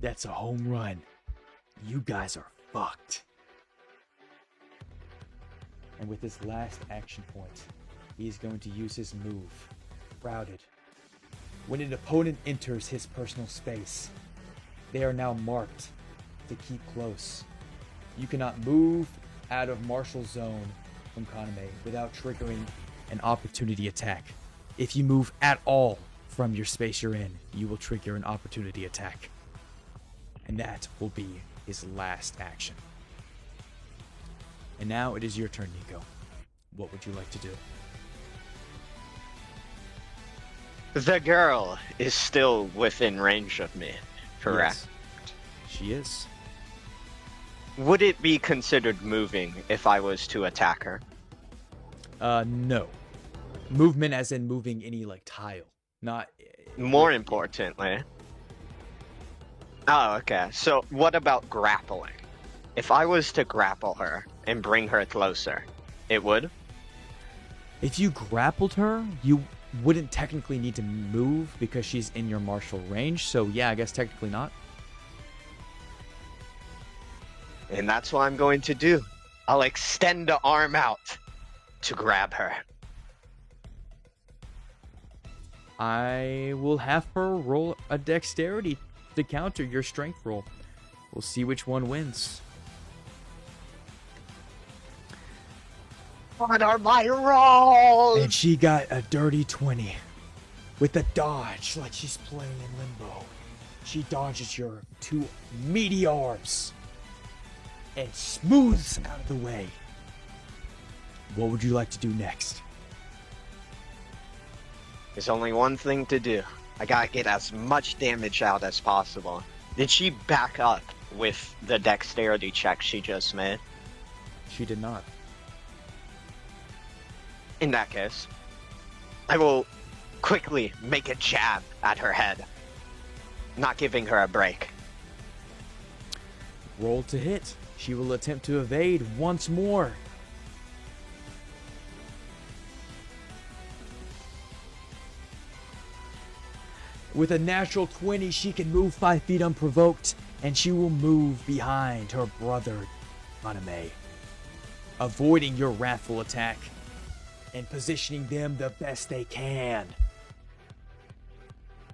That's a home run. You guys are fucked. And with his last action point, he is going to use his move, Crowded. When an opponent enters his personal space, they are now marked to keep close. You cannot move out of martial zone from Kaname without triggering an opportunity attack. If you move at all from your space you're in, you will trigger an opportunity attack. And that will be his last action. And now it is your turn, Nico. What would you like to do? The girl is still within range of me, correct? Yes, she is. Would it be considered moving if I was to attack her? No. Movement as in moving any, like, tile. Not... More importantly... Oh, okay. So, what about grappling? If I was to grapple her and bring her closer, it would? If you grappled her, you wouldn't technically need to move because she's in your martial range, so yeah, I guess technically not. And that's what I'm going to do. I'll extend the arm out to grab her. I will have her roll a dexterity to counter your strength roll. We'll see which one wins. What are my rolls? And she got a dirty 20. With a dodge, like she's playing in limbo. She dodges your 2 meaty arms and smooths out of the way. What would you like to do next? There's only one thing to do. I gotta get as much damage out as possible. Did she back up with the dexterity check she just made? She did not. In that case, I will quickly make a jab at her head, not giving her a break. Roll to hit. She will attempt to evade once more. With a natural 20, she can move 5 feet unprovoked, and she will move behind her brother, Anime, avoiding your wrathful attack and positioning them the best they can.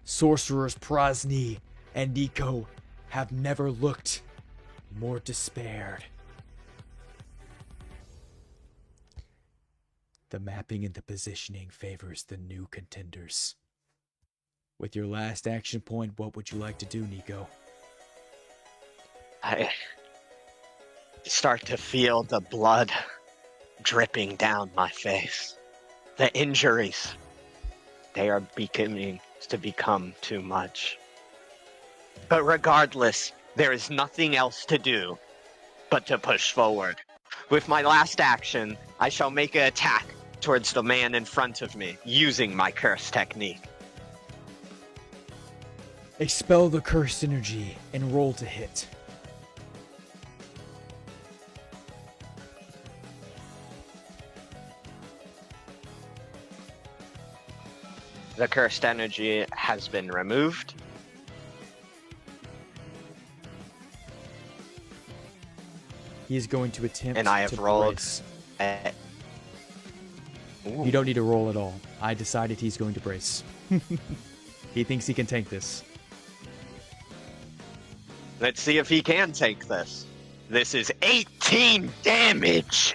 Sorcerers Prasni and Nico have never looked more despaired. The mapping and the positioning favors the new contenders. With your last action point, what would you like to do, Nico? I start to feel the blood dripping down my face. The injuries, they are beginning to become too much. But regardless, there is nothing else to do but to push forward. With my last action, I shall make an attack towards the man in front of me, using my curse technique. Expel the cursed energy and roll to hit. The cursed energy has been removed. He is going to attempt And I have to rolled brace. Ooh. You don't need to roll at all. I decided he's going to brace. He thinks he can tank this. Let's see if he can take this. This is 18 damage!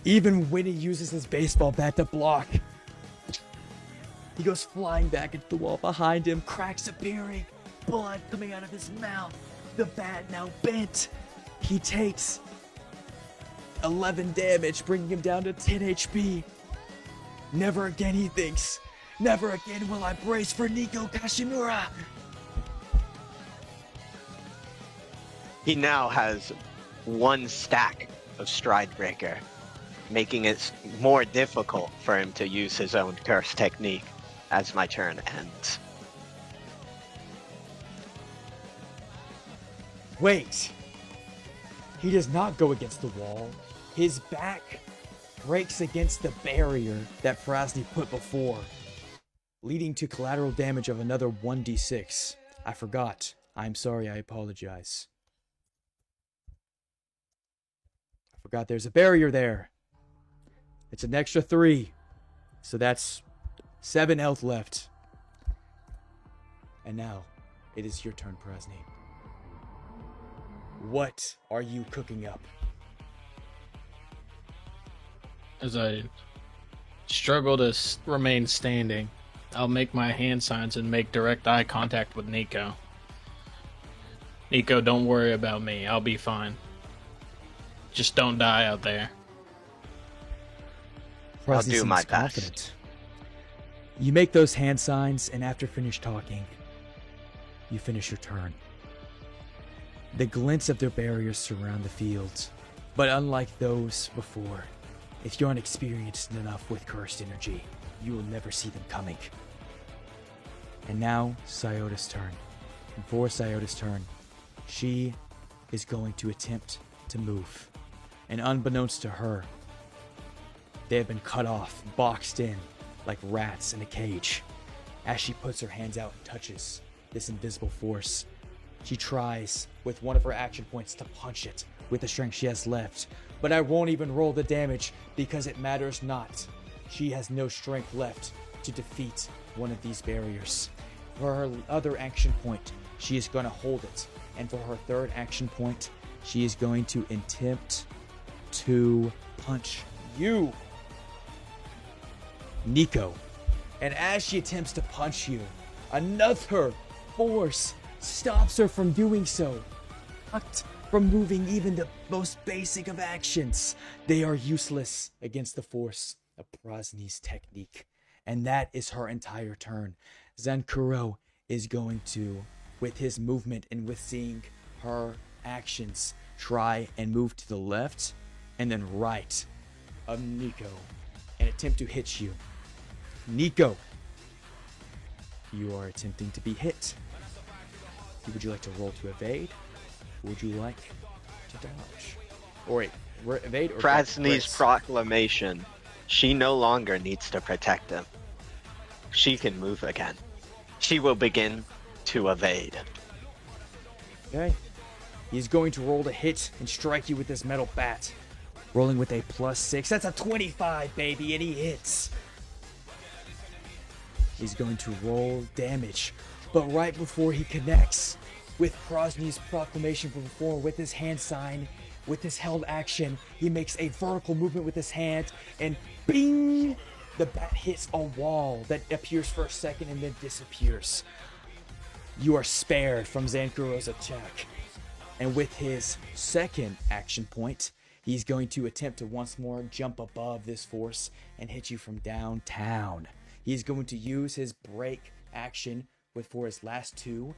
Even when he uses his baseball bat to block, he goes flying back into the wall behind him, cracks appearing, blood coming out of his mouth, the bat now bent. He takes 11 damage, bringing him down to 10 HP. Never again, he thinks. Never again will I brace for Nico Kashimura. He now has 1 stack of Stride Breaker, making it more difficult for him to use his own curse technique as my turn ends. Wait. He does not go against the wall. His back breaks against the barrier that Prasni put before, leading to collateral damage of another 1d6. I forgot. I'm sorry, I apologize. I forgot there's a barrier there. It's an extra 3. So that's 7 health left. And now, it is your turn, Prasni. What are you cooking up? As I struggle to remain standing, I'll make my hand signs and make direct eye contact with Nico. Nico, don't worry about me. I'll be fine. Just don't die out there. I'll Prasni do seems my confident. best. You make those hand signs, and after finish talking, you finish your turn. The glints of their barriers surround the fields, but unlike those before, if you're unexperienced enough with cursed energy, you will never see them coming. And now, Sciota's turn. And for Sciota's turn, she is going to attempt to move. And unbeknownst to her, they have been cut off, boxed in, like rats in a cage. As she puts her hands out and touches this invisible force, she tries with one of her action points to punch it with the strength she has left. But I won't even roll the damage because it matters not. She has no strength left to defeat one of these barriers. For her other action point, she is going to hold it. And for her third action point, she is going to attempt to punch you, Nico. And as she attempts to punch you, another force stops her from doing so. Cut from moving even the most basic of actions. They are useless against the force of Prasni's technique. And that is her entire turn. Zankuro is going to, with his movement and with seeing her actions, try and move to the left and then right of Nico and attempt to hit you. Nico, you are attempting to be hit. Would you like to roll to evade? Or would you like to dodge? Or wait, evade or Prasni's proclamation. She no longer needs to protect him. She can move again. She will begin to evade. Okay. He's going to roll to hit and strike you with this metal bat. Rolling with a +6. That's a 25, baby, and he hits. He's going to roll damage. But right before he connects with Prasni's proclamation from before, with his hand sign, with his held action, he makes a vertical movement with his hand, and bing! The bat hits a wall that appears for a second and then disappears. You are spared from Zankuro's attack. And with his second action point, he's going to attempt to once more jump above this force and hit you from downtown. He's going to use his break action for his last two.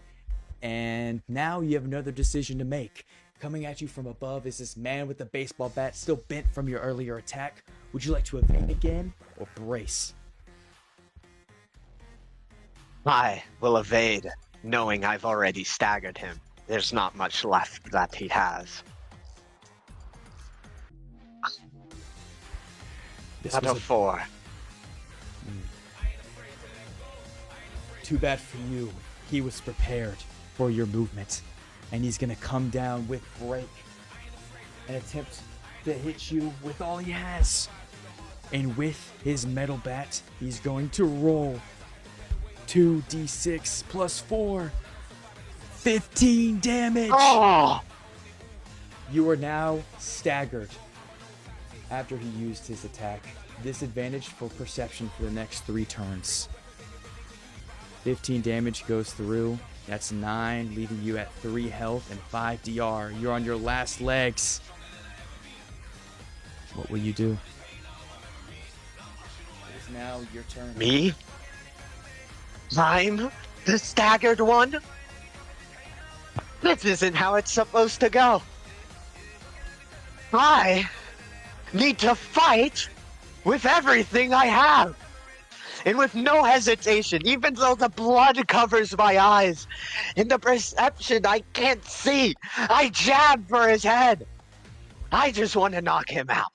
And now you have another decision to make. Coming at you from above is this man with the baseball bat, still bent from your earlier attack. Would you like to evade again or brace? I will evade, knowing I've already staggered him. There's not much left that he has. This Out was of 4. Too bad for you. He was prepared for your movement. And he's going to come down with break and attempt to hit you with all he has. And with his metal bat, he's going to roll 2d6 plus 4. 15 damage! Oh! You are now staggered after he used his attack. Disadvantage for perception for the next 3 turns. 15 damage goes through. That's 9, leaving you at 3 health and 5 DR. You're on your last legs. What will you do? It is now your turn. Me? I'm the staggered one? This isn't how it's supposed to go. I need to fight with everything I have. And with no hesitation, even though the blood covers my eyes, in the perception I can't see, I jab for his head. I just want to knock him out.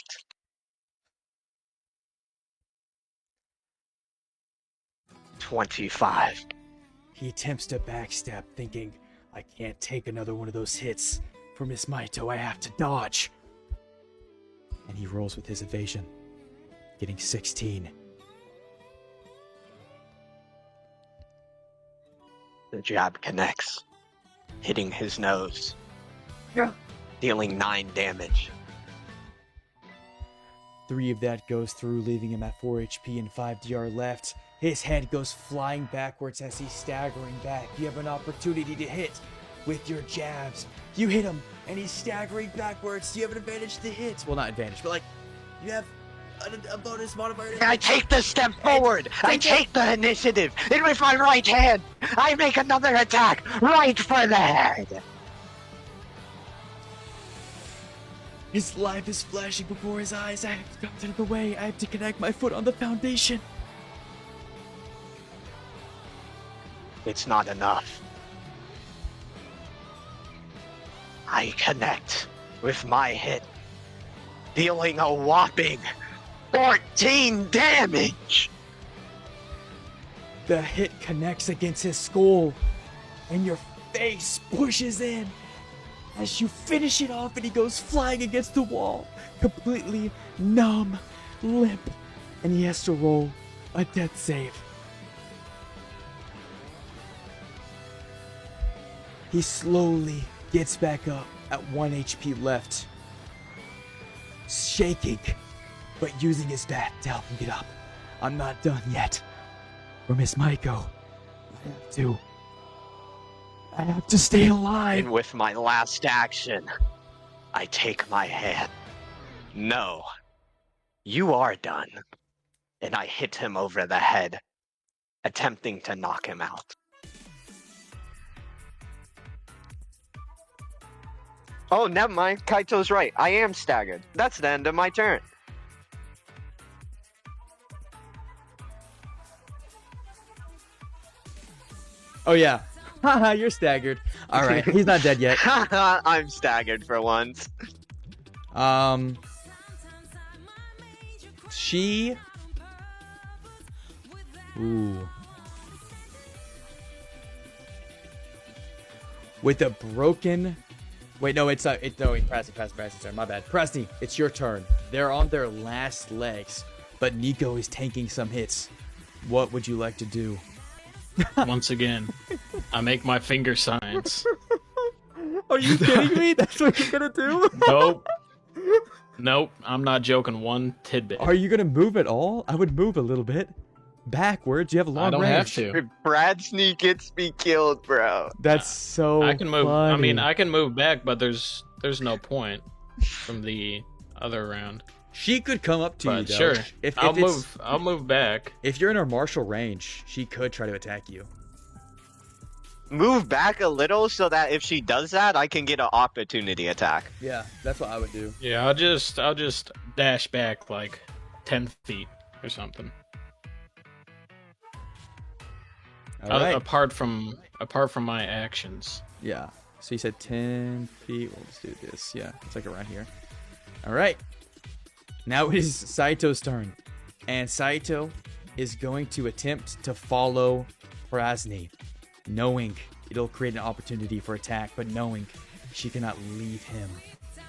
$25. He attempts to backstep, thinking, I can't take another one of those hits from Miss Maito. I have to dodge. And he rolls with his evasion, getting 16. The jab connects, hitting his nose, dealing 9 damage. 3 of that goes through, leaving him at 4 HP and 5 DR left. His head goes flying backwards as he's staggering back. You have an opportunity to hit with your jabs. You hit him, and he's staggering backwards. You have an advantage to hit. Well, not advantage, but like, you have a bonus modifier. I take the step forward. I take the initiative. And with my right hand, I make another attack right for the head. His life is flashing before his eyes. I have to come out of the way. I have to connect my foot on the foundation. It's not enough. I connect with my hit, dealing a whopping 14 damage. The hit connects against his skull, and your face pushes in as you finish it off, and he goes flying against the wall, completely numb, limp, and he has to roll a death save. He slowly gets back up at 1 HP left, shaking, but using his bat to help him get up. I'm not done yet. For Miss Maiko, I have to stay alive. And with my last action, I take my hand. No, you are done. And I hit him over the head, attempting to knock him out. Oh, never mind. Kaito's right. I am staggered. That's the end of my turn. Oh yeah. Haha, you're staggered. Alright, he's not dead yet. I'm staggered for once. She... Ooh. With a broken... Wait, no, it's wait, Presti's turn. My bad. Presti, it's your turn. They're on their last legs, but Nico is tanking some hits. What would you like to do? Once again, I make my finger signs. Are you kidding me? That's what you're gonna do? Nope, I'm not joking one tidbit. Are you gonna move at all? I would move a little bit. Backwards, you have a long I don't range. have to. If Bradsney gets me killed, bro. That's so I can move. funny. I mean, I can move back, but there's no point from the other round. She could come up to you, But though. sure, If I'll move back. If you're in her martial range, she could try to attack you. Move back a little so that if she does that, I can get an opportunity attack. Yeah, that's what I would do. Yeah, I'll just dash back like 10 feet or something. All right. Apart from my actions. Yeah. So you said 10 feet. We'll just do this. Yeah, it's like around here. All right. Now it is Saito's turn. And Saito is going to attempt to follow Prasni, knowing it'll create an opportunity for attack, but knowing she cannot leave him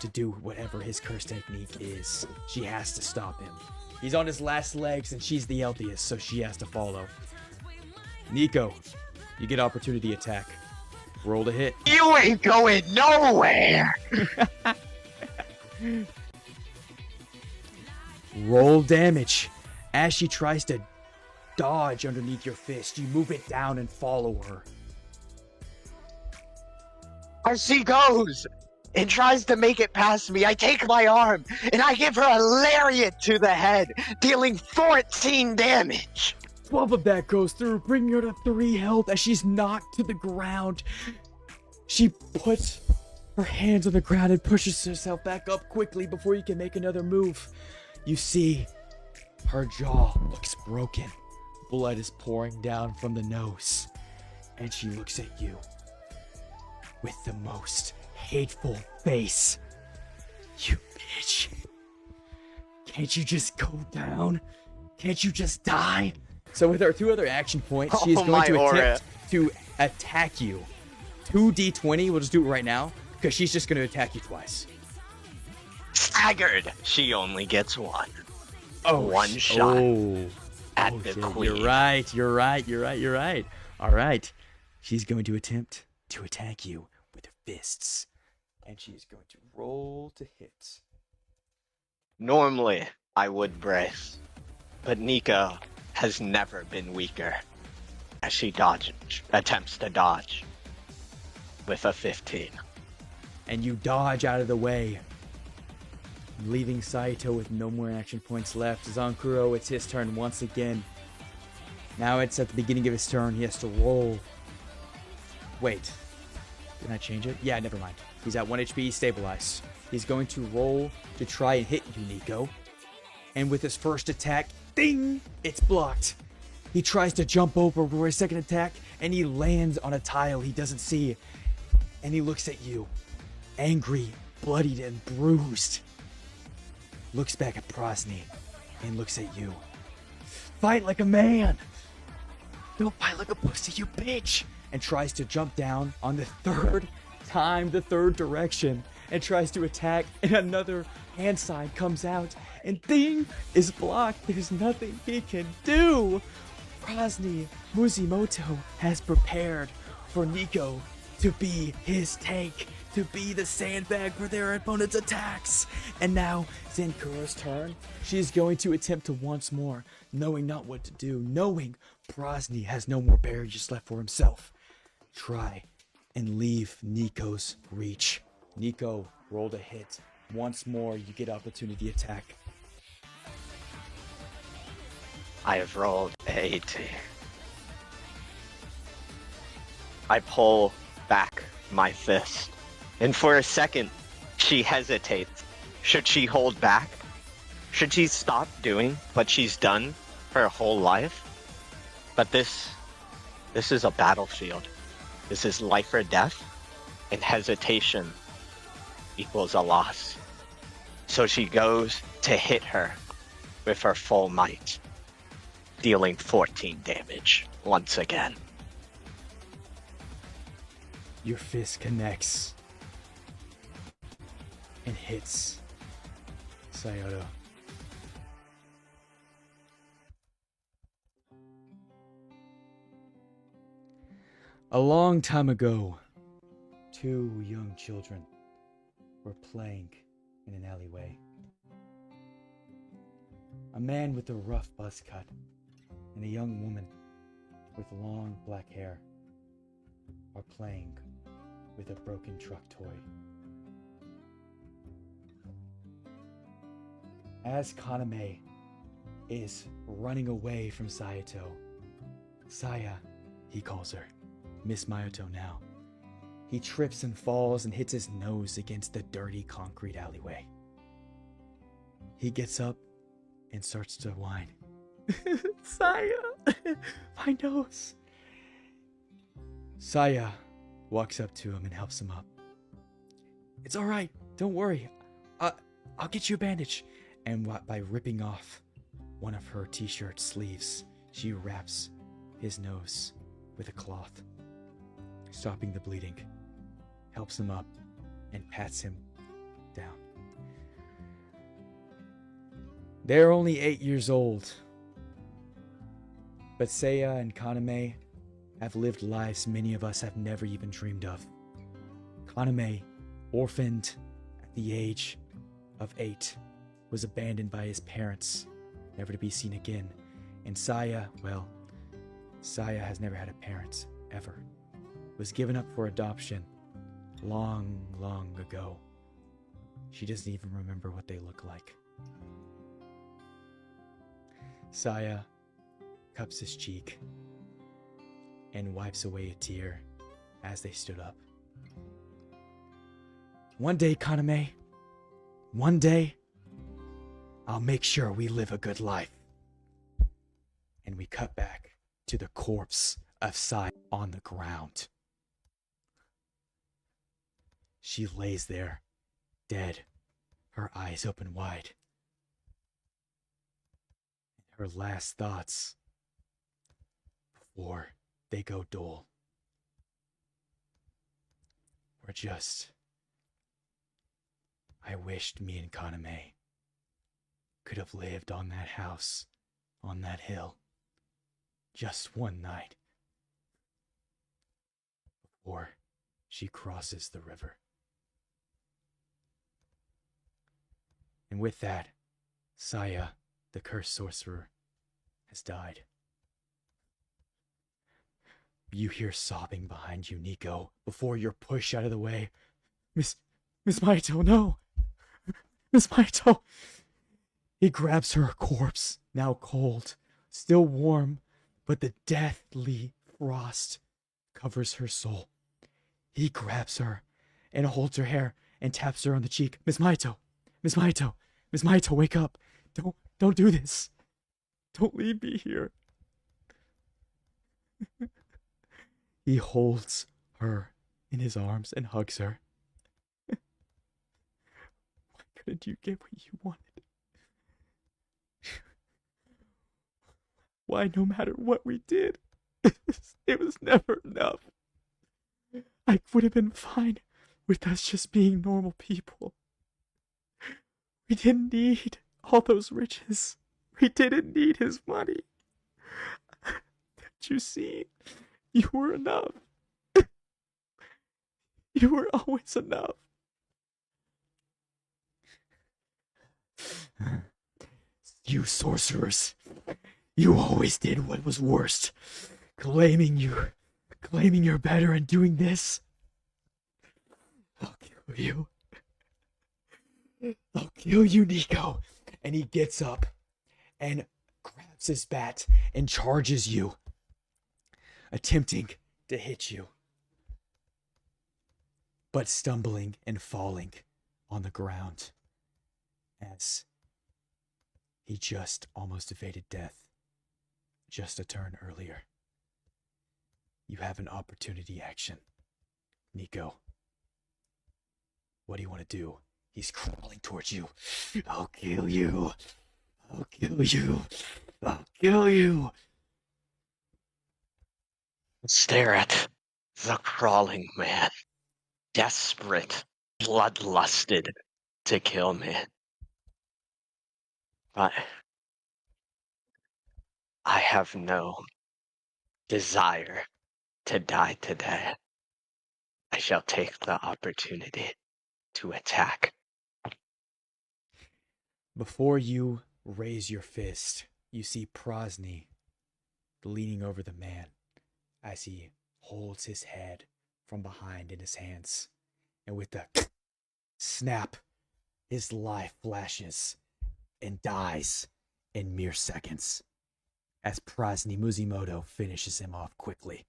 to do whatever his curse technique is. She has to stop him. He's on his last legs, and she's the healthiest, so she has to follow. Nico, you get opportunity attack. Roll to hit. You ain't going nowhere! Roll damage. As she tries to dodge underneath your fist, you move it down and follow her. As she goes and tries to make it past me, I take my arm and I give her a lariat to the head, dealing 14 damage. 12 of that goes through, bringing her to 3 health as she's knocked to the ground. She puts her hands on the ground and pushes herself back up quickly before you can make another move. You see, her jaw looks broken. Blood is pouring down from the nose. And she looks at you with the most hateful face. You bitch. Can't you just go down? Can't you just die? So with her 2 other action points, she is going to attempt to attack you. 2d20, we'll just do it right now, because she's just going to attack you twice. Staggered. She only gets 1. Oh, one shot at the shit. queen. You're right. All right. She's going to attempt to attack you with her fists. And she's going to roll to hit. Normally, I would brace, but Nico has never been weaker as she attempts to dodge with a 15. And you dodge out of the way. leaving Saito with no more action points left. Zankuro, it's his turn once again. Now it's at the beginning of his turn. He has to roll. Wait. Did I change it? Yeah, never mind. He's at 1 HP, stabilized. He's going to roll to try and hit you, Nico. And with his first attack, ding! It's blocked. He tries to jump over for his second attack, and he lands on a tile he doesn't see. And he looks at you, angry, bloodied, and bruised. Looks back at Prosny, and looks at you. Fight like a man! Don't fight like a pussy, you bitch! And tries to jump down on the third time, the third direction, and tries to attack, and another hand sign comes out, and ding! Is blocked. There's nothing he can do! Prosny Muzimoto has prepared for Nico to be his tank, to be the sandbag for their opponent's attacks. And now, Zankuro's turn. She's going to attempt to once more, knowing not what to do, knowing Prosny has no more barriers left for himself. Try and leave Nico's reach. Nico rolled a hit. Once more, you get opportunity attack. I have rolled 80. I pull back my fist, and for a second, she hesitates. Should she hold back? Should she stop doing what she's done her whole life? But this is a battlefield. This is life or death, and hesitation equals a loss. So she goes to hit her with her full might, dealing 14 damage once again. Your fist connects and hits Sayoto. A long time ago, two young children were playing in an alleyway. A man with a rough buzz cut and a young woman with long black hair are playing with a broken truck toy. As Kaname is running away from Saito, Saya, he calls her, Miss Mayoto now, he trips and falls and hits his nose against the dirty concrete alleyway. He gets up and starts to whine. Saya, my nose. Saya walks up to him and helps him up. It's all right, don't worry. I'll get you a bandage. And by ripping off one of her t-shirt sleeves, she wraps his nose with a cloth, stopping the bleeding, helps him up, and pats him down. They're only 8 years old, but Seiya and Kaname have lived lives many of us have never even dreamed of. Kaname, orphaned at the age of 8, was abandoned by his parents, never to be seen again. And Saya, well, Saya has never had a parent, ever. Was given up for adoption long, long ago. She doesn't even remember what they look like. Saya cups his cheek and wipes away a tear as they stood up. One day, Kaname, one day, I'll make sure we live a good life. And we cut back to the corpse of Sai on the ground. She lays there, dead, her eyes open wide. And her last thoughts, before they go dull, were just, I wished me and Kaname could have lived on that house, on that hill, just one night, before she crosses the river. And with that, Saya, the cursed sorcerer, has died. You hear sobbing behind you, Nico, before you're pushed out of the way. Miss Maito, no! Miss Maito! He grabs her corpse, now cold, still warm, but the deathly frost covers her soul. He grabs her and holds her hair and taps her on the cheek. Miss Maito! Miss Maito! Miss Maito, wake up! Don't do this! Don't leave me here! He holds her in his arms and hugs her. Why couldn't you get what you wanted? Why, no matter what we did, it was never enough. I would have been fine with us just being normal people. We didn't need all those riches. We didn't need his money. Don't you see? You were enough. You were always enough. You sorcerers. You always did what was worst. Claiming you're better and doing this. I'll kill you. I'll kill you, Nico. And he gets up and grabs his bat and charges you, attempting to hit you, but stumbling and falling on the ground as he just almost evaded death just a turn earlier. You have an opportunity action. Nico, what do you want to do? He's crawling towards you. I'll kill you. I'll kill you. I'll kill you. Stare at the crawling man, desperate, bloodlusted to kill me. But I have no desire to die today. I shall take the opportunity to attack. Before you raise your fist, you see Prosny leaning over the man as he holds his head from behind in his hands. And with the snap, his life flashes and dies in mere seconds as Prosny Muzimoto finishes him off quickly.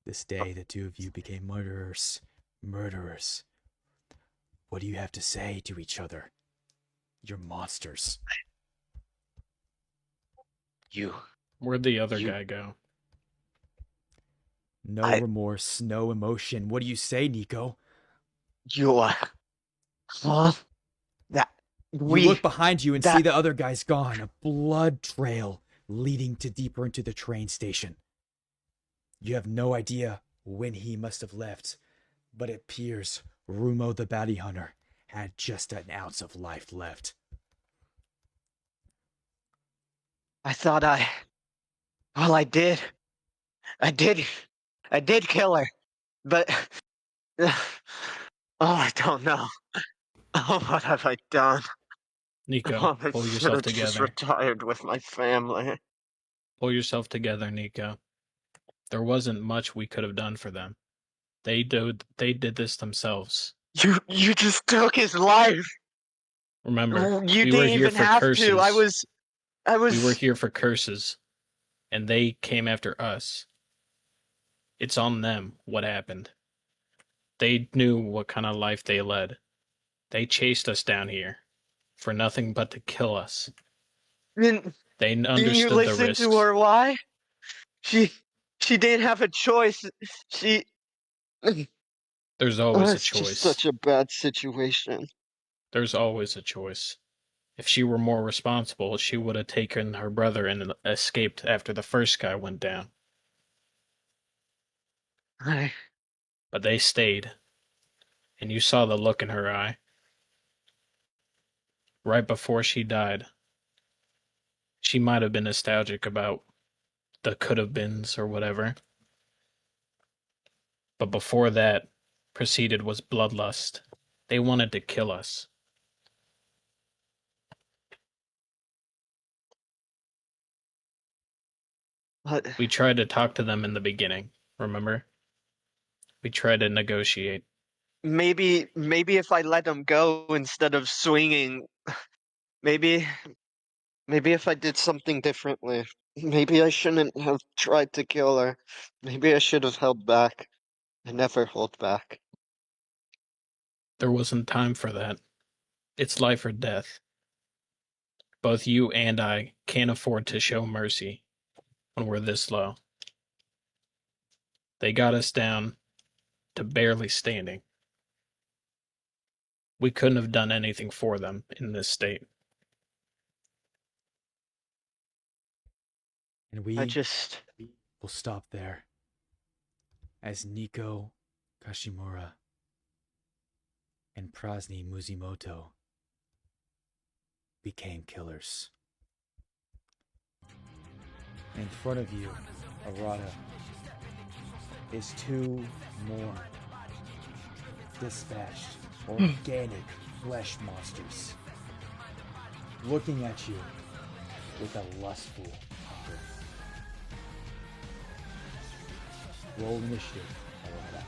This day, the two of you became murderers. Murderers. What do you have to say to each other? You're monsters. Where'd the other guy go? No remorse, no emotion. What do you say, Nico? Huh? You look behind you and see the other guy's gone. A blood trail leading to deeper into the train station. You have no idea when he must have left, but it appears Rumo the bounty hunter had just an ounce of life left. I thought I did. I did kill her. But I don't know. Oh, what have I done? Nico, I pull should yourself have just together. retired with my family. Pull yourself together, Nico. There wasn't much we could have done for them. They did this themselves. You just took his life. Remember, You we didn't were here even for have curses. to. I was. We were here for curses, and they came after us. It's on them what happened. They knew what kind of life they led. They chased us down here for nothing but to kill us. They understood you the listen risks. to her? Why? She didn't have a choice. There's always a it's choice. just such a bad situation. There's always a choice. If she were more responsible, she would have taken her brother and escaped after the first guy went down. But they stayed. And you saw the look in her eye. Right before she died. She might have been nostalgic about the could-have-beens or whatever. But before that, proceeded was bloodlust. They wanted to kill us. But We tried to talk to them in the beginning, remember? We try to negotiate. Maybe if I let him go instead of swinging, maybe if I did something differently. Maybe I shouldn't have tried to kill her. Maybe I should have held back. I never hold back. There wasn't time for that. It's life or death. Both you and I can't afford to show mercy when we're this low. They got us down to barely standing. We couldn't have done anything for them in this state. And we I just... will stop there. As Nico Kashimura and Prasni Muzimoto became killers. In front of you, Arata, is two more dispatched organic flesh monsters looking at you with a lustful hunger. Roll initiative, Arata.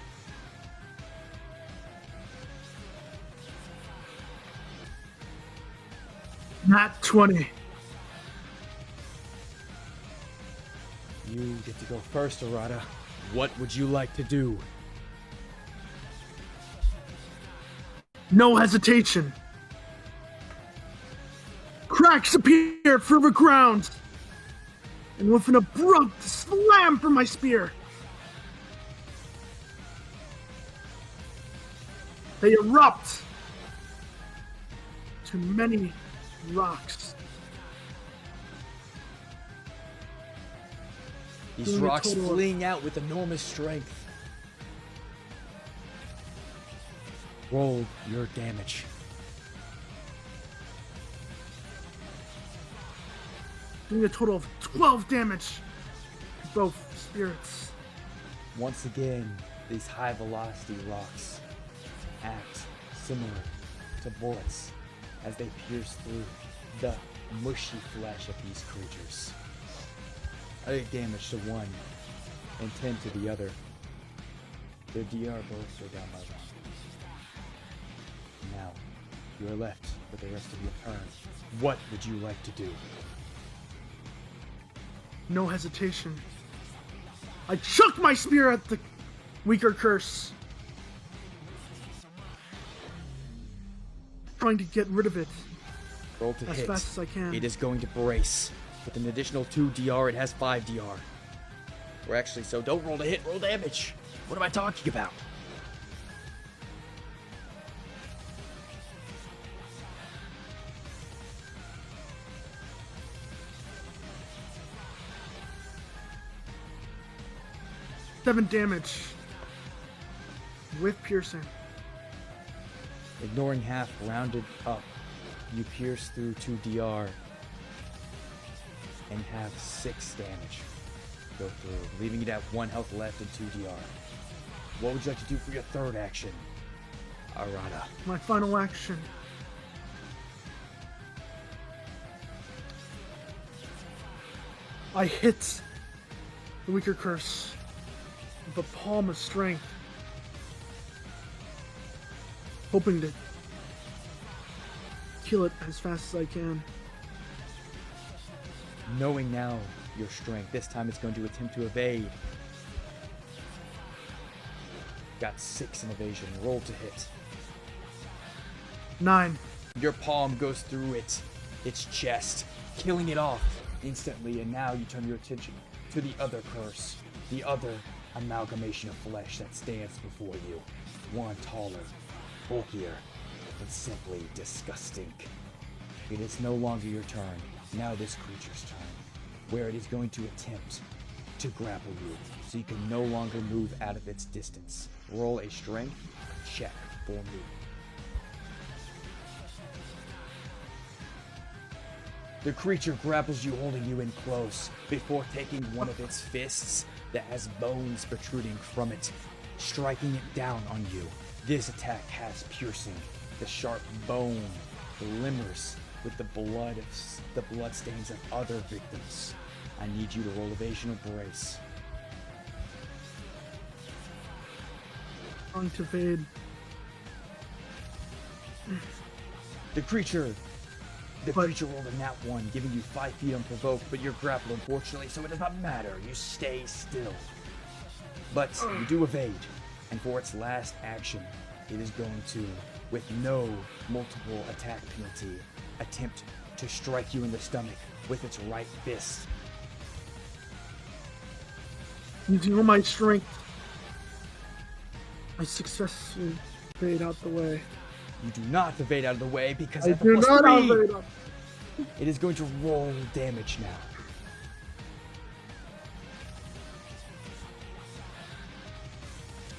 Nat 20. You get to go first, Arata. What would you like to do? No hesitation. Cracks appear from the ground, and with an abrupt slam from my spear, they erupt to many rocks. These Doing a rocks total of- fleeing out with enormous strength. Roll your damage. Doing a total of 12 damage to both spirits. Once again, these high velocity rocks act similar to bullets as they pierce through the mushy flesh of these creatures. I did damage to one and 10 to the other. Their DR both go down by 1. Now, you are left with the rest of your turn. What would you like to do? No hesitation. I chuck my spear at the weaker curse, trying to get rid of it Roll to as hit. fast as I can. It is going to brace. With an additional 2 DR, it has 5 DR. Or actually, so don't roll to hit, roll damage. What am I talking about? Seven damage with piercing. Ignoring half, rounded up, you pierce through 2 DR and have 6 damage go through, leaving it at 1 health left and 2 DR. What would you like to do for your third action, Arata? My final action. I hit the weaker curse with a palm of strength, hoping to kill it as fast as I can. Knowing now your strength, this time it's going to attempt to evade. Got 6 in evasion. Roll to hit. 9. Your palm goes through its chest, killing it off instantly, and now you turn your attention to the other curse, the other amalgamation of flesh that stands before you. One taller, bulkier, and simply disgusting. It is no longer your turn, now this creature's turn, where it is going to attempt to grapple you, so you can no longer move out of its distance. Roll a strength check for me. The creature grapples you, holding you in close, before taking one of its fists that has bones protruding from it, striking it down on you. This attack has piercing. The sharp bone glimmers with the blood stains of other victims. I need you to roll evasion or brace. Trying to evade. The creature But- rolled a nat 1, giving you 5 feet unprovoked, but you're grappled, unfortunately, so it does not matter. You stay still. But you do evade, and for its last action, it is going to, with no multiple attack penalty, attempt to strike you in the stomach with its right fist. Using all my strength, I successfully evade out the way. You do not evade out of the way because I at the do not +3, evade out. it is going to roll damage now.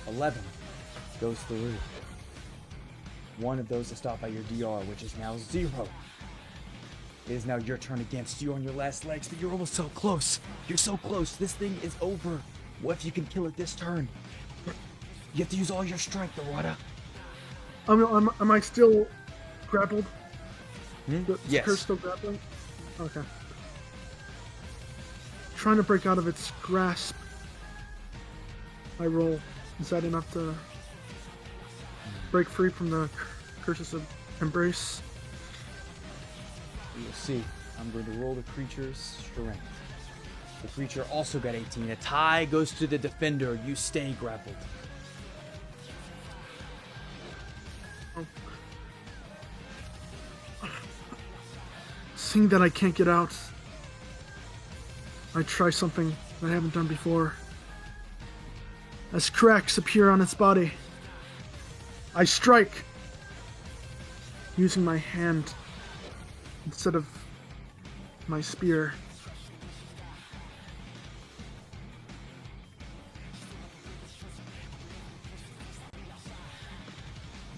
11 goes through. One of those is stopped by your DR, which is now 0. It is now your turn against you on your last legs, but you're almost so close. You're so close. This thing is over. What if you can kill it this turn? You have to use all your strength, Arata. Am I still grappled? The Yes. curse still grappling? Okay. Trying to break out of its grasp. I roll. Is that enough to break free from the curses of embrace? We will see. I'm going to roll the creature's strength. The creature also got 18. A tie goes to the defender. You stay grappled. Seeing that I can't get out, I try something that I haven't done before. As cracks appear on its body, I strike, using my hand instead of my spear.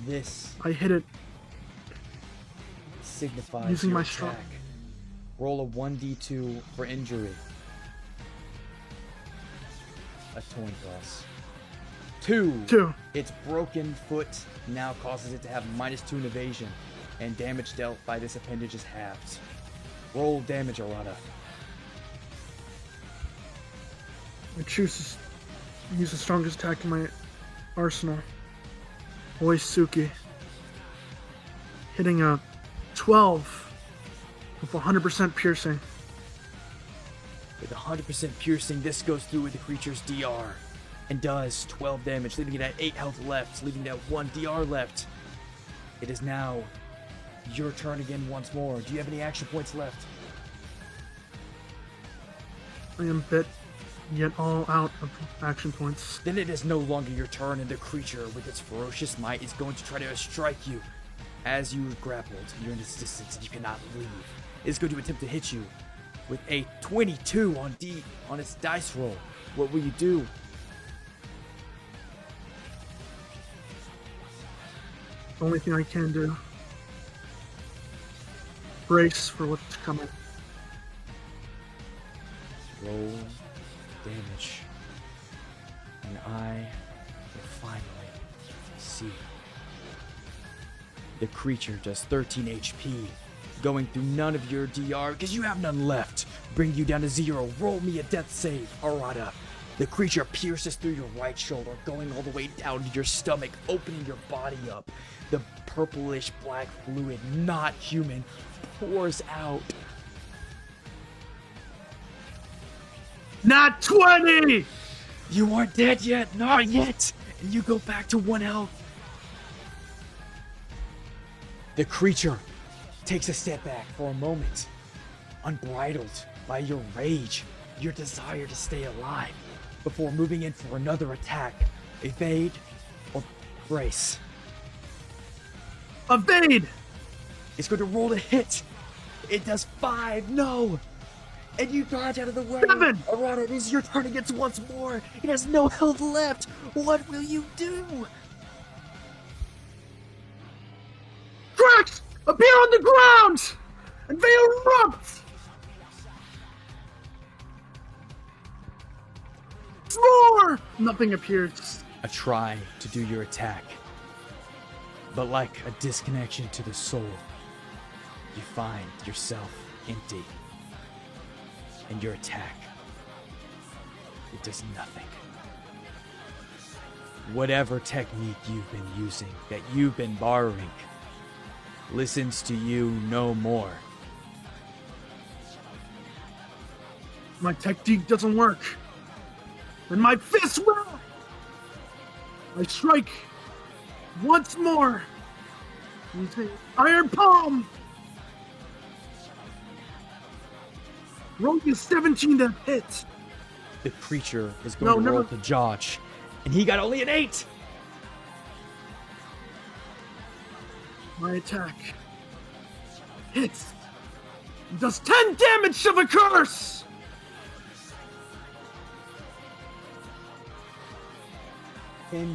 This I hit it signifies using your my attack. strong. Roll a 1d2 for injury. A coin toss. 2. 2. Its broken foot now causes it to have -2 in evasion, and damage dealt by this appendage is halved. Roll damage, Arata. I choose to use the strongest attack in my arsenal. Oisuki. Hitting a 12 with 100% piercing. With 100% piercing, this goes through with the creature's DR and does 12 damage, leaving it at 8 health left, leaving it at 1 DR left. It is now your turn again once more. Do you have any action points left? I am bit, yet all out of action points. Then it is no longer your turn, and the creature, with its ferocious might, is going to try to strike you. As you are grappled, you're in its distance and you cannot leave. It is going to attempt to hit you with a 22 on its dice roll. What will you do? The only thing I can do. Brace for what's coming. Roll damage. And I will finally see. The creature does 13 HP, going through none of your DR because you have none left. Bring you down to 0. Roll me a death save, Arata. The creature pierces through your right shoulder, going all the way down to your stomach, opening your body up. The purplish black fluid, not human, pours out. Not 20! You aren't dead yet, not yet. And you go back to 1 health. The creature takes a step back for a moment, unbridled by your rage, your desire to stay alive, before moving in for another attack. Evade or brace. Evade! It's going to roll to hit. It does 5. No! And you dodge out of the way. 7! Arata, it is your turn against once more. It has no health left. What will you do? Cracks appear on the ground! And they erupt! Roar! Nothing appears. A try to do your attack. But like a disconnection to the soul, you find yourself empty. And your attack, it does nothing. whatever technique you've been using, that you've been borrowing, listens to you no more. My technique doesn't work. Then my fist will! I strike once more. Using Iron Palm! Roll you 17 to hit. The creature is going to roll to dodge, and he got only an 8! My attack hits. Does 10 damage to the curse!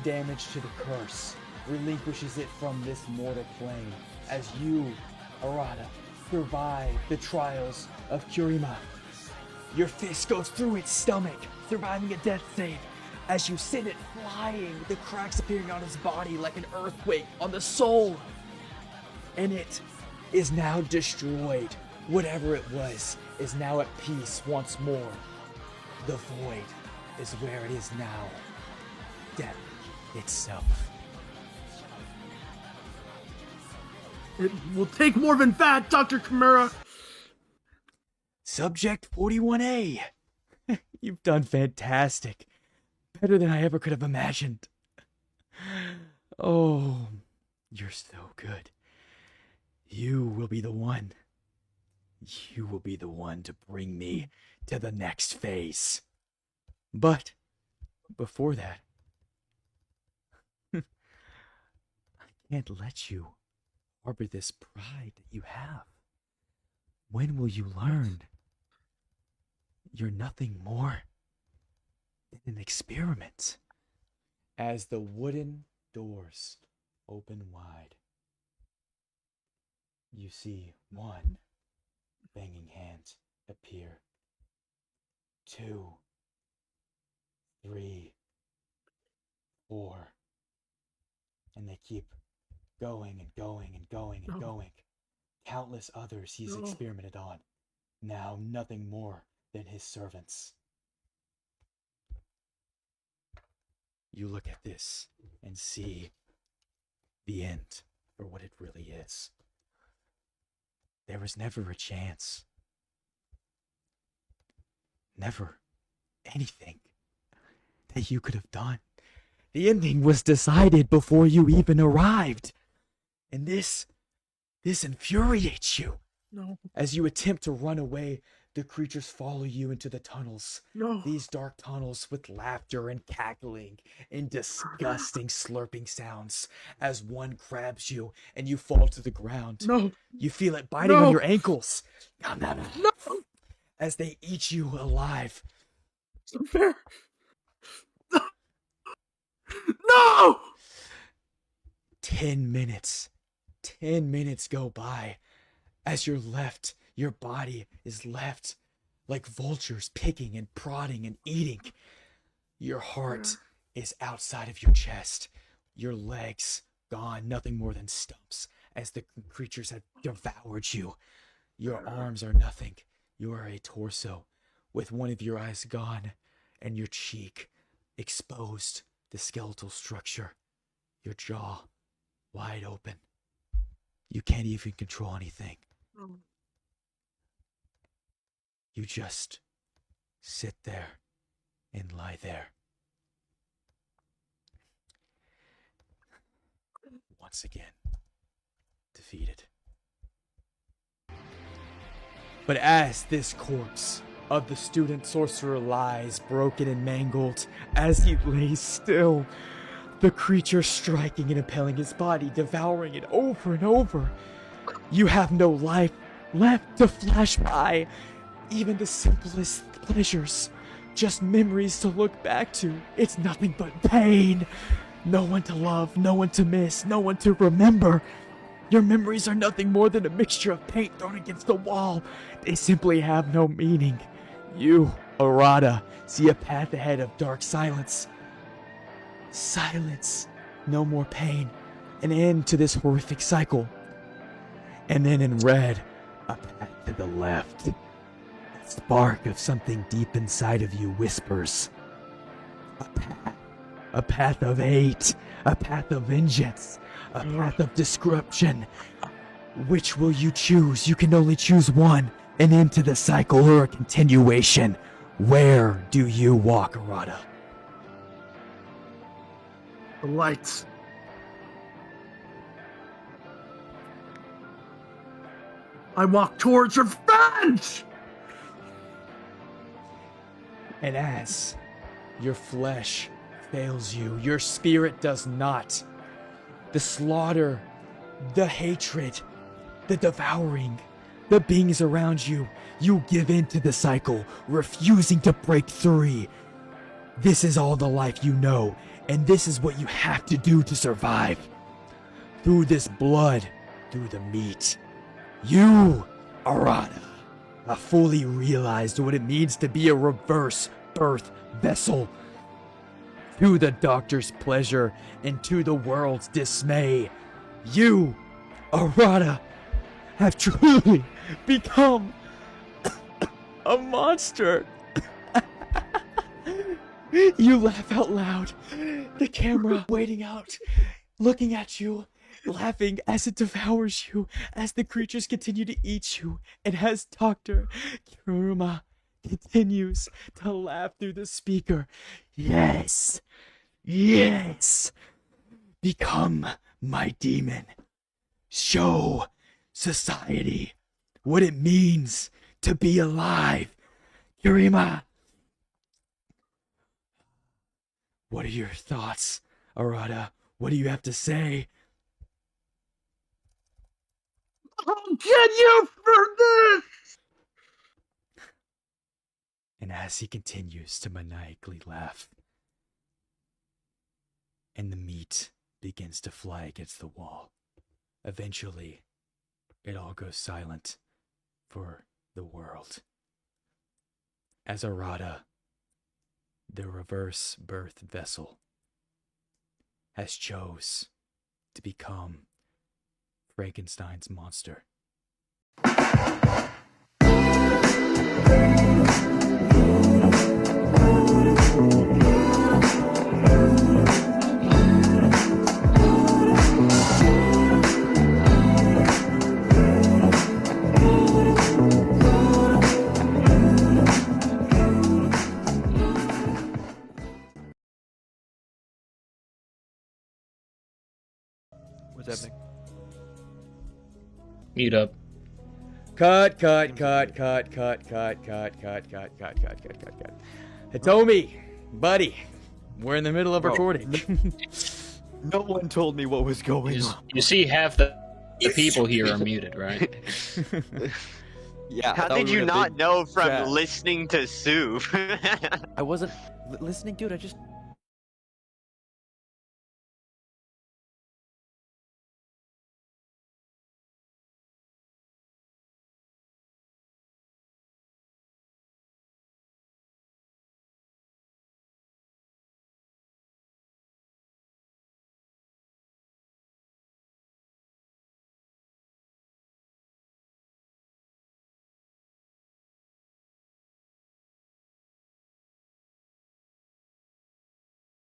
Damage to the curse relinquishes it from this mortal plane as you, Arata, survive the trials of Kurima. Your fist goes through its stomach, surviving a death save. As you send it flying, the cracks appearing on its body like an earthquake on the soul. And it is now destroyed. Whatever it was is now at peace once more. The void is where it is now. Death itself. It will take more than that, Dr. Chimera. Subject 41A. You've done fantastic. Better than I ever could have imagined. Oh, you're so good. You will be the one. You will be the one to bring me to the next phase. But before that, I can't let you harbor this pride that you have. When will you learn you're nothing more than an experiment? As the wooden doors open wide, you see 1 banging hand appear, 2, 3, 4, and they keep going and going and going and going. Countless others he's experimented on, now nothing more than his servants. You look at this and see the end for what it really is. There was never a chance. Never anything that you could have done. The ending was decided before you even arrived. And this infuriates you. No. As you attempt to run away, the creatures follow you into the tunnels. No. These dark tunnels with laughter and cackling and disgusting slurping sounds as one grabs you and you fall to the ground. No. You feel it biting on your ankles. No. As they eat you alive. It's unfair. No! 10 minutes. 10 minutes go by as you're left. Your body is left like vultures picking and prodding and eating. Your heart is outside of your chest. Your legs gone, nothing more than stumps as the creatures have devoured you. Your arms are nothing. You are a torso with one of your eyes gone and your cheek exposed, the skeletal structure. Your jaw wide open. You can't even control anything. You just sit there and lie there. Once again, defeated. But as this corpse of the student sorcerer lies broken and mangled, as he lays still, the creature striking and impelling his body, devouring it over and over, you have no life left to flash by. Even the simplest pleasures, just memories to look back to. It's nothing but pain. No one to love, no one to miss, no one to remember. Your memories are nothing more than a mixture of paint thrown against the wall. They simply have no meaning. You, Arata, see a path ahead of dark silence. Silence. No more pain. An end to this horrific cycle. And then in red, a path to the left. Spark of something deep inside of you whispers. A path A path of hate, a path of vengeance, a path of description. Which will you choose? You can only choose one. An end to the cycle or a continuation. Where do you walk, Arata? The lights. I walk towards revenge! And as your flesh fails you, your spirit does not. The slaughter, the hatred, the devouring, the beings around you, you give in to the cycle, refusing to break free. This is all the life you know, and this is what you have to do to survive. Through this blood, through the meat. You, Arata, have fully realized what it means to be a reverse birth vessel. To the doctor's pleasure and to the world's dismay. You, Arata, have truly become a monster. You laugh out loud. The camera waiting out, looking at you, laughing as it devours you, as the creatures continue to eat you, and as Dr. Kiruma continues to laugh through the speaker. Yes, yes, become my demon. Show society what it means to be alive. Kirima, what are your thoughts, Arata? What do you have to say? I'll get you for this! And as he continues to maniacally laugh, and the meat begins to fly against the wall, eventually, it all goes silent for the world. As Arata, the reverse birth vessel, has chose to become Frankenstein's monster. What's happening? Mute up. Cut. Hitomi, buddy, we're in the middle of Bro, recording. No one told me what was going on. You see, half the people here are muted, right? Yeah. How I thought did we you were in a not big know from chat. listening to Sue? I wasn't listening, dude. I just